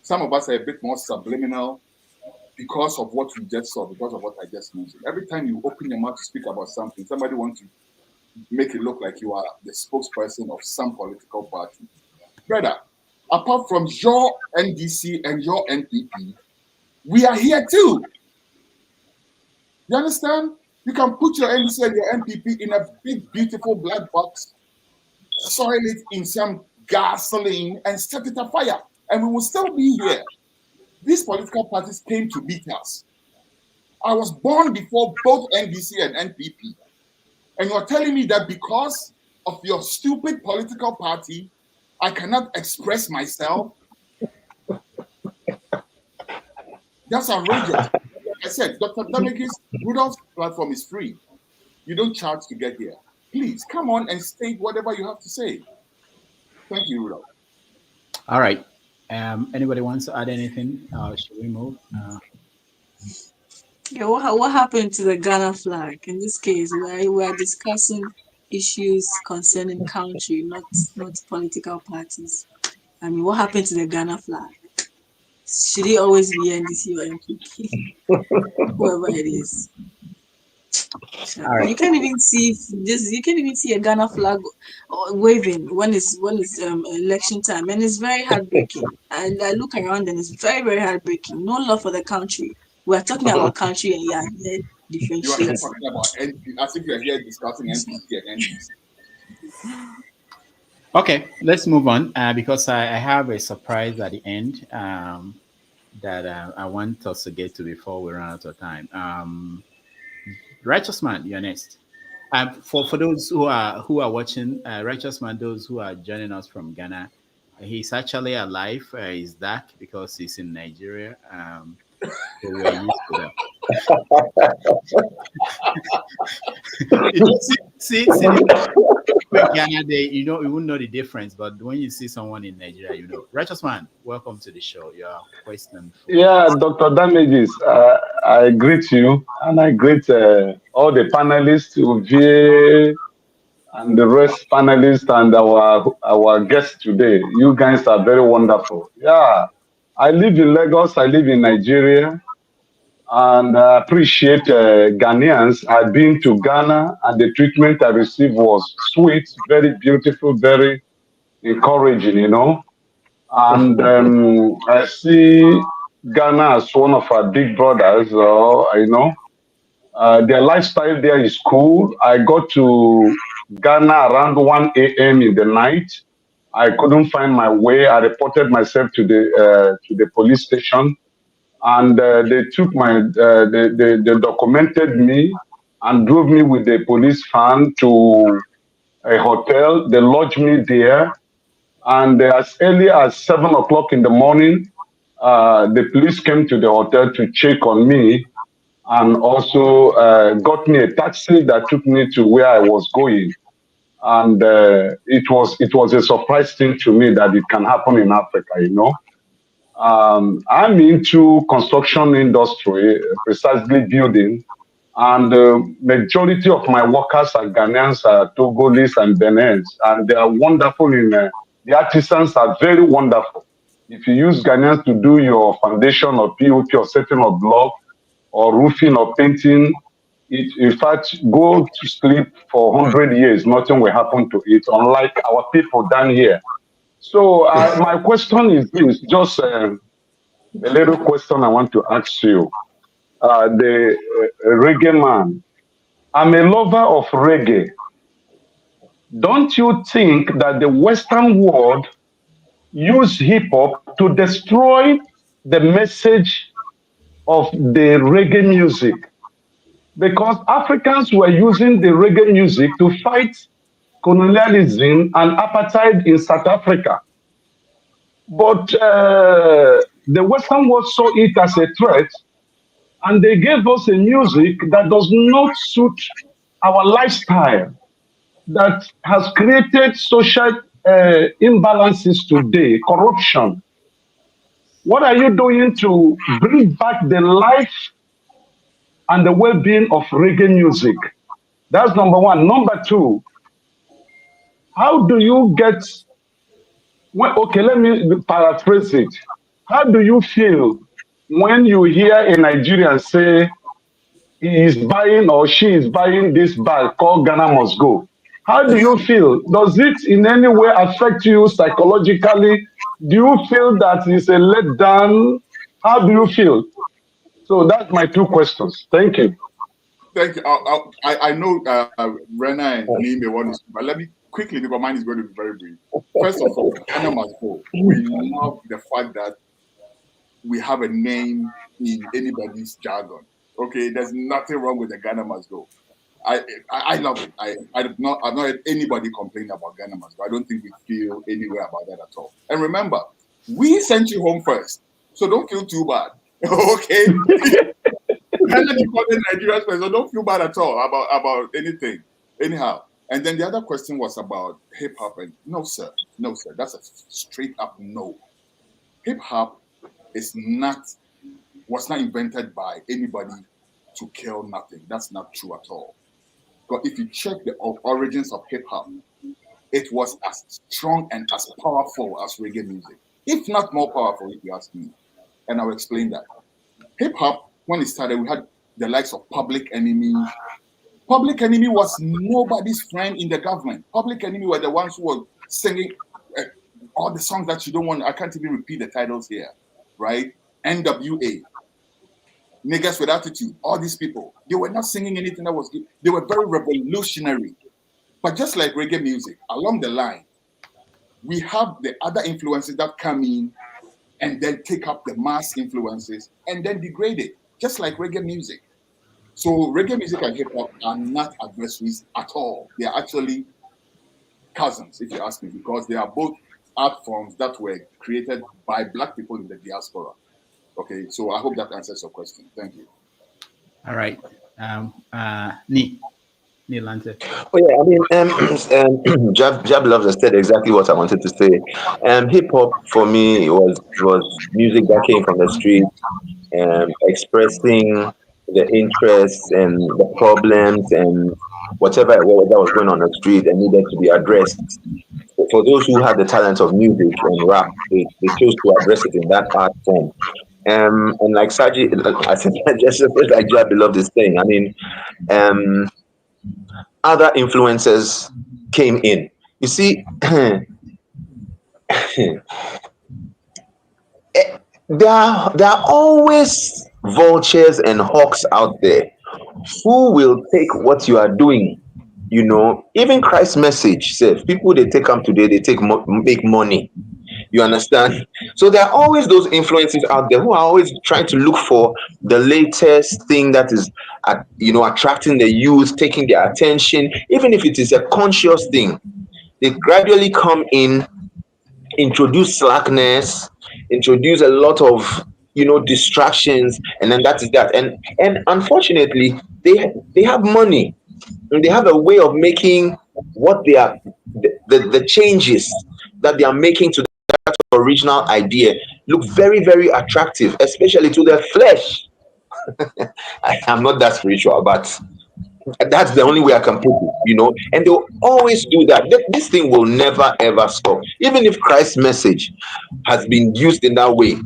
Some of us are a bit more subliminal because of what we just saw, because of what I just mentioned. Every time you open your mouth to speak about something, somebody wants to make it look like you are the spokesperson of some political party. Brother, apart from your NDC and your NPP, we are here too. You understand? You can put your NDC and your NPP in a big, beautiful black box, soil it in some gasoline, and set it afire, and we will still be here. These political parties came to beat us. I was born before both NDC and NPP. And you're telling me that because of your stupid political party, I cannot express myself? That's outrageous. Like I said, Dr. Damage's Rudolph's platform is free. You don't charge to get here. Please come on and state whatever you have to say. Thank you, Rudolph. All right. Anybody wants to add anything? Should we move? Yeah, what happened to the Ghana flag? In this case, we are discussing issues concerning country, not political parties. I mean, what happened to the Ghana flag? Should it always be NDC or NPP? Whoever it is. Right. You can't even see a Ghana flag waving when it's election time, and it's very heartbreaking. And I look around and it's very, very heartbreaking. No love for the country. We're talking about country and yeah, differentiate. You are talking about NPP, as if you're here discussing NPP and NDC. Okay, let's move on because I have a surprise at the end that I want us to get to before we run out of time. Righteous Man, you're next. For those who are watching, Righteous Man, those who are joining us from Ghana, he's actually alive. He's dark because he's in Nigeria. So we are used to that. see, Ghana, you won't know the difference, but when you see someone in Nigeria, you know. Righteous Man, welcome to the show. Your question. Yeah, Dr. Damages, I greet you and I greet all the panelists, Uvier and the rest panelists and our guests today. You guys are very wonderful. Yeah, I live in Lagos, I live in Nigeria, and I appreciate Ghanaians. I've been to Ghana and the treatment I received was sweet, very beautiful, very encouraging, And I see Ghana as one of our big brothers, Their lifestyle there is cool. I got to Ghana around 1 a.m. in the night. I couldn't find my way. I reported myself to the police station, and they took they documented me and drove me with the police van to a hotel. They lodged me there, and as early as 7 o'clock in the morning, the police came to the hotel to check on me, and also got me a taxi that took me to where I was going. And it was a surprise thing to me that it can happen in Africa. I'm into construction industry, precisely building, and the majority of my workers are Ghanaians, Togolese, and Benin, and they are wonderful the artisans are very wonderful. If you use Ghanaians to do your foundation or POP or setting of block or roofing or painting, in fact, go to sleep for 100 years, nothing will happen to it, unlike our people down here. So my question is this, just a little question I want to ask you. The reggae man, I'm a lover of reggae. Don't you think that the Western world use hip hop to destroy the message of the reggae music? Because Africans were using the reggae music to fight colonialism and apartheid in South Africa. But the Western world saw it as a threat, and they gave us a music that does not suit our lifestyle, that has created social imbalances today, corruption. What are you doing to bring back the life and the well-being of reggae music? That's number one. Number two, how do you get, well, okay, let me paraphrase it. How do you feel when you hear a Nigerian say he is buying or she is buying this bag called Ghana Must Go? How do you feel? Does it in any way affect you psychologically? Do you feel that it's a letdown? How do you feel? So that's my two questions. Thank you. Thank you. I know Rena and Neil may want to, but let me quickly, because mine is going to be very brief. First of all, Ghana Must Go. We love the fact that we have a name in anybody's jargon. Okay, there's nothing wrong with the Ghana Must Go. I love it. I've not heard anybody complain about Ghana Must Go. I don't think we feel anywhere about that at all. And remember, we sent you home first, so don't feel too bad. Okay. Nigerians, so don't feel bad at all about anything. Anyhow, and then the other question was about hip hop, and no sir, that's a straight up no. Hip hop was not invented by anybody to kill nothing. That's not true at all. But if you check the origins of hip hop, it was as strong and as powerful as reggae music, if not more powerful, if you ask me. And I'll explain that. Hip hop, when it started, we had the likes of Public Enemy. Public Enemy was nobody's friend in the government. Public Enemy were the ones who were singing all the songs that you don't want. I can't even repeat the titles here, right? NWA, Niggas with Attitude, all these people, they were not singing anything that was good. They were very revolutionary. But just like reggae music, along the line, we have the other influences that come in and then take up the mass influences and then degrade it, just like reggae music. So reggae music and hip hop are not adversaries at all. They are actually cousins, if you ask me, because they are both art forms that were created by Black people in the diaspora. Okay, so I hope that answers your question. Thank you. All right. Neil Lante. Oh yeah, I mean, Jahbeloved has said exactly what I wanted to say. Hip hop for me was music that came from the street, expressing the interests and the problems and whatever that was going on the street and needed to be addressed. For those who had the talent of music and rap, they chose to address it in that art form. And like Saji, I said, just like Jahbeloved is saying, I mean, other influences came in. You see, there are always vultures and hawks out there who will take what you are doing? You know, even Christ's message says people they take them today, they make money. You understand? So there are always those influences out there who are always trying to look for the latest thing that is, attracting the youth, taking their attention, even if it is a conscious thing. They gradually come in, introduce slackness, introduce a lot of distractions, and then that is that. And unfortunately, they have money, and they have a way of making what they are the changes that they are making to that original idea look very, very attractive, especially to their flesh. I'm not that spiritual, but that's the only way I can put it. And they'll always do that. This thing will never ever stop. Even if Christ's message has been used in that way,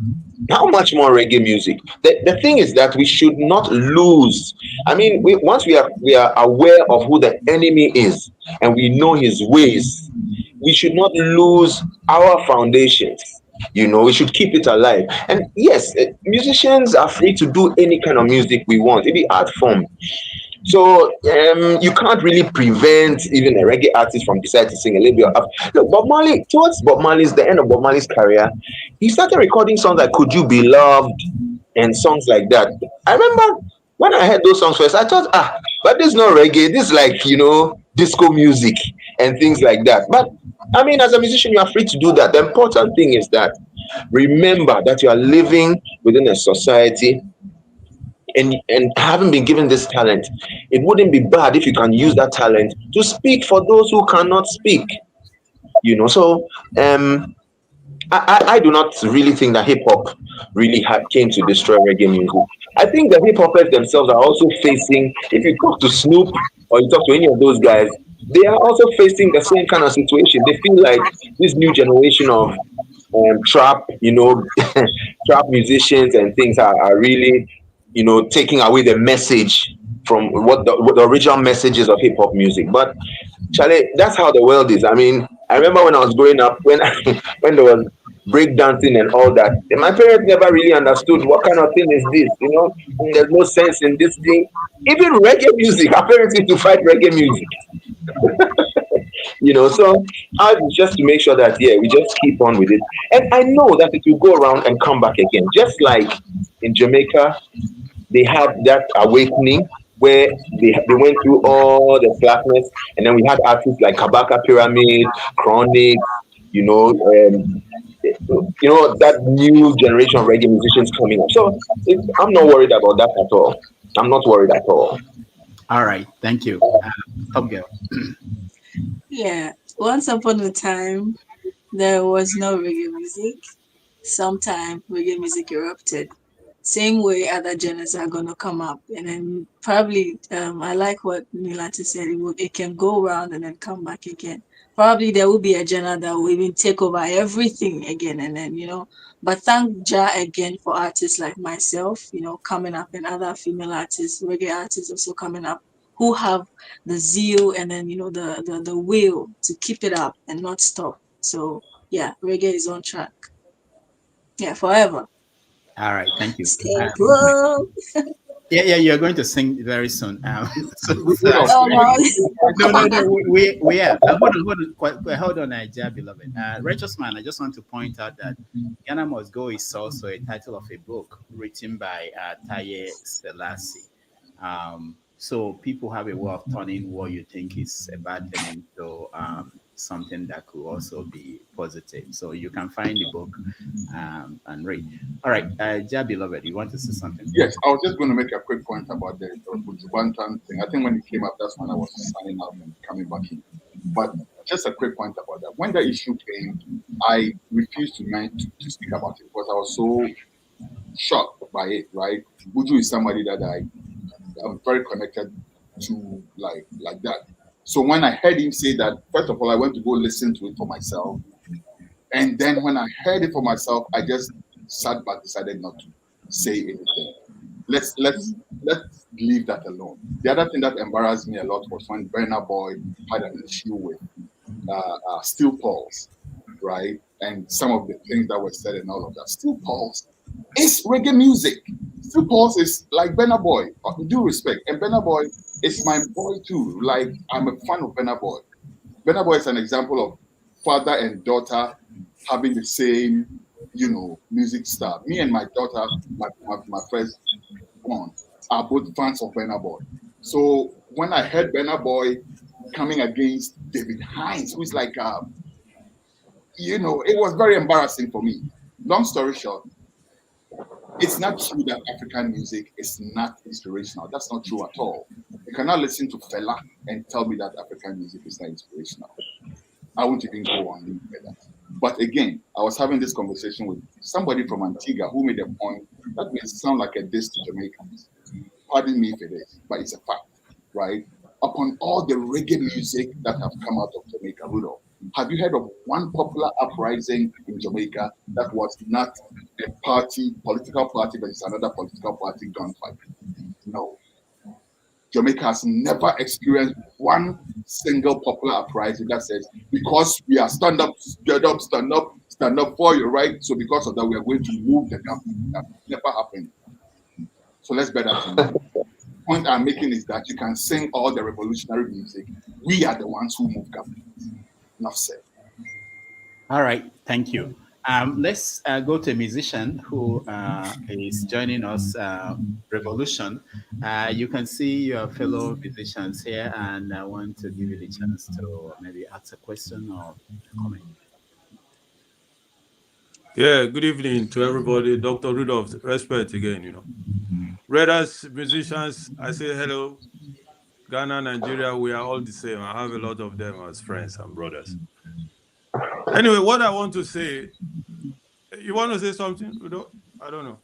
how much more reggae music? The thing is that we should not lose. I mean, once we are aware of who the enemy is and we know his ways, we should not lose our foundations. We should keep it alive. And yes, musicians are free to do any kind of music we want, any art form. So you can't really prevent even a reggae artist from deciding to sing a little bit of. Look, Bob Marley, towards the end of Bob Marley's career, he started recording songs like "Could You Be Loved" and songs like that. I remember when I heard those songs first, I thought, but this is not reggae. This is like disco music and things like that. But I mean, as a musician, you are free to do that. The important thing is that remember that you are living within a society and having been given this talent, it wouldn't be bad if you can use that talent to speak for those who cannot speak. So I do not really think that hip hop really came to destroy reggae music. I think the hip hoppers themselves are also facing, if you talk to Snoop or you talk to any of those guys, they are also facing the same kind of situation. They feel like this new generation of trap, trap musicians and things are really, taking away the message from what the original messages of hip hop music. But Charlie, that's how the world is. I mean, I remember when I was growing up, when when there was break dancing and all that, and my parents never really understood what kind of thing is this. There's no sense in this thing. Even reggae music, our parents used to fight reggae music. So I just to make sure that we just keep on with it. And I know that it will go around and come back again. Just like in Jamaica, they had that awakening where they went through all the flatness, and then we had artists like Kabaka Pyramid, Chronic, that new generation of reggae musicians coming up. So I'm not worried about that at all. I'm not worried at all. All right, thank you. Top girl. Yeah, once upon a time, there was no reggae music. Sometime reggae music erupted. Same way other genres are gonna come up, and then probably I like what Milati said. It can go around and then come back again. Probably there will be a genre that will even take over everything again, and then But thank Jah again for artists like myself, coming up, and other female artists, reggae artists also coming up, who have the zeal and then the will to keep it up and not stop. So yeah, reggae is on track. Yeah, forever. All right, thank you. Stay cool. Yeah, you're going to sing very soon. No, we are. Hold on, Jahbeloved. Righteous Man, I just want to point out that Ghana Must Go is also a title of a book written by Taye Selassie. So people have a way of turning what you think is a bad thing into something that could also be positive. So you can find the book and read. All right, Jahbeloved, you want to say something? Yes, I was just going to make a quick point about the Bumboclaat thing. I think when it came up, that's when I was signing out and coming back in. But just a quick point about that. When the issue came, I refused to speak about it because I was so shocked by it, right? Buju is somebody that I'm very connected to, like that. So when I heard him say that, first of all, I went to go listen to it for myself. And then when I heard it for myself, I just sat back, decided not to say anything. Let's leave that alone. The other thing that embarrassed me a lot was when Burna Boy had an issue with Steel Pulse, right? And some of the things that were said and all of that. Steel Pulse is reggae music. Still Pulse is like Burna Boy. Due respect, and Burna Boy is my boy too. Like I'm a fan of Burna Boy. Burna Boy is an example of father and daughter having the same, music style. Me and my daughter, my first born, are both fans of Burna Boy. So when I heard Burna Boy coming against David Hines, who is like, it was very embarrassing for me. Long story short, it's not true that African music is not inspirational. That's not true at all. You cannot listen to Fela and tell me that African music is not inspirational. I won't even go on with that. But again, I was having this conversation with somebody from Antigua who made a point that may sound like a diss to Jamaicans. Pardon me if it is, but it's a fact, right? Upon all the reggae music that have come out of Jamaica, Rudolph, have you heard of one popular uprising in Jamaica that was not a political party, but it's another political party gunfight? No. Jamaica has never experienced one single popular uprising that says, because we are stand up for you, right? So because of that, we are going to move the government. That never happened. So let's bear that in mind. The point I'm making is that you can sing all the revolutionary music. We are the ones who move government. Enough said. All right, thank you. Let's go to a musician who is joining us, Revolution. You can see your fellow musicians here, and I want to give you the chance to maybe ask a question or comment. Yeah, good evening to everybody. Dr. Rudolph, respect again, Readers, musicians, I say hello. Ghana, Nigeria, we are all the same. I have a lot of them as friends and brothers. Anyway, what I want to say, you want to say something, Rudolph? I don't know.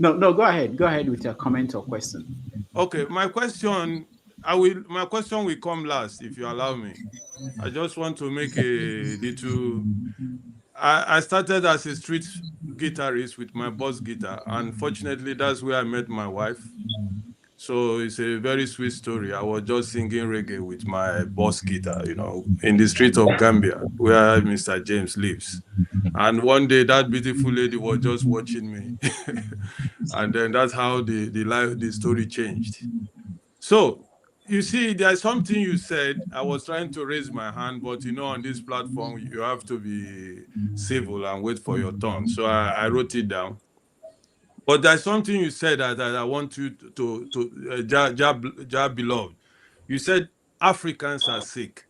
No, go ahead. Go ahead with your comment or question. Okay, my question will come last, if you allow me. I just want to make a little... I started as a street guitarist with my boss guitar. Unfortunately, that's where I met my wife. So it's a very sweet story. I was just singing reggae with my boss guitar, in the street of Gambia, where Mr. James lives. And one day, that beautiful lady was just watching me. And then that's how the story changed. So, you see, there's something you said. I was trying to raise my hand, but on this platform, you have to be civil and wait for your turn. So I wrote it down. But there's something you said that I want you to Jahbeloved. You said Africans are sick.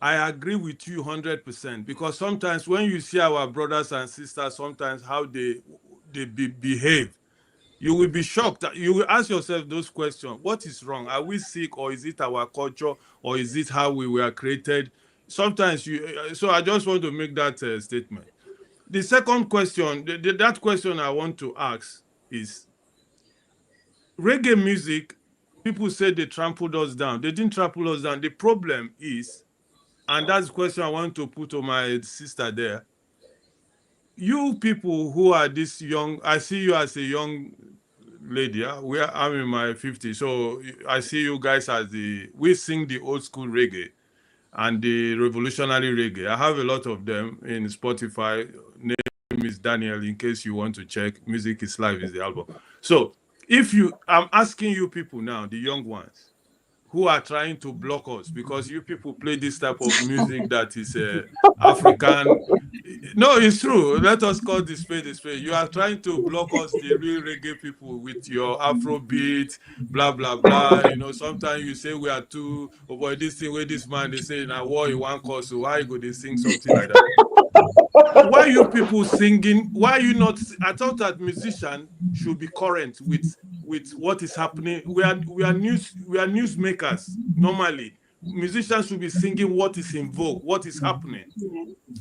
I agree with you 100%, because sometimes when you see our brothers and sisters, sometimes how they behave, you will be shocked. You will ask yourself those questions. What is wrong? Are we sick, or is it our culture, or is it how we were created? Sometimes so I just want to make that statement. The second question, that question I want to ask is, reggae music, people say they trampled us down. They didn't trample us down. The problem is, and that's the question I want to put to my sister there, you people who are this young, I see you as a young lady. I'm in my 50s, so I see you guys as we sing the old school reggae and the revolutionary reggae. I have a lot of them in Spotify. Name is Daniel, in case you want to check. Music is Life is the album. So I'm asking you people now, the young ones, who are trying to block us, because you people play this type of music that is African. No, it's true. Let us call this spade a spade. You are trying to block us, the real reggae people, with your Afrobeat, blah, blah, blah. Sometimes you say we are too, boy, this thing where this man, they say, now war you want cause, so why go they sing something like that? Why you people singing? Why you not? I thought that musician should be current with what is happening. We are newsmakers. Normally, musicians should be singing what is in vogue, what is happening.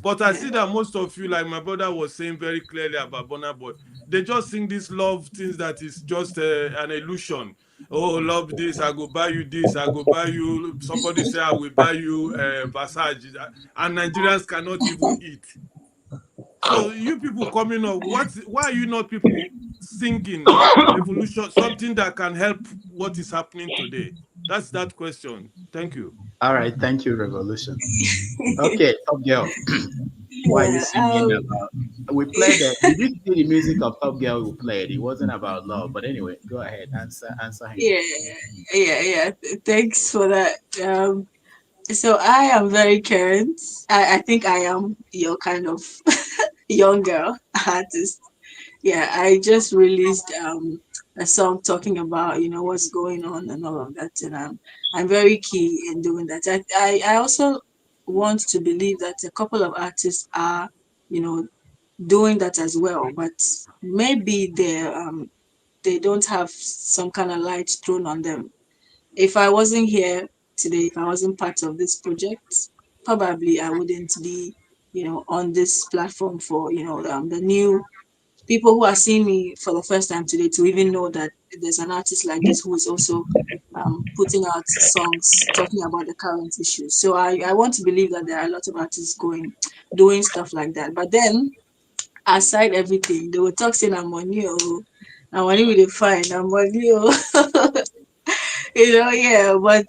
But I see that most of you, like my brother was saying very clearly about Burna Boy, they just sing these love things that is just an illusion. Oh, love this, I go buy you this, I go buy you. Somebody say I will buy you passage, and Nigerians cannot even eat. So you people coming up, why are you not people singing revolution, something that can help what is happening today? That's that question. Thank you. All right, thank you, Revolution. Okay, top girl. Why are you Yeah, singing about? We played it. Did you see the music of Top Girl we played? It wasn't about love, but anyway, go ahead. Answer him. yeah, yeah. Thanks for that. So I am very current. I think I am your kind of young girl artist. Yeah, I just released a song talking about what's going on and all of that, and I'm very key in doing that. I also want to believe that a couple of artists are you know doing that as well, but maybe they don't have some kind of light thrown on them. If I wasn't here today, if I wasn't part of this project, probably I wouldn't be on this platform for the new people who are seeing me for the first time today to even know that there's an artist like this who is also putting out songs talking about the current issues. So I want to believe that there are a lot of artists doing stuff like that. But then aside everything, they will talk saying I'm money, oh, I'm money with a fine, I'm money, oh. Yeah, but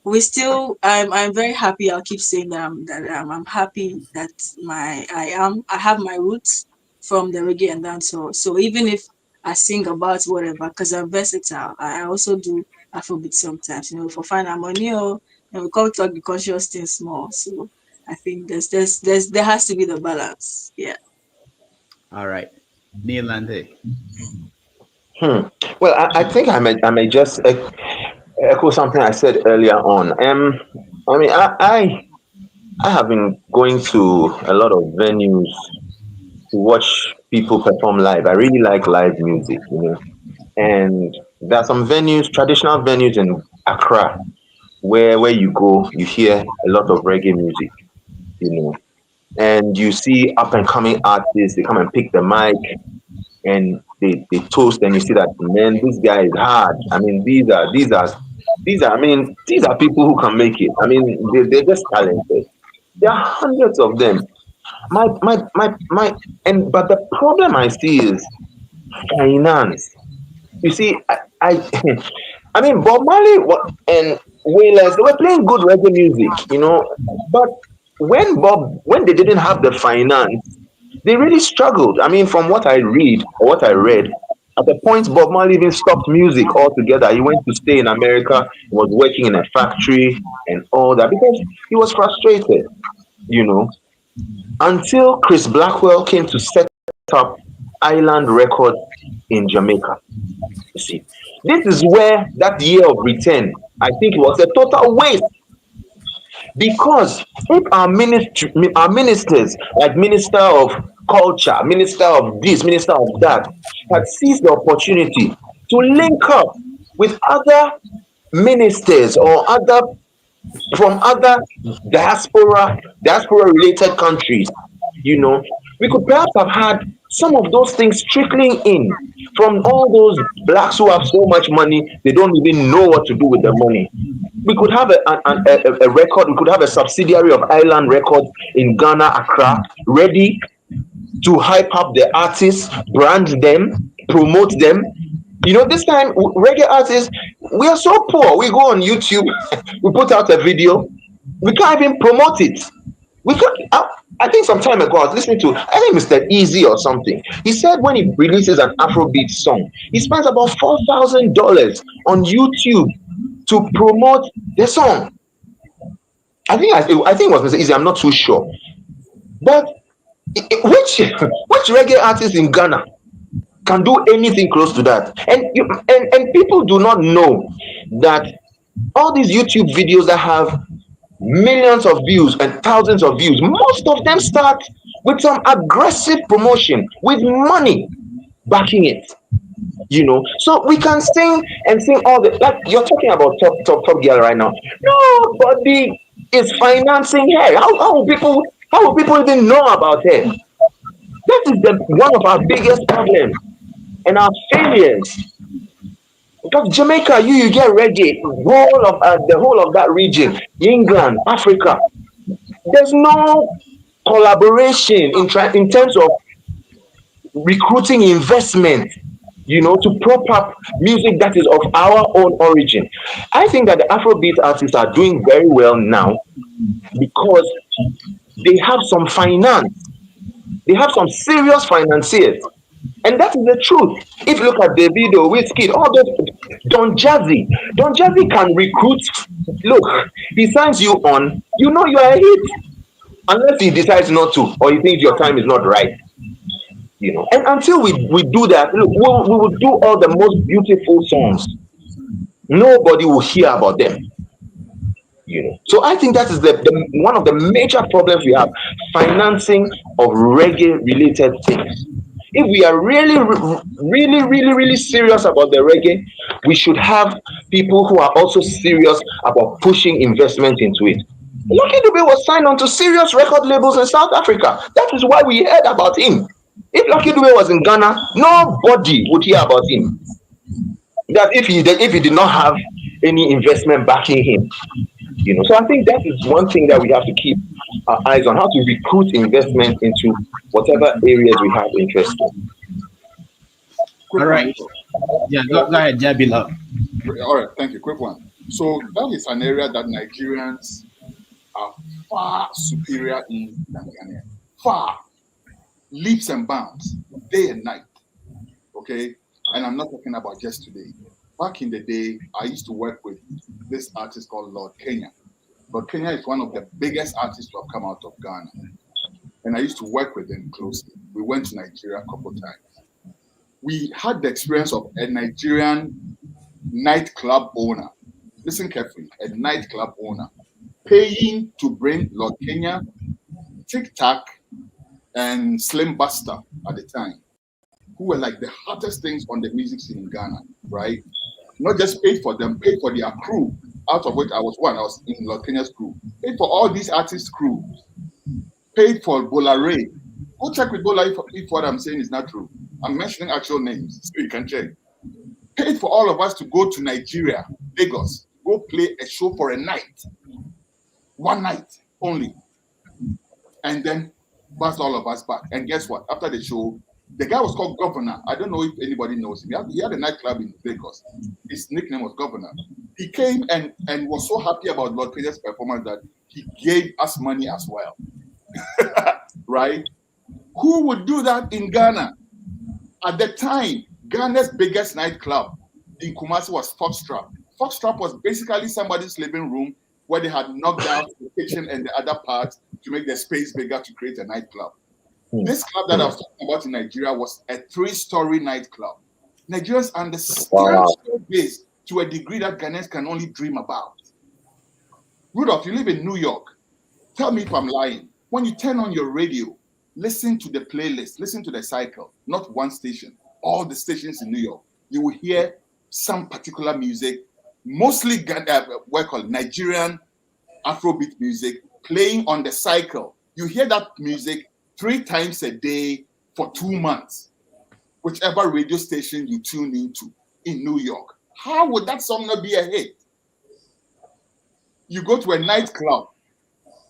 we still I'm very happy. I'll keep saying I'm happy that I have my roots from the reggae and dancehall. So even if I sing about whatever, because I'm versatile, I also do Afrobeat sometimes, for fun harmony, and we come talk the conscious thing small. So I think there has to be the balance. Yeah. All right, Neil Lande. Well, I think I may just echo something I said earlier on. I mean, I have been going to a lot of venues to watch people perform live. I really like live music. And there are some venues, traditional venues in Accra, where you go, you hear a lot of reggae music. And you see up and coming artists, they come and pick the mic and they toast, and you see that, man, this guy is hard. I mean, these are people who can make it. I mean, they're just talented. There are hundreds of them. But the problem I see is finance. You see, I I mean, Bob Marley and Wailers, they were playing good reggae music. But when they didn't have the finance, they really struggled. I mean, from what I read or what I read, at the point Bob Marley even stopped music altogether. He went to stay in America, was working in a factory and all that because he was frustrated, until Chris Blackwell came to set up Island Records in Jamaica. You see, this is where that year of return, I think it was a total waste because if our ministers, like Minister of Culture, Minister of this, Minister of that, had seized the opportunity to link up with other ministers or other from other diaspora related countries, we could perhaps have had some of those things trickling in from all those blacks who have so much money they don't even know what to do with the money. We could have a record, we could have a subsidiary of Island Records in Ghana, Accra, ready to hype up the artists, brand them, promote them. This time reggae artists, we are so poor. We go on YouTube, we put out a video, we can't even promote it. We can't. I think some time ago I was listening to, I think Mr. Easy or something. He said when he releases an Afrobeat song, he spends about $4,000 on YouTube to promote the song. I think it was Mr. Easy. I'm not too sure, but which reggae artist in Ghana can do anything close to that? And people do not know that all these YouTube videos that have millions of views and thousands of views, most of them start with some aggressive promotion with money backing it. So we can sing and sing all the, like you're talking about top girl right now. Nobody is financing her. How will people even know about her? That is one of our biggest problems and our failures. Because Jamaica, you get reggae, the whole of that region, England, Africa. There's no collaboration in terms of recruiting investment, to prop up music that is of our own origin. I think that the Afrobeat artists are doing very well now because they have some finance. They have some serious financiers. And that is the truth. If you look at Davido, Wizkid, all those, Don Jazzy. Don Jazzy can recruit. Look, he signs you on, you know you are a hit. Unless he decides not to, or he thinks your time is not right. And until we do that, look, we will do all the most beautiful songs. Nobody will hear about them. So I think that is the one of the major problems we have, financing of reggae related things. If we are really serious about the reggae, we should have people who are also serious about pushing investment into it. Lucky Dube was signed onto serious record labels in South Africa. That is why we heard about him. If Lucky Dube was in Ghana, nobody would hear about him. That if he did not have any investment backing him. So I think that is one thing that we have to keep our eyes on, how to recruit investment into whatever areas we have interest in. All right. Yeah, go ahead, Jahbeloved. All right, thank you. Quick one. So that is an area that Nigerians are far superior in than Ghanaian. Far. Leaps and bounds, day and night. Okay? And I'm not talking about just today. Back in the day, I used to work with this artist called Lord Kenya. Lord Kenya is one of the biggest artists to have come out of Ghana. And I used to work with him closely. We went to Nigeria a couple of times. We had the experience of a Nigerian nightclub owner. Listen carefully, a nightclub owner paying to bring Lord Kenya, Tic Tac, and Slim Buster at the time, who were like the hottest things on the music scene in Ghana, right? Not just paid for them, paid for their crew, out of which I was one. I was in Lord Kenya's crew. Paid for all these artists' crews. Paid for Bolare. Go check with Bola if what I'm saying is not true. I'm mentioning actual names, so you can check. Paid for all of us to go to Nigeria, Lagos, go play a show for a night. One night only. And then passed all of us back. And guess what? After the show, the guy was called Governor. I don't know if anybody knows him. He had a nightclub in Lagos. His nickname was Governor. He came and was so happy about Lord Kenya's performance that he gave us money as well. Right? Who would do that in Ghana? At the time, Ghana's biggest nightclub in Kumasi was Foxtrot. Foxtrot was basically somebody's living room where they had knocked out the kitchen and the other parts to make the space bigger to create a nightclub. This club that I was talking about in Nigeria was a 3-story nightclub. Nigerians understand showbiz to a degree that Ghanaians can only dream about. Rudolph, you live in New York. Tell me if I'm lying. When you turn on your radio, listen to the playlist, listen to the cycle, not one station, all the stations in New York. You will hear some particular music, mostly Nigerian Afrobeat music, playing on the cycle. You hear that music 3 times a day for 2 months, whichever radio station you tune into in New York. How would that song not be a hit? You go to a nightclub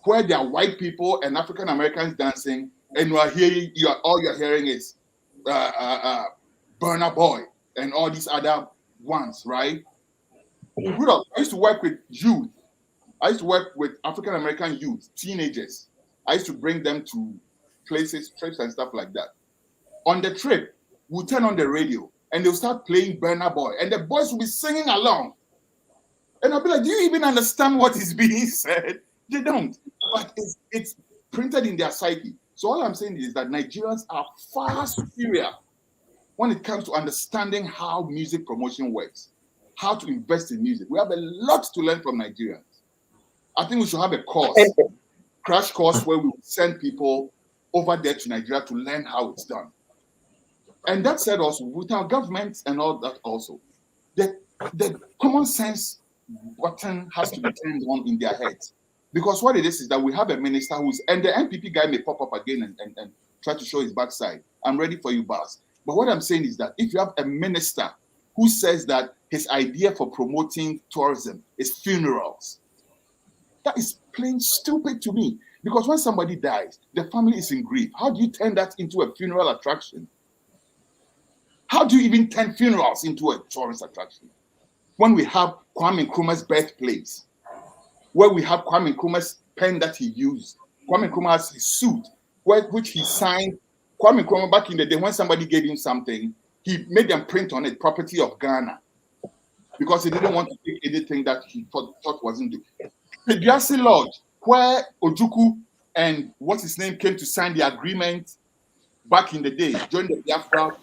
where there are white people and African Americans dancing, and all you're hearing is Burna Boy and all these other ones, right? Rudolph, I used to work with youth. I used to work with African American youth, teenagers. I used to bring them to places, trips and stuff like that. On the trip, we'll turn on the radio and they'll start playing Burna Boy and the boys will be singing along. And I'll be like, do you even understand what is being said? They don't. But it's printed in their psyche. So all I'm saying is that Nigerians are far superior when it comes to understanding how music promotion works, how to invest in music. We have a lot to learn from Nigerians. I think we should have a course, crash course, where we send people over there to Nigeria to learn how it's done. And that said also, with our governments and all that also, the common sense button has to be turned on in their heads. Because what it is that we have a minister and the NPP guy may pop up again and try to show his backside. I'm ready for you, boss. But what I'm saying is that if you have a minister who says that his idea for promoting tourism is funerals, that is plain stupid to me. Because when somebody dies, the family is in grief. How do you turn that into a funeral attraction? How do you even turn funerals into a tourist attraction? When we have Kwame Nkrumah's birthplace, where we have Kwame Nkrumah's pen that he used Kwame Nkrumah's suit, which he signed. Kwame Nkrumah, back in the day, when somebody gave him something, he made them print on it, property of Ghana, because he didn't want to take anything that he thought wasn't due. Peduasi Lodge, where Ojukwu and what's his name came to sign the agreement back in the day during the Biafra.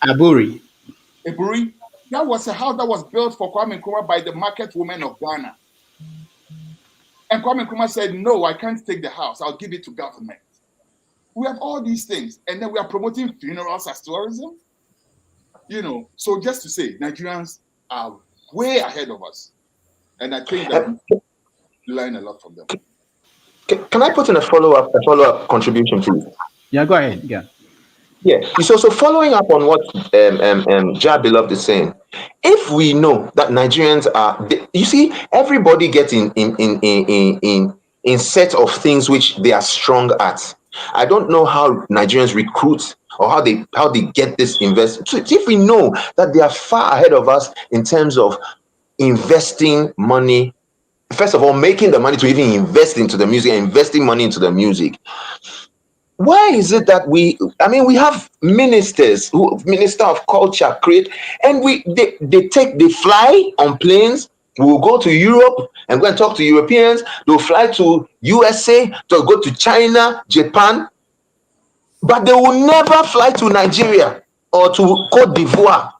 Aburi. That was a house that was built for Kwame Nkrumah by the market woman of Ghana. And Kwame Nkrumah said, no, I can't take the house. I'll give it to government. We have all these things. And then we are promoting funerals as tourism. So just to say, Nigerians are way ahead of us. And I think that we learn a lot from them. Can I put in a follow-up contribution, please? Yeah, go ahead. Yeah. Yeah. So following up on what Jahbeloved is saying, if we know that Nigerians are, you see, everybody gets in set of things which they are strong at. I don't know how Nigerians recruit or how they get this investment. So if we know that they are far ahead of us in terms of investing money, first of all, making the money to even invest into the music, investing money into the music. Why is it that we have ministers minister of culture and they fly on planes. We'll go to Europe and go and talk to Europeans. They'll fly to USA, to go to China, Japan, but they will never fly to Nigeria or to Cote d'Ivoire.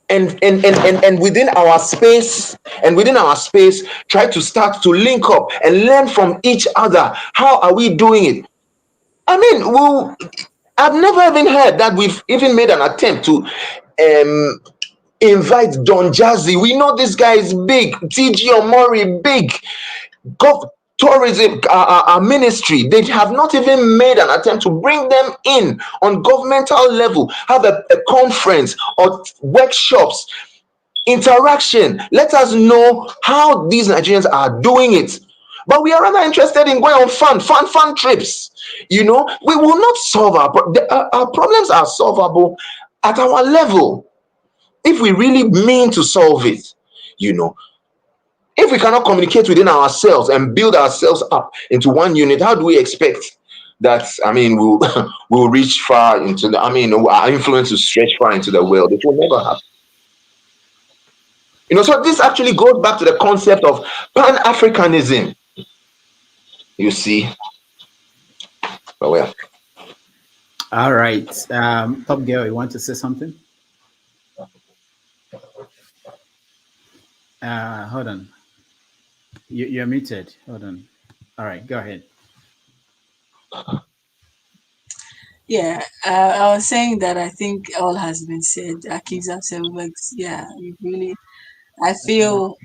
And within our space, try to start to link up and learn from each other. How are we doing it? I've never even heard that we've even made an attempt to invite Don Jazzy. We know this guy is big. TG Omori, big. Tourism, our ministry, they have not even made an attempt to bring them in on governmental level, have a conference or workshops, interaction. Let us know how these Nigerians are doing it. But we are rather interested in going on fun trips. We will not solve our problems are solvable at our level if we really mean to solve it. If we cannot communicate within ourselves and build ourselves up into one unit, how do we expect that? We'll reach far into the. Our influence will stretch far into the world. It will never happen. So this actually goes back to the concept of Pan-Africanism. You see, but well. All right, Top Girl, you want to say something? Hold on. You're muted. Hold on. All right, go ahead. Yeah, I was saying that I think all has been said. Akins have said, but yeah, I feel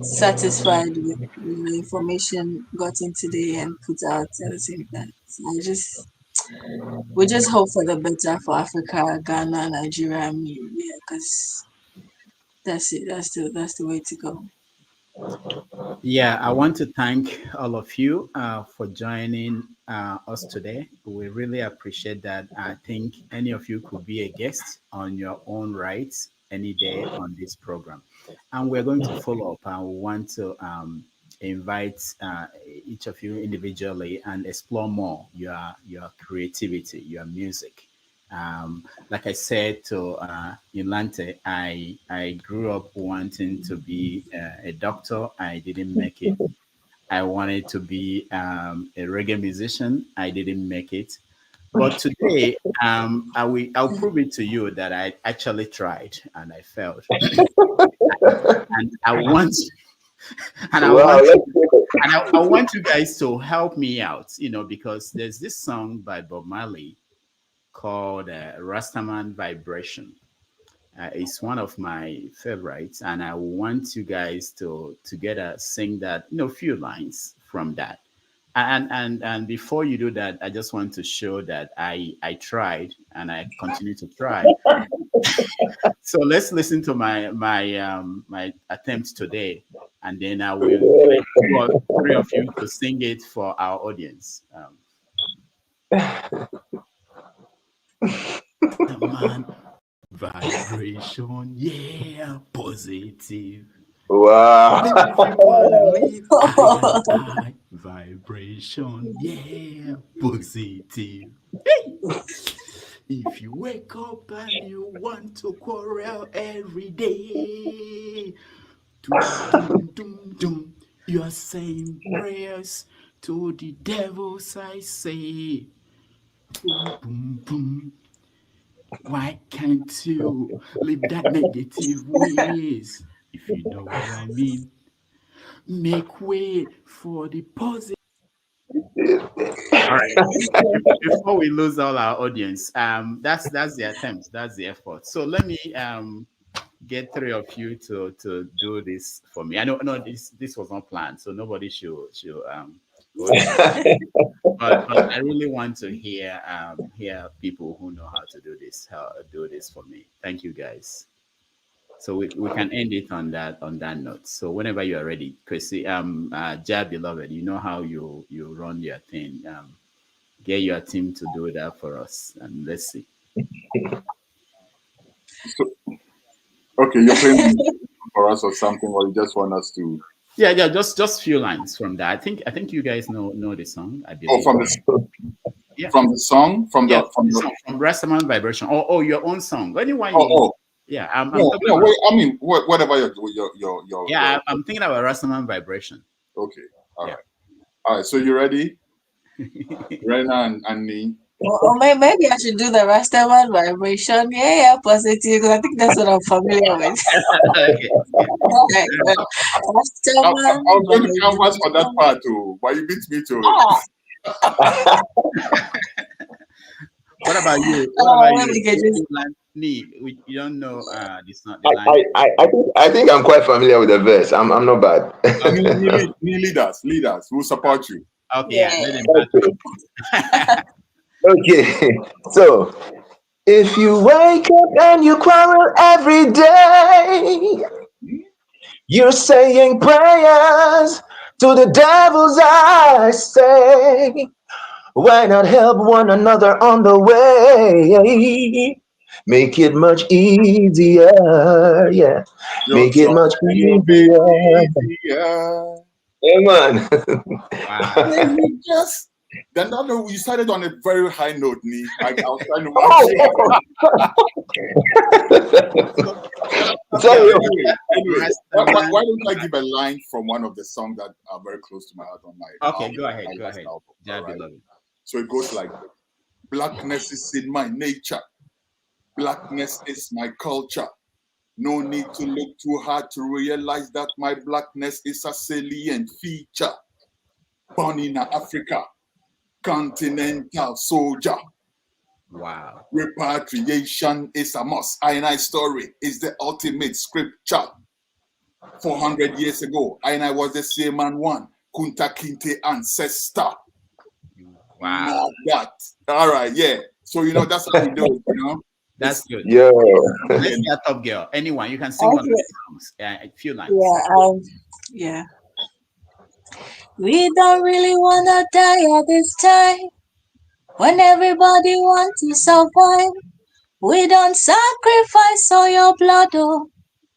satisfied with the information gotten today and put out at the same time. So we just hope for the better for Africa, Ghana, Nigeria, because that's it. That's the way to go. Yeah, I want to thank all of you for joining us today. We really appreciate that. I think any of you could be a guest on your own rights any day on this program. And we're going to follow up and we want to invite each of you individually and explore more your creativity, your music. Like I said to Yolante, I grew up wanting to be a doctor. I didn't make it. I wanted to be a reggae musician. I didn't make it. But today, I'll prove it to you that I actually tried and I failed. And I want. And I want you guys to help me out, because there's this song by Bob Marley called Rastaman Vibration. It's one of my favorites, and I want you guys to together sing that, few lines from that. And before you do that, I just want to show that I tried and I continue to try. So let's listen to my attempts today, and then I will three of you to sing it for our audience. Man, vibration, yeah, positive. Wow. Everybody live high vibration. Yeah, positive. Hey! If you wake up and you want to quarrel every day, doom, doom, doom, doom, you are saying prayers to the devils, I say. Boom, boom, boom. Why can't you leave that negative ways? If you know what I mean, make way for the positive. All right. Before we lose all our audience, that's the attempt, that's the effort. So let me get three of you to do this for me. I know no this was not planned, so nobody should go down. But I really want to hear people who know how to do this for me. Thank you guys. So we can end it on that note. So whenever you are ready, Chrissy, Jahbeloved, you know how you run your thing. Get your team to do that for us, and let's see. So, okay, you're playing for us or something, or you just want us to? Yeah, just few lines from that. I think you guys know the song. I believe. Oh, from the song, from Rastaman Vibration. Oh, your own song. Anyone? Yeah, I'm whatever your yeah, I'm thinking about Rastaman Vibration. Okay, all right. So you ready? Rena and me. Or maybe I should do the Rastaman vibration. Yeah, positive. Because I think that's what I'm familiar with. Okay. Rastaman. I was going to canvas for that part too, but you beat me to it. What about you? What about you? You don't know this not the line. I think I'm quite familiar with the verse. I'm not bad. Lead us. We'll support you. Okay, yeah. Let him Okay. So if you wake up and you quarrel every day, you're saying prayers to the devils, I say. Why not help one another on the way? Make it much easier, yeah. Make it much easier. Amen. Yes. Then you started on a very high note, Nee. I was trying to watch Anyway, why don't I give a line from one of the songs that are very close to my heart on my Okay, go ahead. Right? So it goes like, blackness is in my nature. Blackness is my culture. No need to look too hard to realize that my blackness is a salient feature. Born in Africa, continental soldier. Wow. Repatriation is a must. I story is the ultimate scripture. 400 years ago, I was the same man one. Kunta Kinte ancestor. Wow. That. All right, yeah. So, that's how we do it, That's good. Yeah. Let's get Top Girl. Anyone, you can sing one of the songs. A few lines. Yeah. We don't really wanna die at this time. When everybody wants to survive, we don't sacrifice all your blood,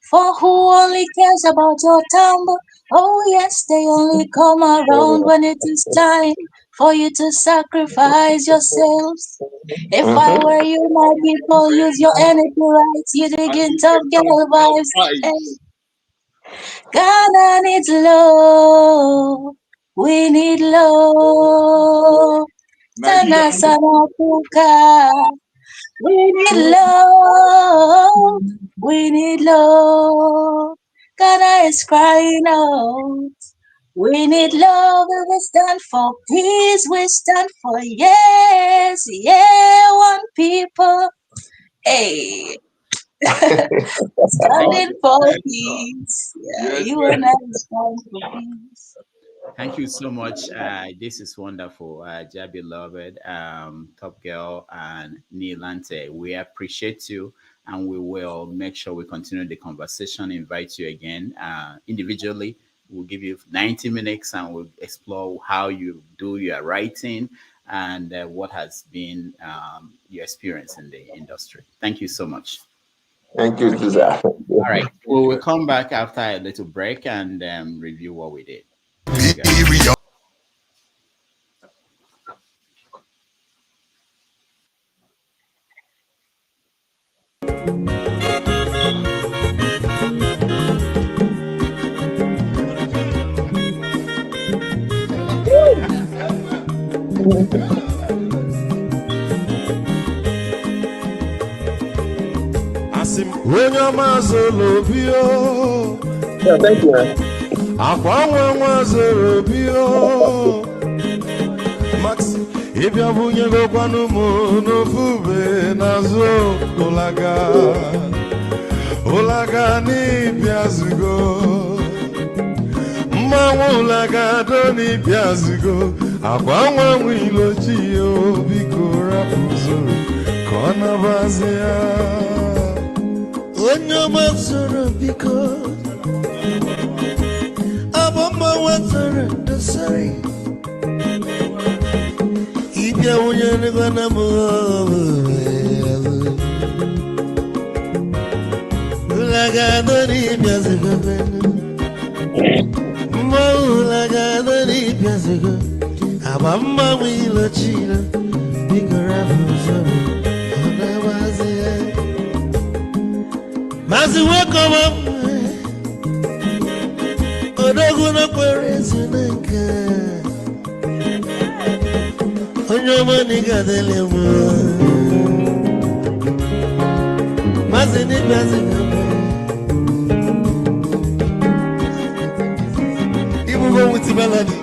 for who only cares about your time? Oh yes, they only come around when it is time for you to sacrifice yourselves. If I were you, my people, use your energy rights. You digging Top Girl vibes. Hey. Ghana needs love. We need love. Sana sana puka. We need love. We need love. Ghana is crying out. We need love. We stand for peace. We stand for yes. Yeah, one people. Hey. Standing for peace. Yeah, you and I stand for peace. Thank you so much. This is wonderful. Jahbeloved, Top Girl, and Nilante. We appreciate you, and we will make sure we continue the conversation. Invite you again individually. We'll give you 90 minutes, and we'll explore how you do your writing and what has been your experience in the industry. Thank you so much. Thank you, Tuza. All right. We will come back after a little break and review what we did. When your mazolo bio, Yeah, thank you. Akwa mazolo bio, Max, if you have no guanumo, no fube, nazo, olaga ni piazugo, Mawulaga doni piazugo, Akwa wilo chio, bikora puzo, kona bazia. Onyo mazoro biko abamba wazoro dosari ibya unyane gwana mo ulaga doni biazigo ulaga doni biazigo abamba wilo chino bigora buzoro ona wazia. Mazi welcome up. Odoguna kwerezinaka. Onyomo nigadelemo. Mazi ni mazi kama. Ibu go with melody.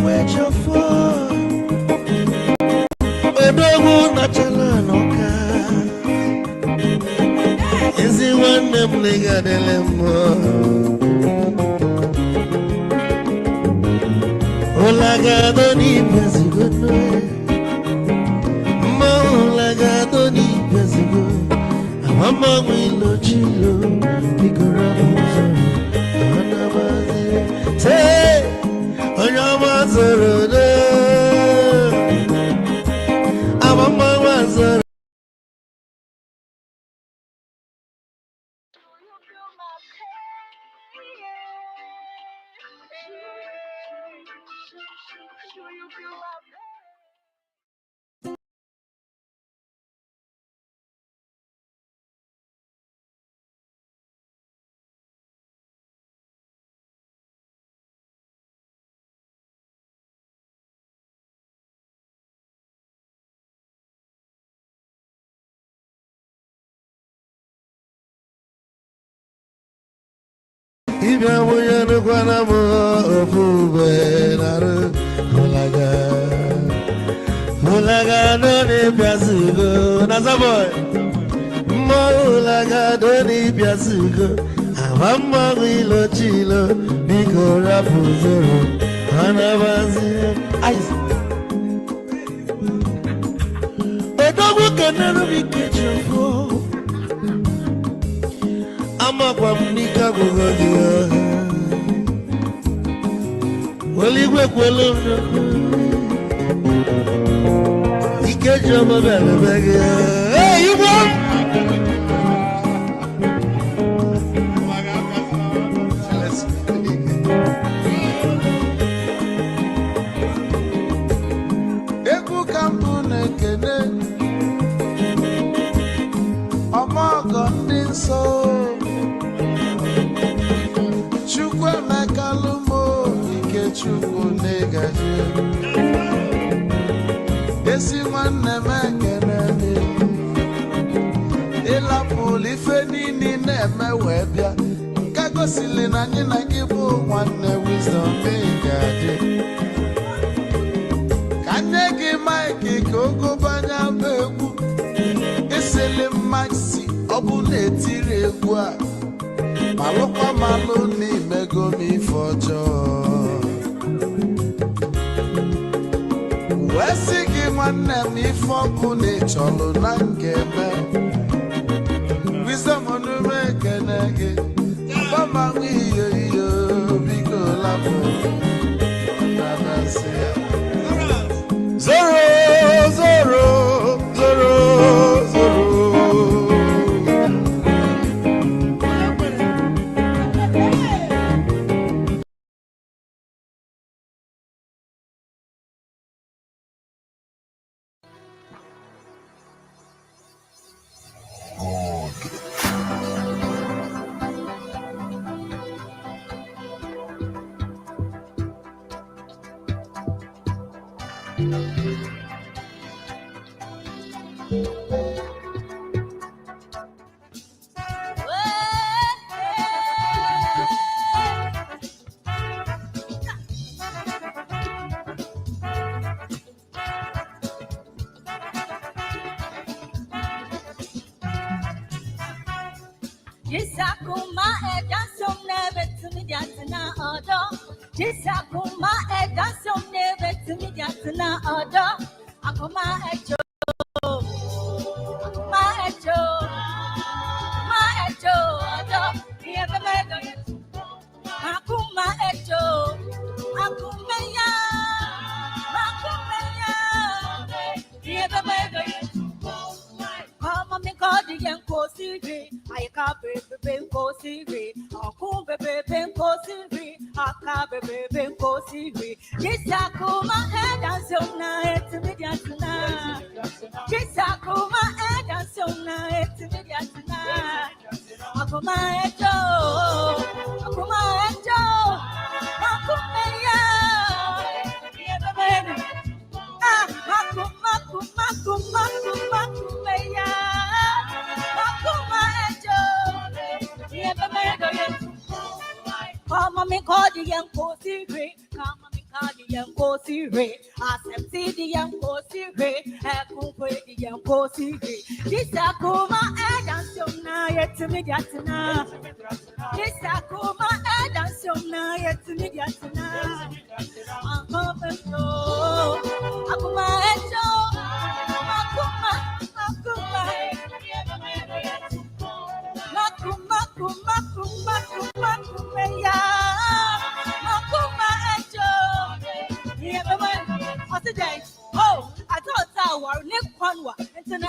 Where's your phone? Odogu na chalanoka. Is it one them nigga delemo? Olaga doni pesigo no. Olaga doni pesigo. Mama wilo chilo. Bigora buzo. Anabazi. Say. Onyamasoro, Amamasoro. Ibya muyanu kwana mo ofube naru mulaga doni piazugo nazaboy mulaga doni piazugo awamma wilo chilo bikora puzoro anabazi ice odogu kenero bikechofo ama kwa mnika kugodia waligwe kwelo ikejo mabele bege hey you want eku kampune kene amago ndi so Chukwu negaji esi nwanne m ekene ịlapụ ife niile na-eme wee bịa ka gosili na anyị na gị bụ nwanne wisdom gaji ka nye gị maịkị ka ogobanya bụ egwu isili mmaksi ọ bụ na-etiri egwu a malụkwa malụ n'imego m ife ọjọọ wesi gị nwanne m ife ọkụ na-echọlụ na ngeme wisdom onume ekene gị bama ihe biko lapụ Jisakuma edansom nebe tumi diatina odo. Jisakuma edansom nebe tumi diatina odo. Akuma ejo, akuma ejo, odo. Yebe mego yetu. Akuma ejo, akumeya, makumeya. Yebe mego yetu. Come on, me call the young Cosiri. I can't be Cosiri. I'll come be Cosiri. I can't be Cosiri. Yes, I come my head and so night to me tonight. Yes, I come my head and so night to me tonight. I come my head, Joe. I come my head, Joe. I come my head. Ah, Maku, Maya. Come on, me call the young Cosiri. Come on, me call the young Cosiri. Asem see the young Cosiri. Ekum for the young Cosiri. This Akuma and some night to me yatina. This Akuma and some night to me yatina. Akuma echo. Akuma. Oh, I thought I were Nick Kwanwa, and then I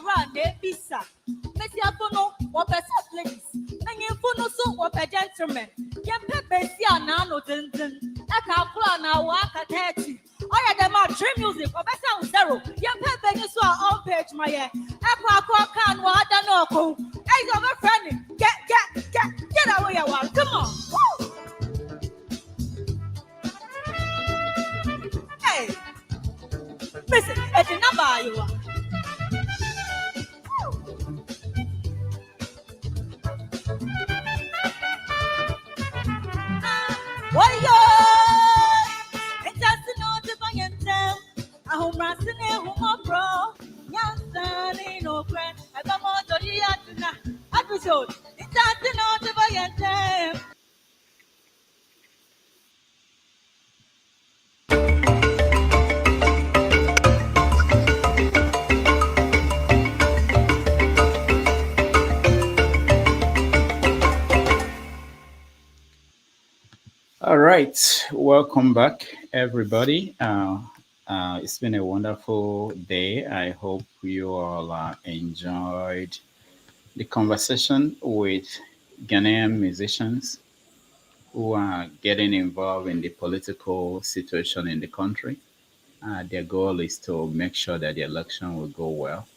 run the visa. Messi Apono, what a place, and you so what a gentleman. Yan Pepe, Nano Tintin, Eka Plan, I walk at 30. I had them out dream music, or better zero. Yan Pepe, you saw on page my hair. Eka can what I know. Hey, your friend, get away, you want. Come on. Woo! Hey, listen, it's a number you are. Why yo? It doesn't know the buy them. I home ranting a home bro. Young son, no friend. I got more to the episode. It doesn't know the buy them. All right, welcome back, everybody. It's been a wonderful day. I hope you all enjoyed the conversation with Ghanaian musicians who are getting involved in the political situation in the country. Their goal is to make sure that the election will go well.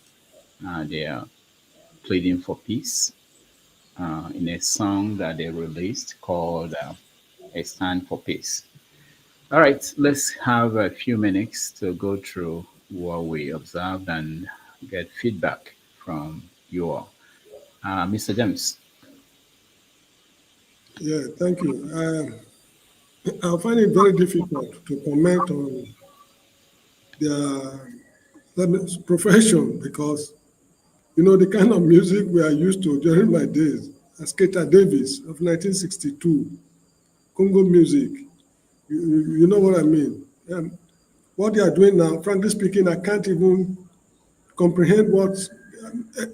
They are pleading for peace in a song that they released called A Stand for Peace. All right, let's have a few minutes to go through what we observed and get feedback from you all. Mr. James. Yeah, thank you. I find it very difficult to comment on their profession because, you know, the kind of music we are used to during my days, Skater Davis of 1962, Congo music, you know what I mean. What they are doing now, frankly speaking, I can't even comprehend what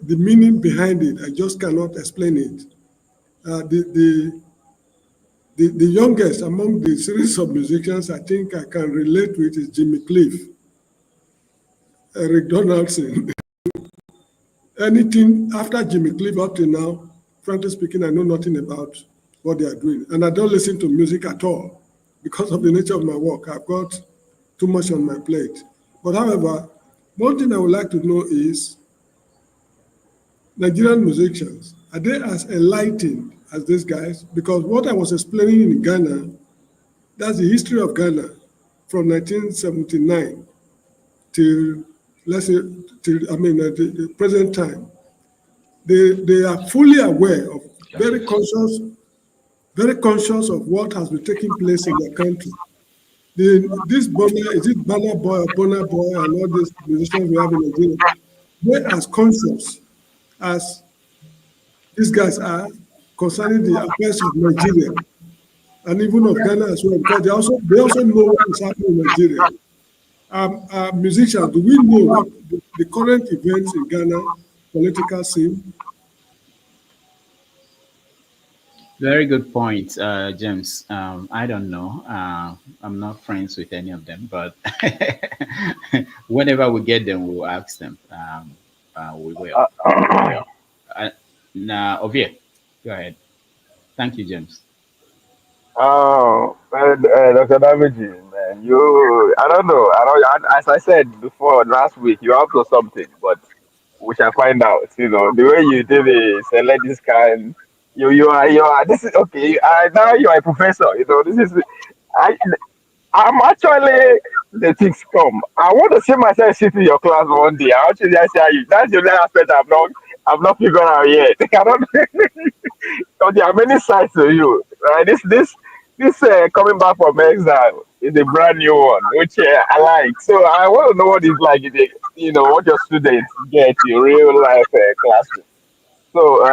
the meaning behind it. I just cannot explain it. The youngest among the series of musicians I think I can relate with is Jimmy Cliff, Eric Donaldson. Anything after Jimmy Cliff up to now, frankly speaking, I know nothing about what they are doing. And I don't listen to music at all because of the nature of my work. I've got too much on my plate. But however, one thing I would like to know is Nigerian musicians, are they as enlightened as these guys? Because what I was explaining in Ghana, that's the history of Ghana. from 1979 till, let's say, the present time, they are fully aware of, very conscious of what has been taking place in their country. This Burna, is it Burna Boy or Burna Boy and all these musicians we have in Nigeria, they're as conscious as these guys are concerning the affairs of Nigeria and even of Ghana as well, because they also know what is happening in Nigeria. Musicians, do we know what the current events in Ghana political scene? Very good point, James. I don't know. I'm not friends with any of them, but whenever we get them, we'll ask them. We will. Now, Ovie, go ahead. Thank you, James. Oh, Dr. Damiji, man, I don't know. As I said before last week, you're up to something, but we shall find out. The way you did it, select this kind, this is okay. Now you are a professor. I, I'm actually the things come. I want to see myself sitting in your class one day. I actually just say you. That's the only aspect I've not figured out yet. I don't. So there are many sides to you. Right? This coming back from exile is a brand new one, which I like. So I want to know what it's like. What your students get in real life classroom. So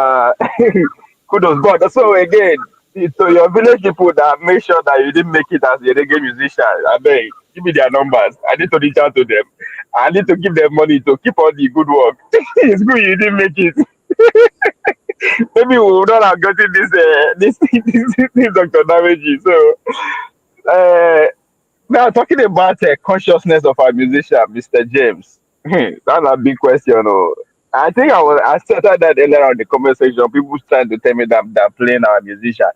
kudos, but so again, to your village people that make sure that you didn't make it as a reggae musician, I beg, give me their numbers. I need to reach out to them. I need to give them money to keep on the good work. It's good you didn't make it. Maybe we would not have gotten this Dr. Damage. So now talking about consciousness of our musician, Mr. James. That's a big question. Oh. I started that earlier on in the comment section. People trying to tell me that they're playing our musician.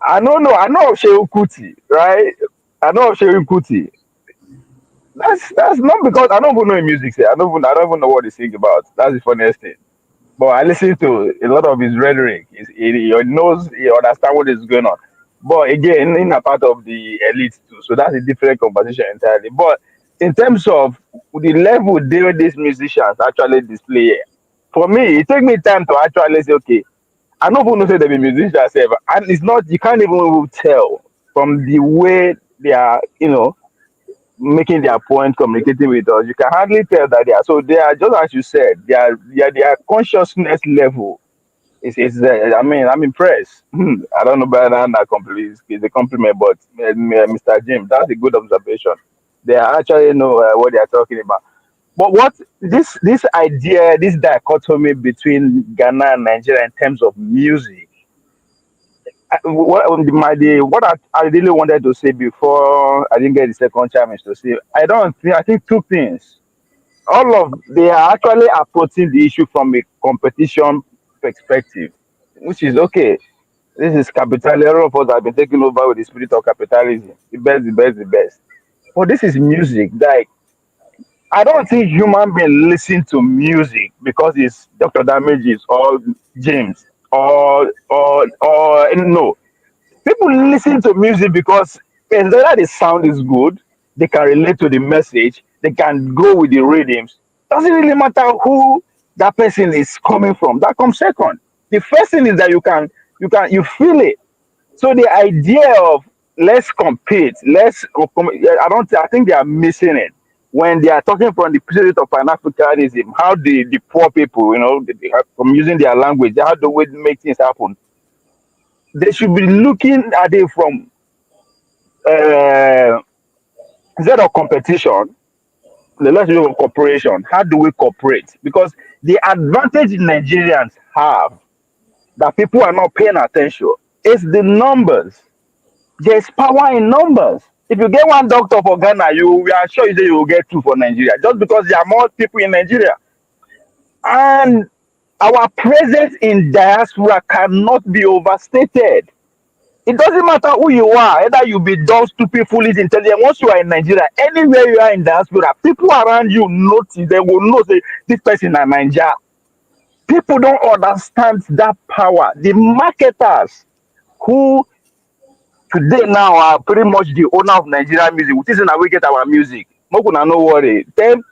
I don't know. I know of Shehu Kuti, right? I know of Shehu Kuti. That's not because I don't even know his music. I don't even know what he sings about. That's the funniest thing. But I listen to a lot of his rhetoric. He knows, he understands what is going on. But again, in a part of the elite too. So that's a different conversation entirely. But in terms of the level these musicians actually display, for me, it takes me time to actually say, okay, I don't even know say they be musicians, and it's not, you can't even tell from the way they are, making their point, communicating with us. You can hardly tell that they are. So they are, just as you said, their consciousness level is I'm impressed. I don't know better than that compliment. It's a compliment, but Mr. Jim, that's a good observation. They actually know what they are talking about. But what this idea, this dichotomy between Ghana and Nigeria in terms of music, what I really wanted to say before I didn't get the second chance is to say I think two things. They are actually approaching the issue from a competition perspective, which is okay. This is capitalism. All of us have been taken over with the spirit of capitalism. The best, the best, the best. But this is music. Like, I don't think human being listen to music because it's Dr. Damages or James or no. People listen to music because whether the sound is good, they can relate to the message, they can go with the rhythms. Doesn't really matter who that person is coming from. That comes second. The first thing is that you feel it. So the idea of let's compete, I think they are missing it when they are talking from the spirit of Pan-Africanism. How the poor people, from using their language, how do we make things happen? They should be looking at it from instead of competition, let's do cooperation. How do we cooperate? Because the advantage Nigerians have that people are not paying attention is the numbers. There's power in numbers. If you get one doctor for Ghana, we are sure you will get two for Nigeria, just because there are more people in Nigeria. And our presence in diaspora cannot be overstated. It doesn't matter who you are, either you be dumb, stupid, foolish, intelligent. Once you are in Nigeria, anywhere you are in diaspora, people around you notice, they will know say, this person is Nigeria. People don't understand that power. The marketers who today now are pretty much the owner of Nigerian music. Which is now we get our music. Mokuna no worry. Then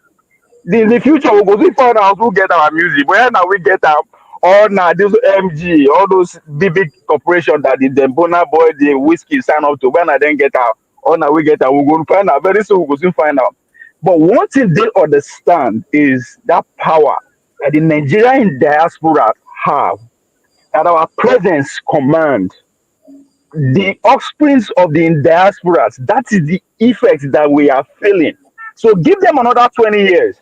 the future will go see find out who get our music. Where now we get our all now those MG, all those big corporations that the Bona Boy, the whiskey sign up to. When I then get out, all now we get out, we're going to find out very soon. We'll go soon find out. But one thing they understand is that power that the Nigerian diaspora have, that our presence command. The offsprings of the diasporas, that is the effect that we are feeling. So give them another 20 years.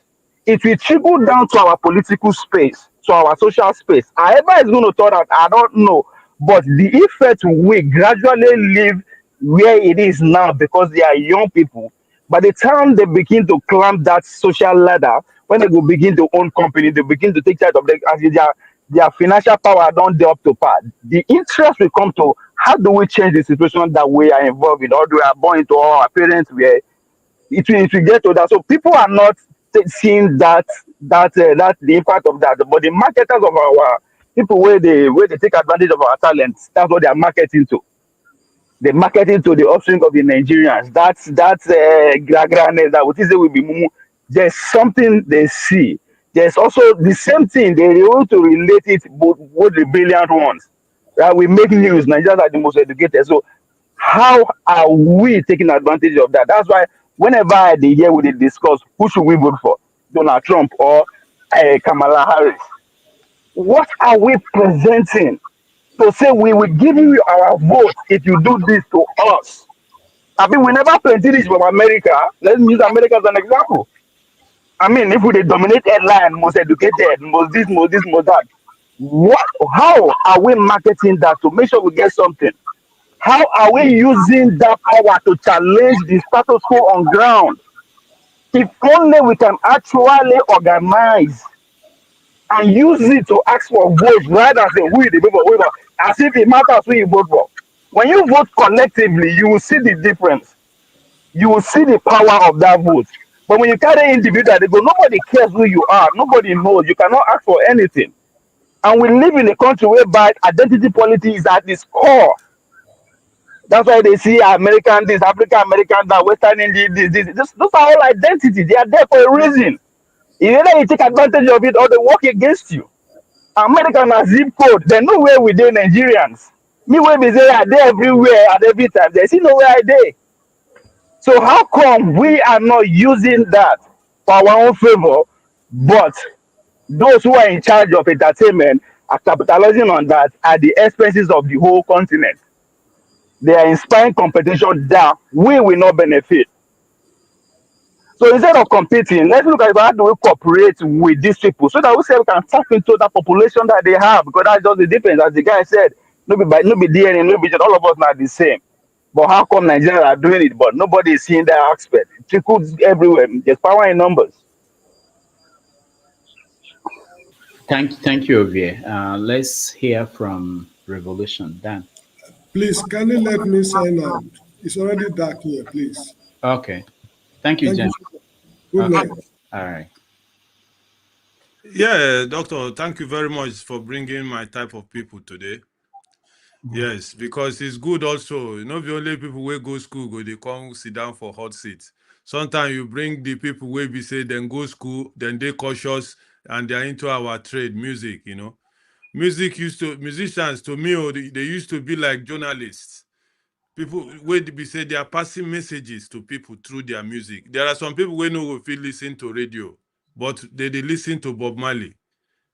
It will trickle down to our political space, to our social space. However, it's going to turn out, I don't know. But the effect will gradually live where it is now because they are young people. By the time they begin to climb that social ladder, when they will begin to own company, they begin to take charge of their financial power don't they up to par. The interest will come to how do we change the situation that we are involved in, or do we are born into our parents where it will get to that. So people are not seeing that the impact of that, but the marketers of our people where they take advantage of our talents, that's what they are marketing to. They marketing to the offspring of the Nigerians. That's gragrane that what is it will be mumu. There's something they see. There's also the same thing they want to relate it with the brilliant ones. Right? We make news. Nigerians are the most educated. So how are we taking advantage of that? That's why whenever they hear we discuss who should we vote for, Donald Trump or Kamala Harris, what are we presenting to say we will give you our vote if you do this to us? I mean, we never plenty this from America. Let's use America as an example. I mean, if we dominate headline, most educated, most this, most that, what? How are we marketing that to make sure we get something? How are we using that power to challenge the status quo on ground? If only we can actually organize and use it to ask for votes rather than say who is the people vote for, as if it matters who you vote for. When you vote collectively, you will see the difference. You will see the power of that vote. But when you carry individual, they go, nobody cares who you are. Nobody knows. You cannot ask for anything. And we live in a country whereby identity politics is at its core. That's why they see American this, African American that, Western Indian this. Those are all identity. They are there for a reason. Either you take advantage of it or they work against you. American has zip code. They know where we dey Nigerians. Me where we say are there everywhere at every time. They see nowhere I dey. So how come we are not using that for our own favor, but those who are in charge of entertainment are capitalizing on that at the expenses of the whole continent? They are inspiring competition that we will not benefit. So instead of competing, let's look at how do we cooperate with these people so that we say we can tap into that population that they have, because that's just the difference. As the guy said, no be DNA, no be all of us not the same. But how come Nigerians are doing it, but nobody is seeing that aspect? It trickles everywhere. There's power in numbers. Thank you, Ovie. Let's hear from Revolution. Dan. Please, can you let me sign out? It's already dark here, please. Okay. Thank you, Jen. Good night. All right. Yeah, Doctor, thank you very much for bringing my type of people today. Yes, because it's good also. You know, the only people who go school go they come sit down for hot seats. Sometimes you bring the people where we say then go school, then they cautious and they're into our trade, music, you know. Musicians to me, they used to be like journalists. People where we say they are passing messages to people through their music. There are some people who know if you listen to radio, but they listen to Bob Marley.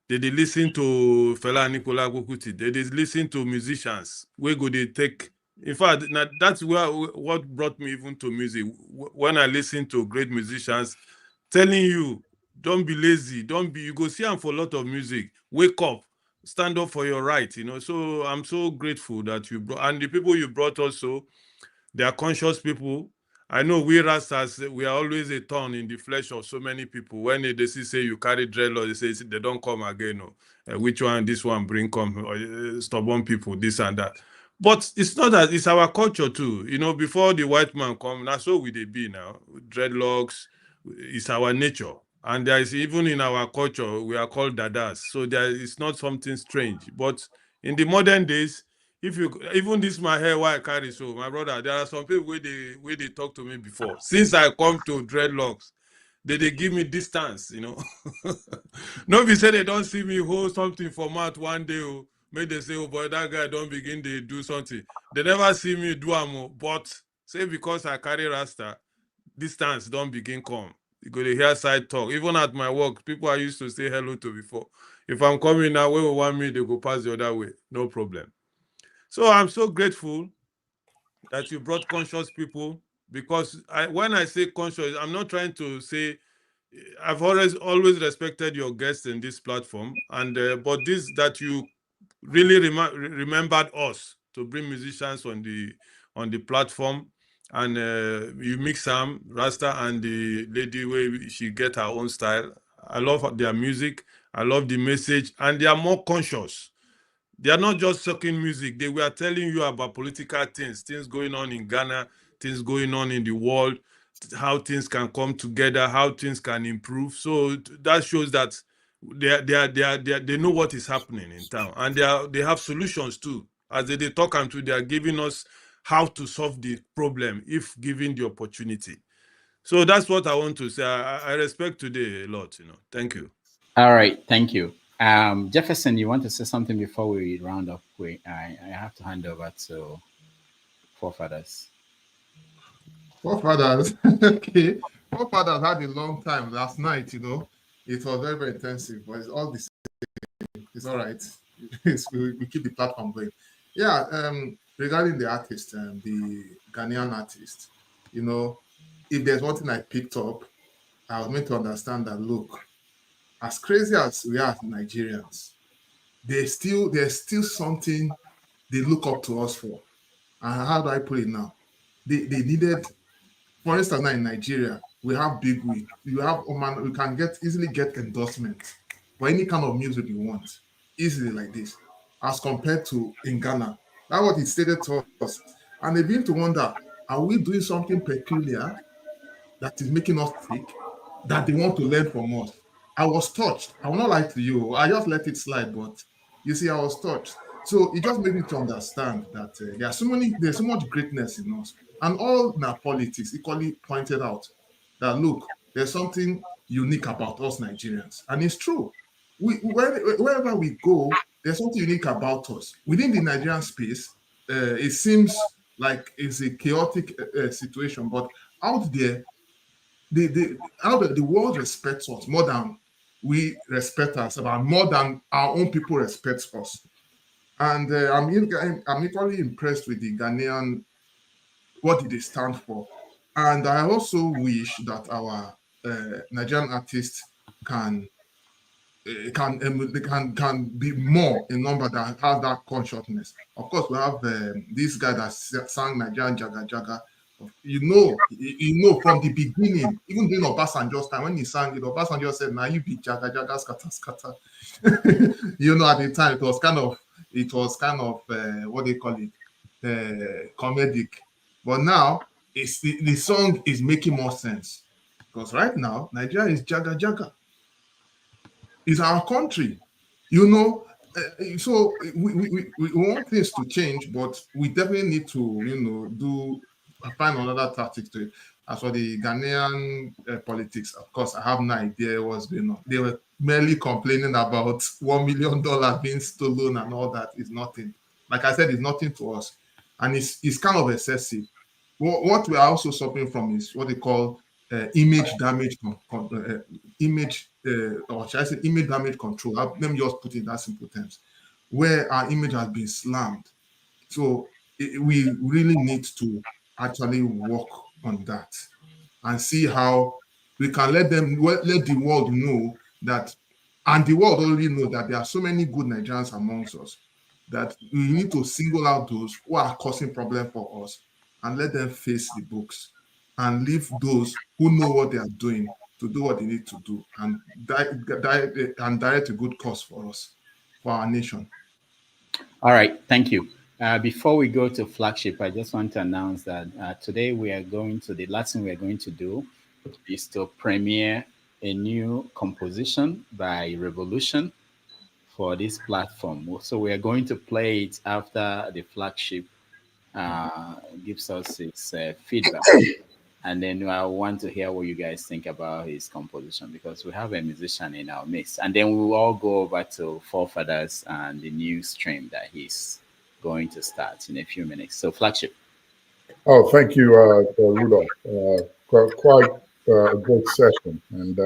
They listen to Fela Nicola Gokuti. They listen to musicians. Where go they take? In fact, that's what brought me even to music. When I listen to great musicians, telling you, don't be lazy. You go see them for a lot of music. Wake up, stand up for your right. You know. So I'm so grateful that you brought, and the people you brought also, they are conscious people. I know we Rastas, we are always a thorn in the flesh of so many people. When they say you carry dreadlocks, they say they don't come again. No. Which one, this one bring come, stubborn people, this and that. But it's not that, it's our culture too. You know, before the white man come, that's what we they be now. Dreadlocks, it's our nature. And there is even in our culture, we are called dadas. So there is not something strange. But in the modern days, if you even this my hair why I carry, so my brother, there are some people where they talk to me before. Since I come to dreadlocks, they give me distance, you know. Nobody say they don't see me hold something for mouth one day, oh, may they say, oh boy, that guy don't begin to do something. They never see me do amo, but say because I carry rasta, distance don't begin come. You go to hear side talk. Even at my work, people I used to say hello to before. If I'm coming now, where we want me, they go pass the other way. No problem. So I'm so grateful that you brought conscious people, because when I say conscious, I'm not trying to say I've always respected your guests in this platform, and but this that you really remembered us to bring musicians on the platform, and you mix Sam Rasta and the lady where she get her own style. I love their music. I love the message, and they are more conscious. They are not just sucking music. They were telling you about political things going on in Ghana, things going on in the world, how things can come together, how things can improve. So that shows that they know what is happening in town, and they have solutions too. As they talk and they are giving us how to solve the problem if given the opportunity. So that's what I want to say. I respect today a lot. Thank you. All right, thank you. Jefferson, you want to say something before we round up? I have to hand over to Forefathers. Forefathers, okay. Forefathers had a long time last night, It was very, very intensive, but it's all the same. It's all right. We keep the platform going. Yeah, regarding the artist, the Ghanaian artist, if there's one thing I picked up, I was meant to understand that, look, as crazy as we are as Nigerians, there's still something they look up to us for. And how do I put it now? They needed, for instance, now in Nigeria, we have big wig. We can easily get endorsement for any kind of music you want, easily like this, as compared to in Ghana. That's what it stated to us. And they begin to wonder, are we doing something peculiar that is making us tick, that they want to learn from us? I was touched. I will not lie to you. I just let it slide, but you see, I was touched. So it just made me to understand that there's so much greatness in us. And all in our politics equally pointed out that, look, there's something unique about us Nigerians. And it's true. Wherever we go, there's something unique about us. Within the Nigerian space, it seems like it's a chaotic situation, but out there, the world respects us more than we respect ourselves, and more than our own people respect us. And I'm equally impressed with the Ghanaian, what did they stand for? And I also wish that our Nigerian artists can be more in number that has that consciousness. Of course, we have this guy that sang Nigerian Jaga Jaga. You know from the beginning, even during Obasanjo's time, when he sang it, Obasanjo said, "Now you be Jaga Jaga scatter scatter." At the time it was kind of what they call it, comedic. But now the song is making more sense, because right now Nigeria is Jaga Jaga. It's our country, so we want things to change, but we definitely need to find another tactic to it. As for the Ghanaian politics, of course, I have no idea what's going on. They were merely complaining about $1 million being stolen, and all that is nothing. Like I said, it's nothing to us, and it's kind of excessive. What we are also suffering from is what they call image damage, image damage control. Let me just put it in that simple terms, where our image has been slammed. So we really need to actually work on that and see how we can let the world know that, and the world already know that there are so many good Nigerians amongst us, that we need to single out those who are causing problem for us and let them face the books, and leave those who know what they are doing to do what they need to do, and direct a good cause for us, for our nation. All right, thank you. Before we go to flagship, I just want to announce that today the last thing we are going to do is to premiere a new composition by Revolution for this platform. So we are going to play it after the flagship gives us its feedback. And then I want to hear what you guys think about his composition, because we have a musician in our midst. And then we will all go over to Forefathers and the new stream that he's going to start in a few minutes. So flagship. Oh, thank you, Rudolph. Quite a good session. And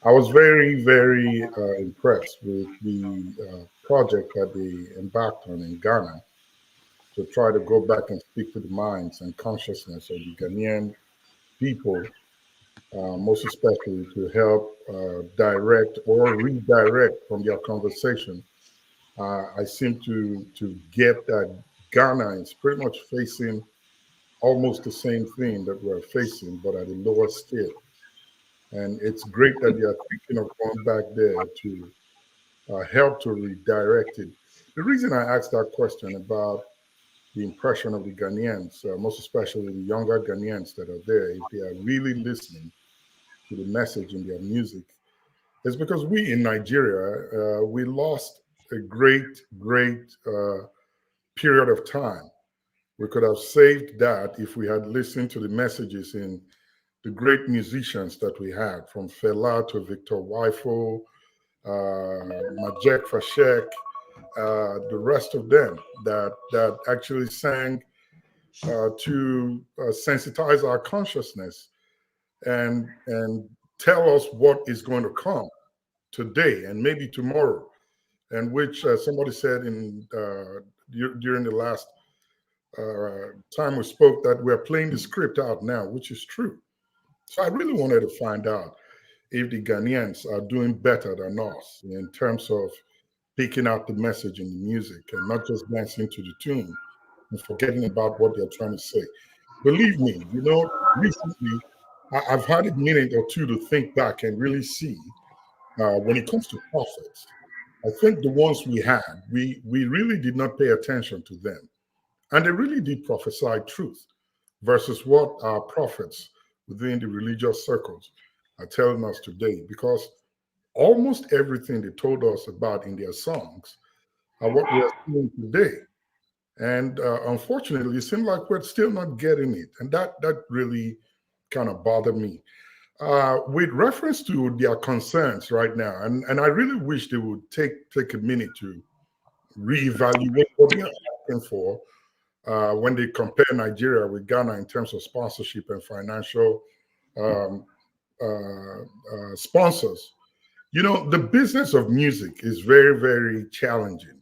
I was very, very impressed with the project that they embarked on in Ghana to try to go back and speak to the minds and consciousness of the Ghanaian people, most especially to help direct or redirect from their conversation. I seem to get that Ghana is pretty much facing almost the same thing that we're facing, but at a lower scale. And it's great that they are thinking of going back there to help to redirect it. The reason I asked that question about the impression of the Ghanaians, most especially the younger Ghanaians that are there, if they are really listening to the message in their music, is because we in Nigeria, we lost a great period of time. We could have saved that if we had listened to the messages in the great musicians that we had, from Fela to Victor Waifo, Majek Fashek, the rest of them that actually sang to sensitize our consciousness and tell us what is going to come today and maybe tomorrow, and which somebody said in during the last time we spoke that we're playing the script out now, which is true. So I really wanted to find out if the Ghanaians are doing better than us in terms of picking out the message in the music and not just dancing to the tune and forgetting about what they're trying to say. Believe me, recently I've had a minute or two to think back and really see when it comes to prophets. I think the ones we had, we really did not pay attention to them. And they really did prophesy truth versus what our prophets within the religious circles are telling us today, because almost everything they told us about in their songs are what we are seeing today. And unfortunately, it seems like we're still not getting it. And that really kind of bothered me. With reference to their concerns right now, and I really wish they would take a minute to reevaluate what they're asking for when they compare Nigeria with Ghana in terms of sponsorship and financial sponsors. The business of music is very, very challenging.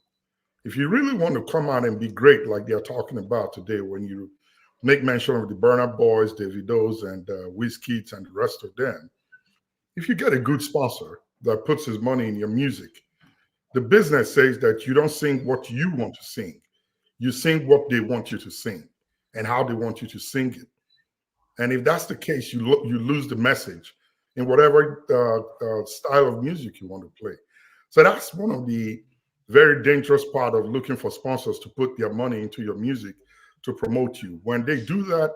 If you really want to come out and be great like they're talking about today, when you make mention of the Burna Boys, Davidos, and Wizkids and the rest of them, if you get a good sponsor that puts his money in your music, the business says that you don't sing what you want to sing. You sing what they want you to sing and how they want you to sing it. And if that's the case, you lose the message in whatever style of music you want to play. So that's one of the very dangerous part of looking for sponsors to put their money into your music to promote you. When they do that,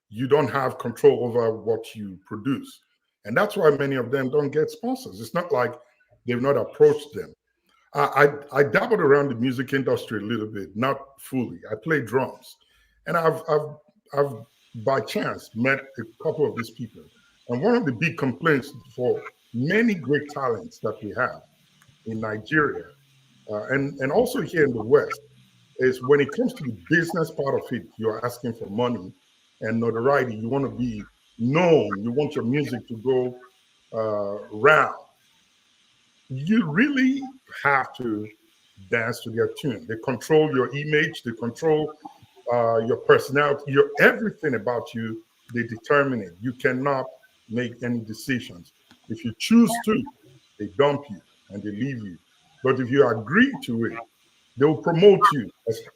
you don't have control over what you produce. And that's why many of them don't get sponsors. It's not like they've not approached them. I dabbled around the music industry a little bit, not fully. I play drums, and I've by chance met a couple of these people. And one of the big complaints for many great talents that we have in Nigeria and also here in the West is when it comes to the business part of it, you're asking for money and notoriety. You want to be known. You want your music to go round. You really have to dance to their tune. They control your image. They control your personality, everything about you. They determine it. You cannot make any decisions. If you choose to, they dump you and they leave you. But if you agree to it, they will promote you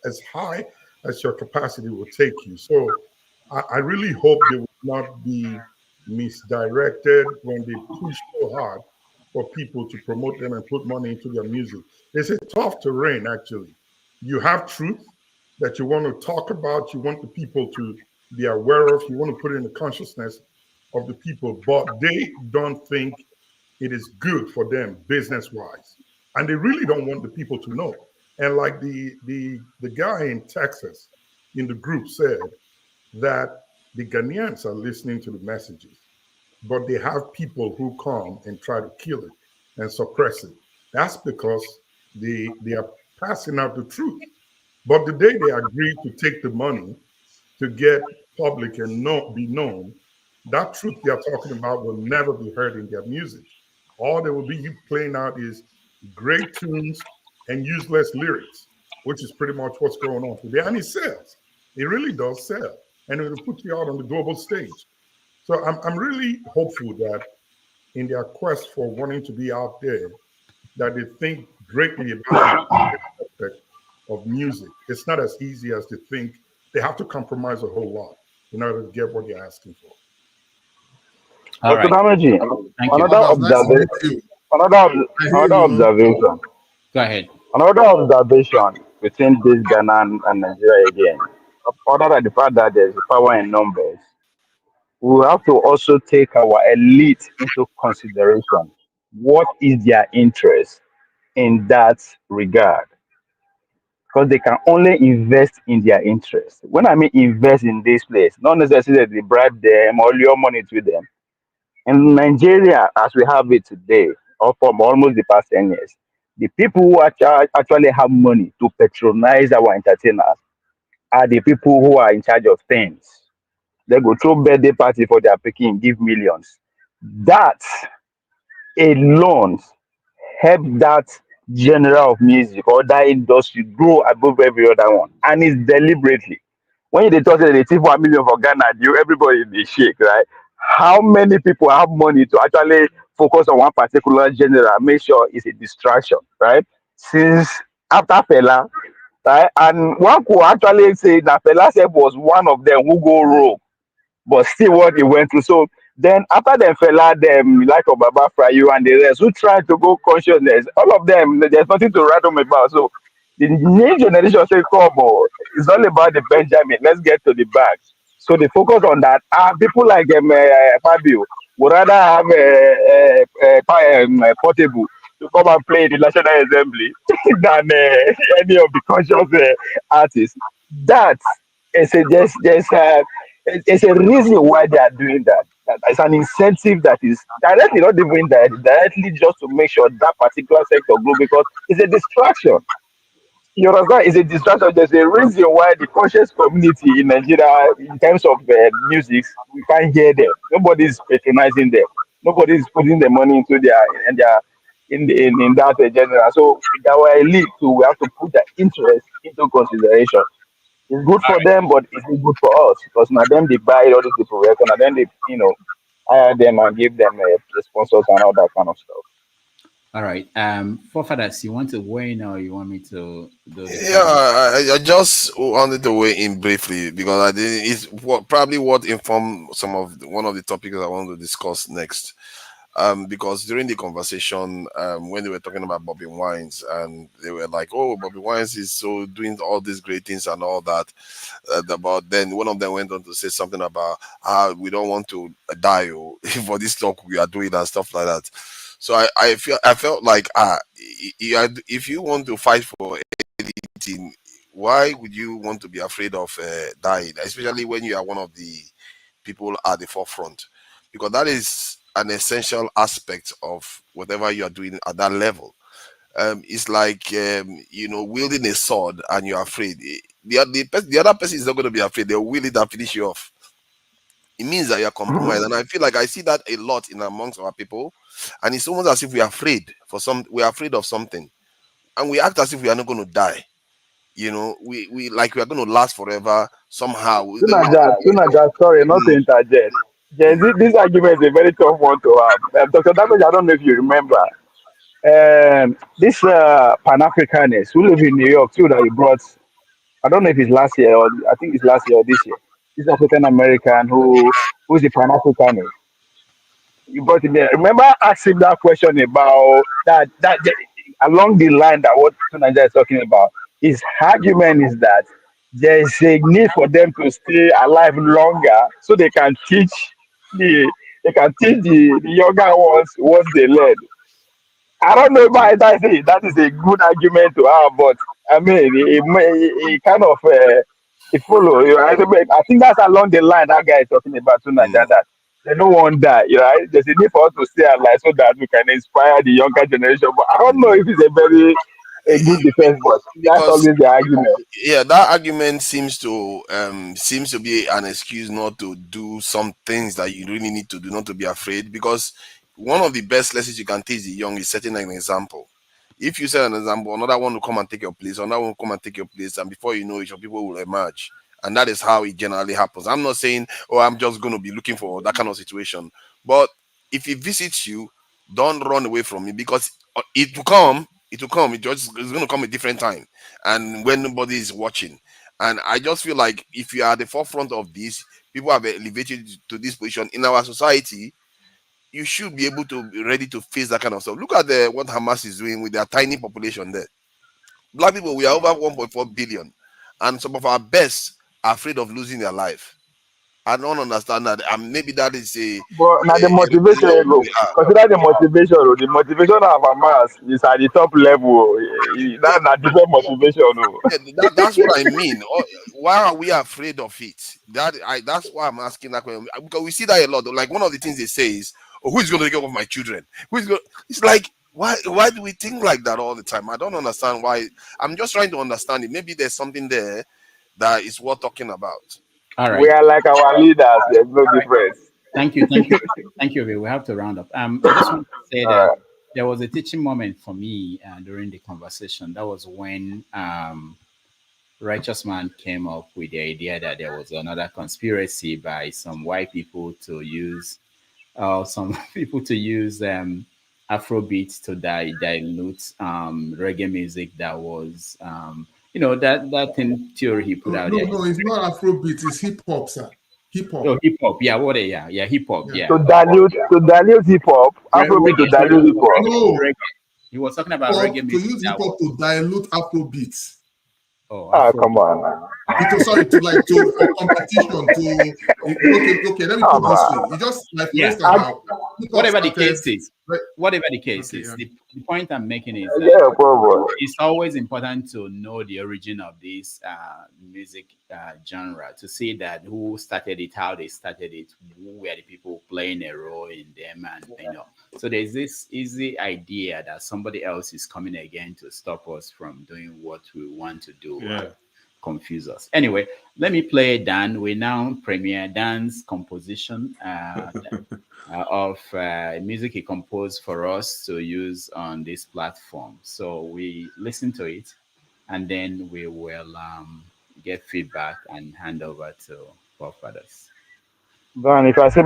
as high as your capacity will take you. So I really hope they will not be misdirected when they push so hard for people to promote them and put money into their music. It's a tough terrain, actually. You have truth that you want to talk about, you want the people to be aware of, you want to put it in the consciousness of the people, but they don't think it is good for them business-wise. and they really don't want the people to know. And like the guy in Texas in the group said that the Ghanaians are listening to the messages, but they have people who come and try to kill it and suppress it. That's because they are passing out the truth. But the day they agree to take the money to get public and be known, that truth they are talking about will never be heard in their music. All they will be playing out is great tunes and useless lyrics, which is pretty much what's going on today. And it sells. It really does sell. And it will put you out on the global stage. So I'm really hopeful that in their quest for wanting to be out there, that they think greatly about the aspect of music. It's not as easy as they think. They have to compromise a whole lot in order to get what they're asking for. All right. Thank you. Another observation. Go ahead. Another observation between this Ghana and Nigeria again, other than the fact that there's power in numbers, we have to also take our elite into consideration. What is their interest in that regard? Because they can only invest in their interest. When I mean invest in this place, not necessarily that they bribe them or lure money to them. In Nigeria, as we have it today, or from almost the past 10 years, the people who actually have money to patronize our entertainers are the people who are in charge of things. They go throw birthday party for their picking, give millions. That alone help that genre of music or that industry grow above every other one. And it's deliberately. When they talk that they take 1 million for Ghana, everybody in the shake, right? How many people have money to actually focus on one particular genre and make sure it's a distraction, right? Since after Fela, right? And one could actually say that Fela Self was one of them who go rogue, but still what he went through. So then after them Fela, them like Baba Frayu and the rest who tried to go consciousness, all of them, there's nothing to write home about. So the new generation say, come on, it's all about the Benjamin. Let's get to the bag. So they focus on that. People like Fabio would rather have a portable to come and play in the National Assembly than any of the conscious artists. That is it's a reason why they are doing that. It's an incentive that is directly, not even directly, just to make sure that particular sector grow because it's a distraction. You understand? It's a distraction. There's a reason why the conscious community in Nigeria, in terms of music, we can't hear them. Nobody's patronizing them. Nobody's putting the money into in that genre. So our elite too, we have to put their interest into consideration. It's good for them, but it's not good for us because now them they buy all these people record, and then they hire them and give them the sponsors and all that kind of stuff. All right. Forefathers, you want to weigh in or you want me to do this? Yeah, I just wanted to weigh in briefly because I think it's probably what informed one of the topics I want to discuss next. Because during the conversation, when they were talking about Bobby Wines, and they were like, "Oh, Bobby Wines is so doing all these great things and all that." But then one of them went on to say something about how we don't want to die for this talk we are doing and stuff like that. So I felt like if you want to fight for anything, why would you want to be afraid of dying, especially when you are one of the people at the forefront? Because that is an essential aspect of whatever you are doing at that level. It's like wielding a sword and you're afraid. The other person is not going to be afraid. They'll wield it and finish you off. It means that you're compromised, and I feel like I see that a lot in amongst our people, and it's almost as if we're afraid of something, and we act as if we are not going to die. We like we are going to last forever somehow. Tunaja, sorry, not to interject. Yes, this argument is a very tough one to have. Dr. Damage, I don't know if you remember. This Pan-Africanist who live in New York too that he brought, I don't know if it's last year or I think it's last year or this year. This African American who's a Pan-Africanist. You brought him there. Remember asking that question about that along the line that what Tunaja is talking about. His argument is that there is a need for them to stay alive longer so they can teach the younger ones what they learn. I don't know if that is a good argument to have, but I mean, it kind of it follow. You know, I think that's along the line that guy is talking about tonight. That they don't want that. You know, there's a need for us to stay alive so that we can inspire the younger generation. But I don't know if it's a good defense, but that's because always the argument. yeah, that argument seems to be an excuse not to do some things that you really need to do, not to be afraid. Because one of the best lessons you can teach the young is setting an example. If you set an example, another one will come and take your place, another one will come and take your place, and before you know it, your people will emerge. And that is how it generally happens. I'm not saying, oh, I'm just going to be looking for that kind of situation. But if it visits you, don't run away from it, because it will come. It will come. It's going to come a different time, and when nobody is watching. And I just feel like if you are at the forefront of this, people have elevated to this position in our society. You should be able to be ready to face that kind of stuff. Look at what Hamas is doing with their tiny population there. Black people, we are over 1.4 billion, and some of our best are afraid of losing their life. I don't understand that. And maybe that is But now the motivation, consider the motivation. The motivation of Hamas is at the top level. That's a different motivation. Yeah, that's what I mean. Why are we afraid of it? That's why I'm asking that question. Because we see that a lot. Like one of the things they say is, "Oh, who's going to take care of my children? Who's going?" It's like, why do we think like that all the time? I don't understand why. I'm just trying to understand it. Maybe there's something there that is worth talking about. All right. We are like our leaders. There's no difference. Thank you. We have to round up. I just want to say that there was a teaching moment for me during the conversation. That was when Righteous Man came up with the idea that there was another conspiracy by some white people to use Afrobeat to dilute reggae music that was that thing theory he put out there. No, it's not Afrobeat, it's hip hop, sir. Hip hop. Oh, hip hop. Yeah, hip hop. Yeah. To dilute hip hop, Afrobeat to dilute hip hop. No. He was talking about reggae music. To use hip hop to dilute Afrobeats. Oh, come on. To competition. Okay. Let me put this way. You just like for instance, whatever the case is, the point I'm making is that it's always important to know the origin of this music genre, to see that who started it, how they started it, who were the people playing a role in them, and so there's this easy idea that somebody else is coming again to stop us from doing what we want to do. Confuse us. Anyway, let me play Dan. We now premiere Dan's composition of music he composed for us to use on this platform. So we listen to it, and then we will get feedback and hand over to forefathers. Don, if I see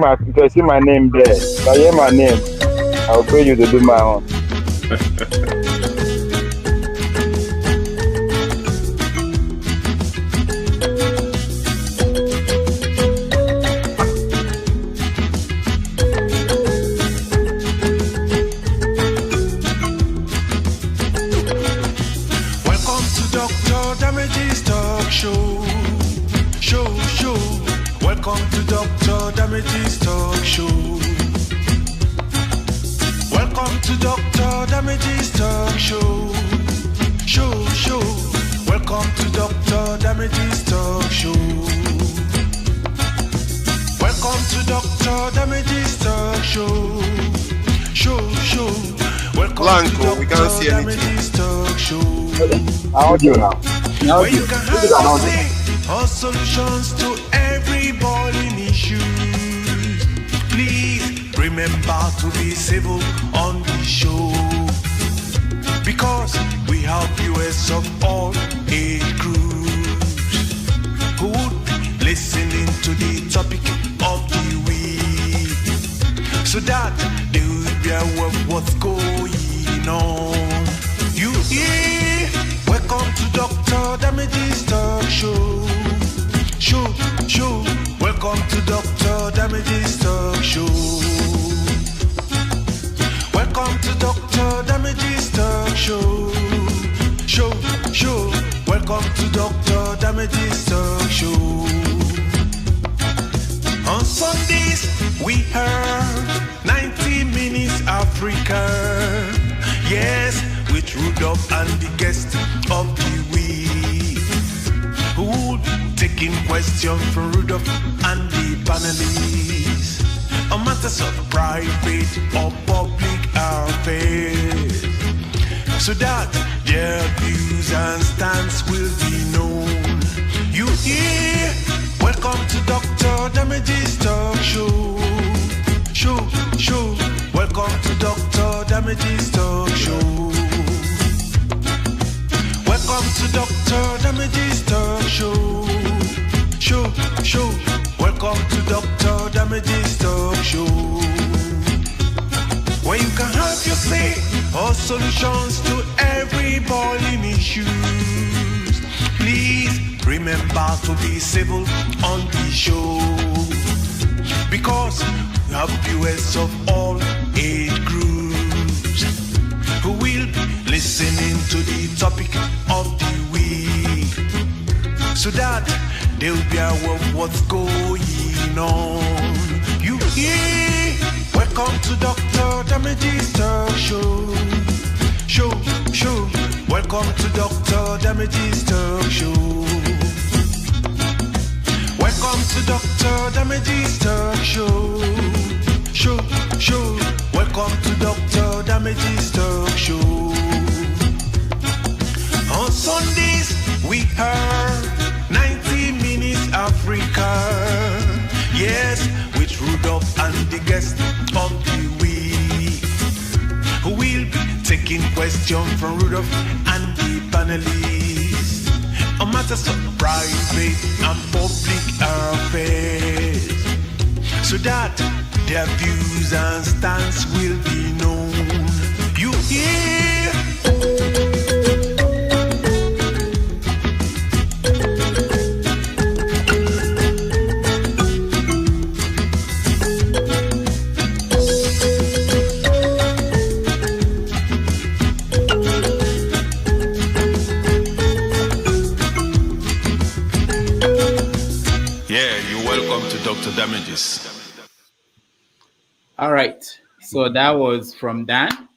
my name there, if I hear my name, I'll pay you to do my own. Welcome to Dr. Damage's talk show. Welcome to Dr. Damage's talk show. Show. Welcome to Dr. Damage's talk show. Welcome to Dr. Damage's talk show. Show. Welcome Blanco, to we can't see Dr. anything. Damage's talk show. Audio now. Where you can have your say all solutions to every boiling issue. Please remember to be civil on the show, because we have viewers of all age groups who would be listening to the topic of the week, so that they will be aware of what's going on. You hear? Welcome to Dr. Damage's talk show. Show. Welcome to Dr. Damage's talk show. Welcome to Dr. Damage's talk show. Show. Welcome to Dr. Damage's talk show. On Sundays we heard 90 Minutes Africa. Rudolph and the guest of the week, who would be taking questions from Rudolph and the panelists on matters of private or public affairs, so that their views and stance will be known. You hear? Welcome to Dr. Damage's talk show. Show. Welcome to Dr. Damage's talk show. Welcome to Dr. Damage's talk show. Show. Welcome to Dr. Damage's talk show, where you can have your say or solutions to every boiling issues. Please remember to be civil on the show, because we have viewers of all age groups who will be listening to the topic of the week, so that they'll be aware of what's going on. You hear? Welcome to Dr. Damage's talk show. Welcome to Dr. Damage's talk show. Welcome to Dr. Damage's talk show. Welcome to Dr. Damage's talk show. On Sundays we have 90 Minutes Africa. Yes, with Rudolph and the guest of the week, who will be taking questions from Rudolph and the panelists on matters of private and public affairs, so that their views and stance will be known. You hear? Dr. Damages. All right. So that was from Dan.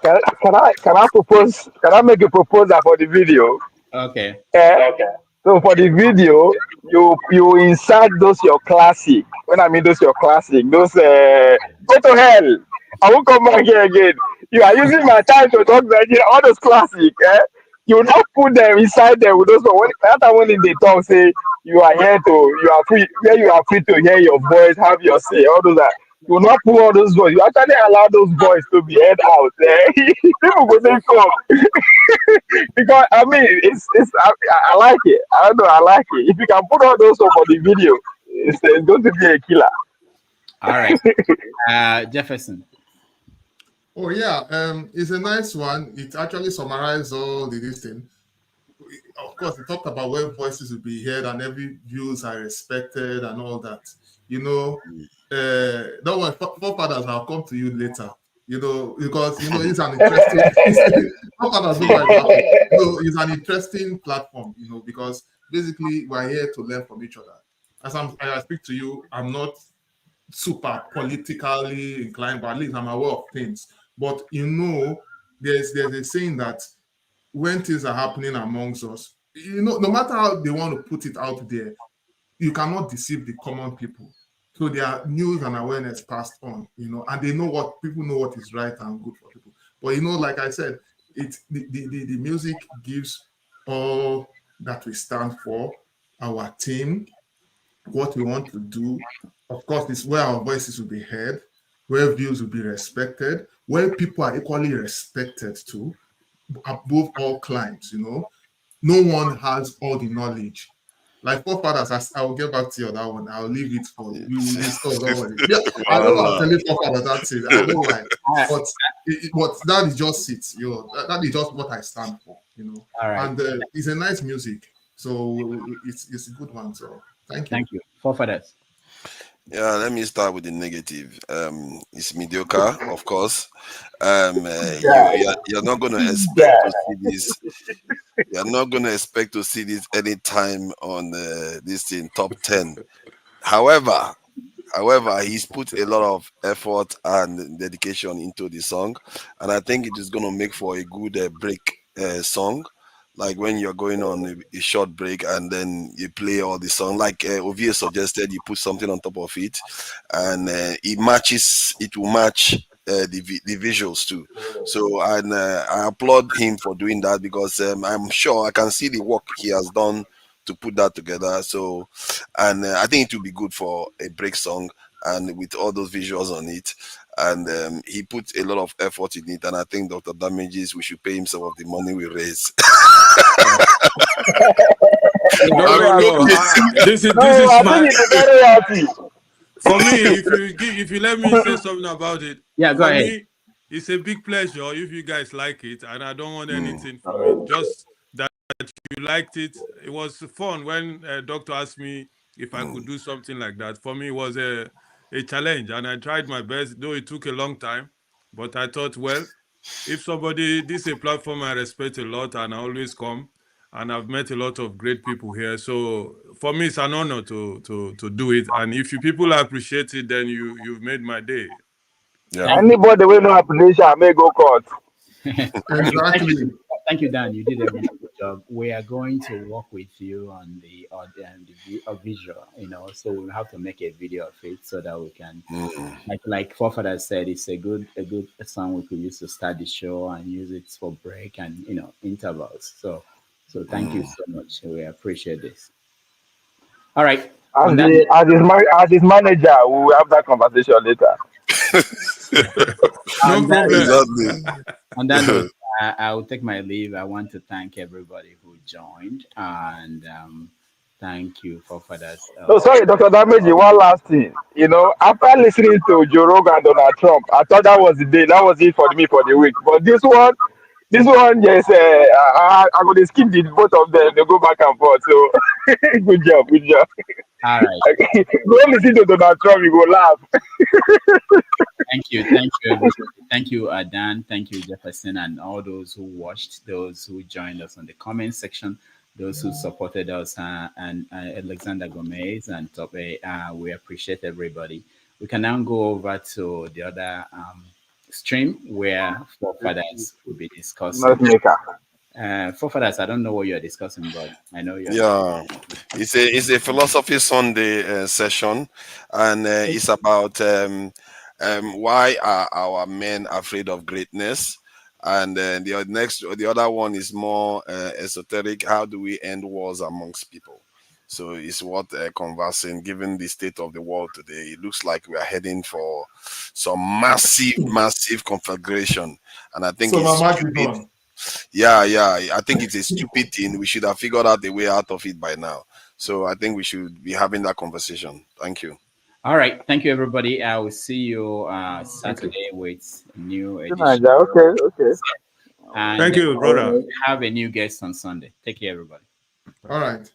Can I propose? Can I make a proposal for the video? Okay. Okay. So for the video, you insert those your classic. When I mean those your classic, those go to hell. I won't come back here again. You are using my time to talk Nigeria. All those classic. You will not put them inside there with those. When they talk, say you are here to, you are free, where you are free to hear your voice, have your say, all those that. You will not put all those voices. You actually allow those voices to be heard out. People will say come. Because I mean, I like it. I don't know, I like it. If you can put all those up for the video, it's going to be a killer. All right. Jefferson. Oh yeah, it's a nice one. It actually summarizes all this thing. Of course, we talked about where voices will be heard and every views are respected and all that. You know, don't worry, forefathers, I'll come to you later. You know, because you know it's an interesting. Forefathers don't like that. So it's an interesting platform. You know, because basically we're here to learn from each other. As I speak to you, I'm not super politically inclined, but at least I'm aware of things. But you know, there's a saying that when things are happening amongst us, you know, no matter how they want to put it out there, you cannot deceive the common people. So their news and awareness passed on, you know, and they know what people know what is right and good for people. But you know, like I said, the music gives all that we stand for, our team, what we want to do. Of course, it's where our voices will be heard, where views will be respected, where people are equally respected too, above all climes, you know. No one has all the knowledge. Like forefathers, I will get back to you on that one. I'll leave it for you. Yeah, I know I'm telling forefathers that's it. I know why. But that is just it. You know, that is just what I stand for, you know. All right. And it's a nice music. So it's a good one. So thank you. Thank you. Forefathers. Yeah, let me start with the negative. It's mediocre, of course. You're not going to expect to see this. You're not going to expect to see this anytime on this in top 10. However, However, he's put a lot of effort and dedication into the song, and I think it is going to make for a good break song. Like when you're going on a short break and then you play all the song, like Ovie suggested, you put something on top of it, and it matches. It will match the visuals too. So and I applaud him for doing that because I'm sure I can see the work he has done to put that together. So, and I think it will be good for a break song and with all those visuals on it. And he put a lot of effort in it. And I think Dr. Damages, we should pay him some of the money we raise. This is I my. think it's very healthy. For me, if you let me say something about it, yeah, go ahead. Me, it's a big pleasure if you guys like it, and I don't want anything from it. Just that you liked it. It was fun when Doctor asked me if I could do something like that. For me, it was a challenge, and I tried my best, though it took a long time. But I thought, well, if somebody, this is a platform I respect a lot, and I always come. And I've met a lot of great people here. So for me, it's an honor to do it. And if you people appreciate it, then you've made my day. Yeah. Anybody will know appreciation may go court. Exactly. Thank you, Dan. You did a really good job. We are going to work with you on the visual, so we'll have to make a video of it so that we can, like Forefather said, it's a good song we could use to start the show and use it for break and intervals. So thank you so much. We appreciate this. All right. As his manager, we will have that conversation later. No problem. On that note, I will take my leave. I want to thank everybody who joined, and thank you for fathers. No, sorry, Dr. Dameji, one last thing. After listening to Joe Rogan and Donald Trump, I thought that was the day. That was it for me for the week. But this one, yes, I'm going to skip both of them. They go back and forth. So, good job. All right. Go listen to Donald Trump, you go laugh. Thank you, everybody. Thank you, Dan. Thank you, Jefferson, and all those who watched, those who joined us on the comment section, those who supported us, and Alexander Gomez and Tope. We appreciate everybody. We can now go over to the other stream where Forefathers will be discussing. Forefathers, I don't know what you're discussing, but I know you're. Yeah, it's a Philosophy Sunday session, and it's about why are our men afraid of greatness, and the other one is more esoteric. How do we end wars amongst people? So it's what conversing. Given the state of the world today, it looks like we are heading for some massive conflagration, and I think it's stupid. Yeah. I think it's a stupid thing. We should have figured out a way out of it by now. So I think we should be having that conversation. Thank you. All right. Thank you, everybody. I will see you Saturday with a new edition. Okay. And thank you, brother. We have a new guest on Sunday. Take care, everybody. All right.